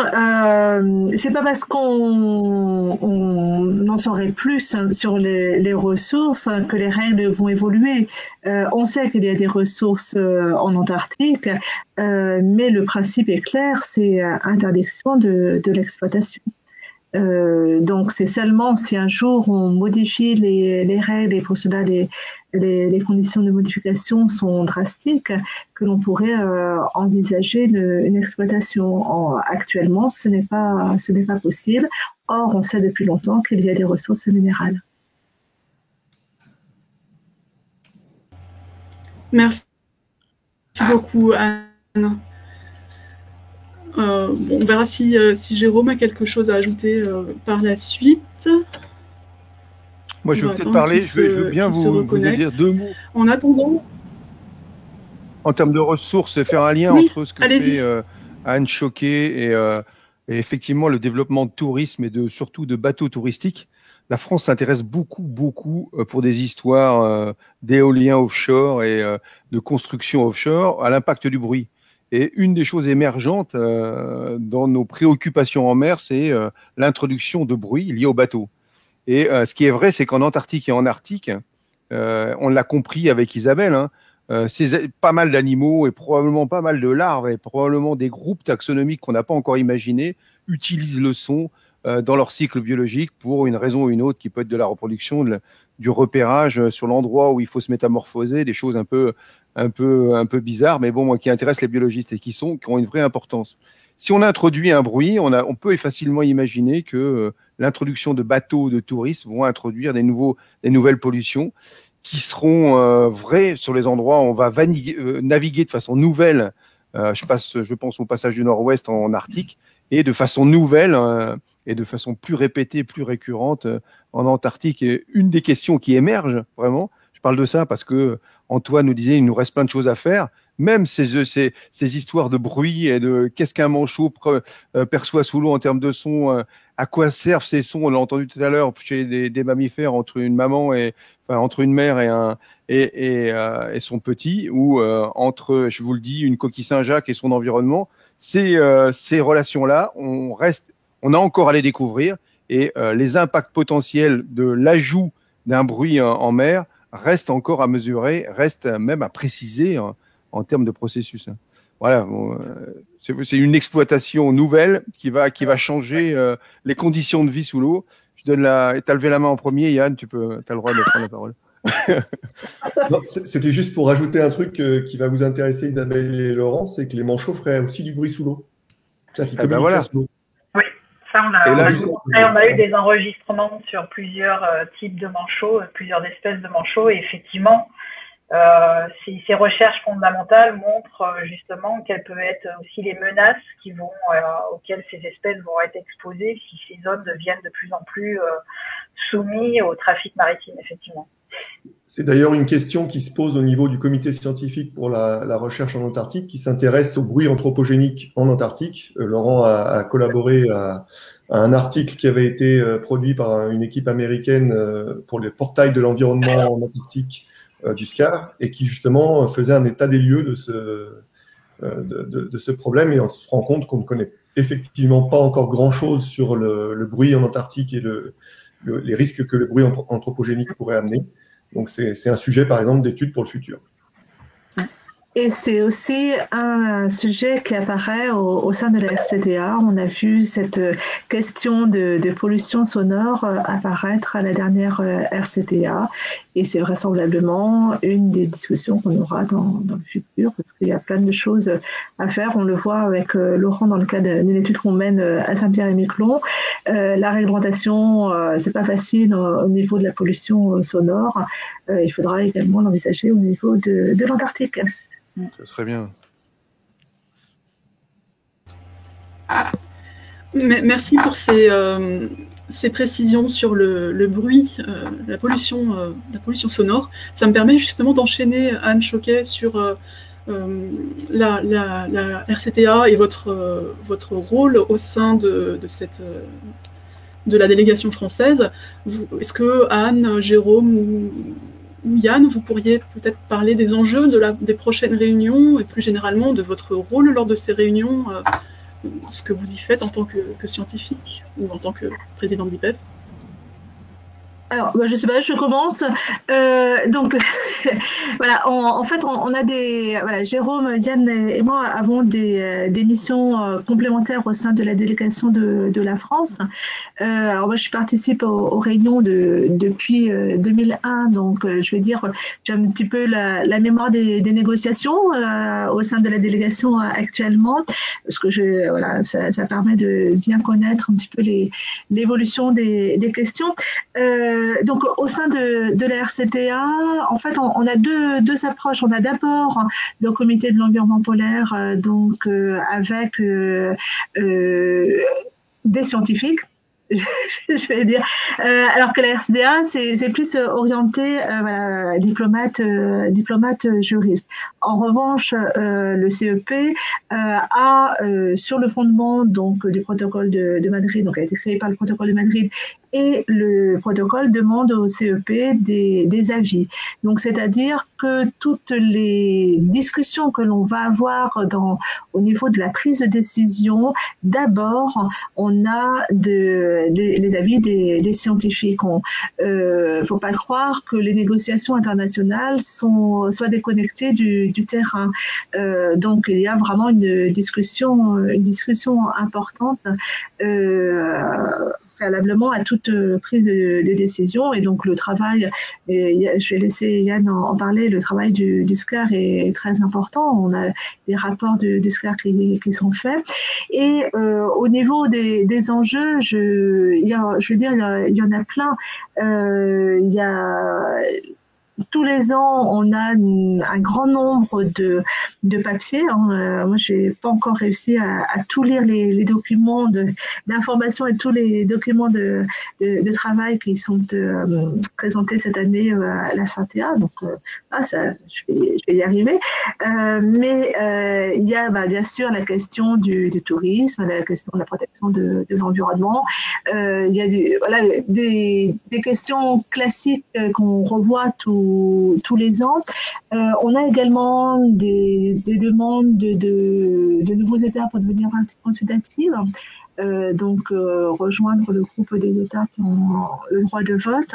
c'est pas parce qu'on en saurait plus sur les ressources que les règles vont évoluer. On sait qu'il y a des ressources en Antarctique, mais le principe est clair, c'est interdiction de l'exploitation. Donc c'est seulement si un jour on modifie les règles et pour cela les conditions de modification sont drastiques que l'on pourrait envisager une exploitation. Actuellement, ce n'est pas possible. Or, on sait depuis longtemps qu'il y a des ressources minérales. Merci beaucoup, Anne. On verra si Jérôme a quelque chose à ajouter par la suite. Moi, je vais peut-être parler, je veux bien vous dire deux mots. En attendant. En termes de ressources, faire un lien entre ce que fait Anne Choquet et effectivement le développement de tourisme et surtout de bateaux touristiques. La France s'intéresse beaucoup pour des histoires d'éolien offshore et de construction offshore à l'impact du bruit. Et une des choses émergentes dans nos préoccupations en mer, c'est l'introduction de bruit lié au bateau. Et ce qui est vrai, c'est qu'en Antarctique et en Arctique, on l'a compris avec Isabelle, c'est pas mal d'animaux et probablement pas mal de larves et probablement des groupes taxonomiques qu'on n'a pas encore imaginés utilisent le son dans leur cycle biologique pour une raison ou une autre qui peut être de la reproduction, du repérage sur l'endroit où il faut se métamorphoser, des choses un peu bizarres, mais bon, moi, qui intéressent les biologistes et qui ont une vraie importance. Si on introduit un bruit, on peut facilement imaginer que l'introduction de bateaux de touristes vont introduire des nouvelles pollutions qui seront vraies sur les endroits où on va naviguer de façon nouvelle. Je pense au passage du Nord-Ouest en Arctique et de façon nouvelle et de façon plus répétée, plus récurrente en Antarctique. Et une des questions qui émergent vraiment, je parle de ça parce que Antoine nous disait il nous reste plein de choses à faire. Même ces histoires de bruit et de qu'est-ce qu'un manchot perçoit sous l'eau en termes de son, à quoi servent ces sons, on l'a entendu tout à l'heure chez des mammifères entre une maman entre une mère et son petit, ou entre, je vous le dis, une coquille Saint-Jacques et son environnement. Ces relations-là, on a encore à les découvrir et les impacts potentiels de l'ajout d'un bruit en mer restent encore à mesurer, restent même à préciser en termes de processus. Voilà, c'est une exploitation nouvelle qui va changer les conditions de vie sous l'eau. Tu as levé la main en premier, Yann, tu as le droit de prendre la parole. Non, c'était juste pour rajouter un truc qui va vous intéresser, Isabelle et Laurent, c'est que les manchots feraient aussi du bruit sous l'eau. C'est-à-dire qu'ils communiquent sous l'eau. Oui, ça on a eu des enregistrements sur plusieurs types de manchots, plusieurs espèces de manchots, et effectivement, Ces recherches fondamentales montrent justement quelles peuvent être aussi les menaces auxquelles ces espèces vont être exposées si ces zones deviennent de plus en plus soumises au trafic maritime, effectivement. C'est d'ailleurs une question qui se pose au niveau du comité scientifique pour la recherche en Antarctique, qui s'intéresse au bruit anthropogénique en Antarctique. Laurent a collaboré à un article qui avait été produit par une équipe américaine pour le portail de l'environnement en Antarctique du SCAR, et qui justement faisait un état des lieux de ce problème, et on se rend compte qu'on ne connaît effectivement pas encore grand-chose sur le bruit en Antarctique et les risques que le bruit anthropogénique pourrait amener. Donc c'est un sujet, par exemple, d'étude pour le futur. Et c'est aussi un sujet qui apparaît au sein de la RCTA. On a vu cette question de pollution sonore apparaître à la dernière RCTA, et c'est vraisemblablement une des discussions qu'on aura dans le futur, parce qu'il y a plein de choses à faire. On le voit avec Laurent dans le cadre d'une étude qu'on mène à Saint-Pierre-et-Miquelon. La réglementation, c'est pas facile au niveau de la pollution sonore. Il faudra également l'envisager au niveau de l'Antarctique. Ça serait bien. Merci pour ces précisions sur le bruit, la pollution sonore. Ça me permet justement d'enchaîner, Anne Choquet, sur la RCTA et votre rôle au sein de la délégation française. Est-ce que Anne, Jérôme ou Yann, vous pourriez peut-être parler des enjeux des prochaines réunions et plus généralement de votre rôle lors de ces réunions, ce que vous y faites en tant que scientifique ou en tant que président de l'IPEF? Alors, je sais pas, je commence. Donc, voilà, en fait, on a Jérôme, Yann et moi avons des missions complémentaires au sein de la délégation de la France. Alors, moi, je participe aux réunions depuis 2001, donc je veux dire, j'ai un petit peu la mémoire des négociations au sein de la délégation actuellement, parce que ça permet de bien connaître un petit peu l'évolution des questions. Donc, au sein de la RCTA, en fait, on a deux approches. On a d'abord le comité de l'environnement polaire, avec des scientifiques, je vais dire, alors que la RCDA c'est plus orienté diplomate juriste. En revanche, le CEP a sur le fondement du protocole de Madrid, donc a été créé par le protocole de Madrid, et le protocole demande au CEP des avis. Donc c'est-à-dire que toutes les discussions que l'on va avoir au niveau de la prise de décision, d'abord on a les avis des scientifiques. Faut pas croire que les négociations internationales soient déconnectées du terrain. Donc il y a vraiment une discussion importante préalablement à toute prise de décision, et donc le travail, je vais laisser Yann en parler, le travail du SCAR est très important. On a des rapports du SCAR qui sont faits, et au niveau des enjeux, il y en a plein. Il y a tous les ans, on a un grand nombre de papiers. Moi, j'ai pas encore réussi à tout lire les documents d'information et tous les documents de travail qui sont présentés cette année à la CETA. Donc, je vais y arriver. Mais il y a bien sûr la question du tourisme, la question de la protection de l'environnement. Il y a des questions classiques qu'on revoit tous les ans. On a également des demandes de nouveaux États pour devenir partie consultative. Rejoindre le groupe des États qui ont le droit de vote.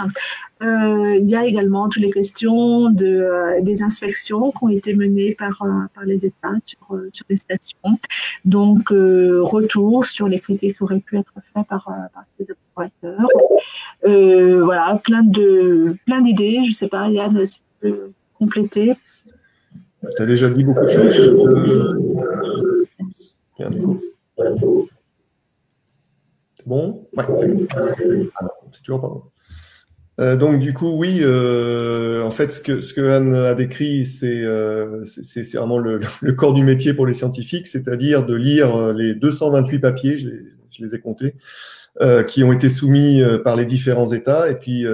Il y a également toutes les questions des inspections qui ont été menées par les États sur les stations. Donc, retour sur les critiques qui auraient pu être faites par ces observateurs. Voilà, plein d'idées. Je sais pas, Yann, si tu peux compléter. Tu as déjà dit beaucoup de choses. Bien, du coup. Bon, ouais, c'est toujours pas bon. Donc du coup, oui, en fait, ce que Anne a décrit, c'est vraiment le corps du métier pour les scientifiques, c'est-à-dire de lire les 228 papiers, je les ai comptés, qui ont été soumis par les différents États, et puis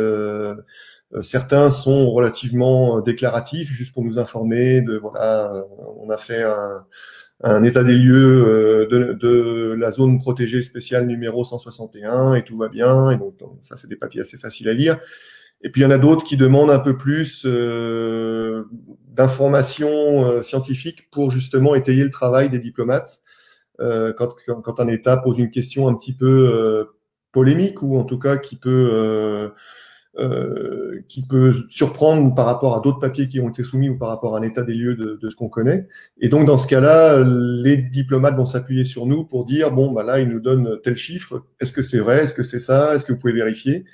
certains sont relativement déclaratifs, juste pour nous informer de voilà, on a fait un état des lieux de la zone protégée spéciale numéro 161 et tout va bien. Et donc ça, c'est des papiers assez faciles à lire. Et puis il y en a d'autres qui demandent un peu plus d'informations scientifiques pour justement étayer le travail des diplomates. Quand un État pose une question un petit peu polémique ou en tout cas qui peut surprendre par rapport à d'autres papiers qui ont été soumis ou par rapport à un état des lieux de ce qu'on connaît. Et donc, dans ce cas-là, les diplomates vont s'appuyer sur nous pour dire, bon, bah là, ils nous donnent tel chiffre. Est-ce que c'est vrai? Est-ce que c'est ça? Est-ce que vous pouvez vérifier?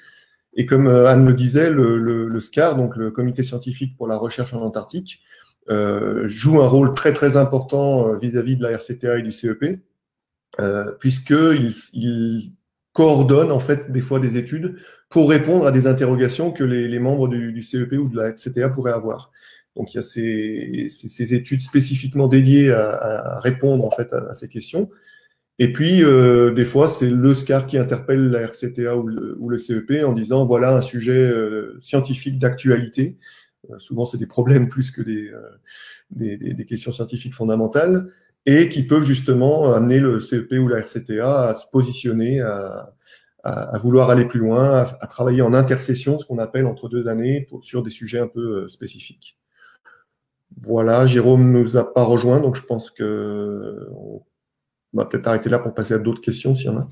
Et comme Anne le disait, le SCAR, donc le Comité scientifique pour la recherche en Antarctique, joue un rôle très, très important vis-à-vis de la RCTA et du CEP, puisqu'il coordonne, en fait, des fois des études pour répondre à des interrogations que les membres du CEP ou de la RCTA pourraient avoir. Donc, il y a ces études spécifiquement dédiées à répondre en fait à ces questions. Et puis, des fois, c'est le SCAR qui interpelle la RCTA ou le CEP en disant voilà un sujet scientifique d'actualité. Souvent, c'est des problèmes plus que des questions scientifiques fondamentales et qui peuvent justement amener le CEP ou la RCTA à se positionner, à vouloir aller plus loin, à travailler en intercession, ce qu'on appelle entre deux années, sur des sujets un peu spécifiques. Voilà, Jérôme ne nous a pas rejoint, donc je pense que on va peut-être arrêter là pour passer à d'autres questions s'il y en a.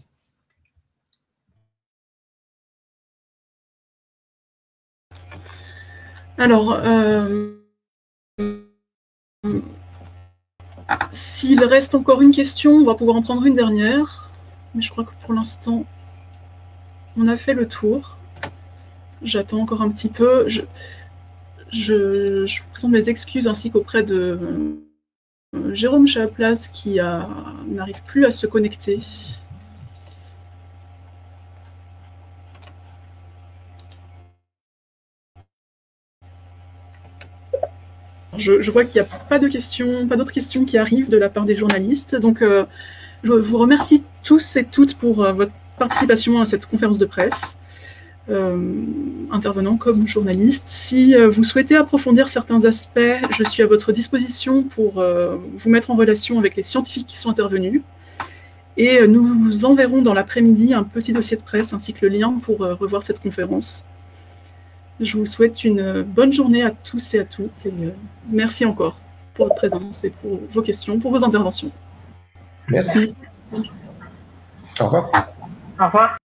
Alors, s'il reste encore une question, on va pouvoir en prendre une dernière. Mais je crois que pour l'instant, on a fait le tour. J'attends encore un petit peu. Je présente mes excuses ainsi qu'auprès de Jérôme Chaplace qui n'arrive plus à se connecter. Je vois qu'il n'y a pas d'autres questions qui arrivent de la part des journalistes. Donc, je vous remercie tous et toutes pour votre participation à cette conférence de presse, intervenant comme journaliste. Si vous souhaitez approfondir certains aspects, je suis à votre disposition pour vous mettre en relation avec les scientifiques qui sont intervenus. Et nous vous enverrons dans l'après-midi un petit dossier de presse ainsi que le lien pour revoir cette conférence. Je vous souhaite une bonne journée à tous et à toutes. Et merci encore pour votre présence et pour vos questions, pour vos interventions. Merci. Au revoir. Au revoir.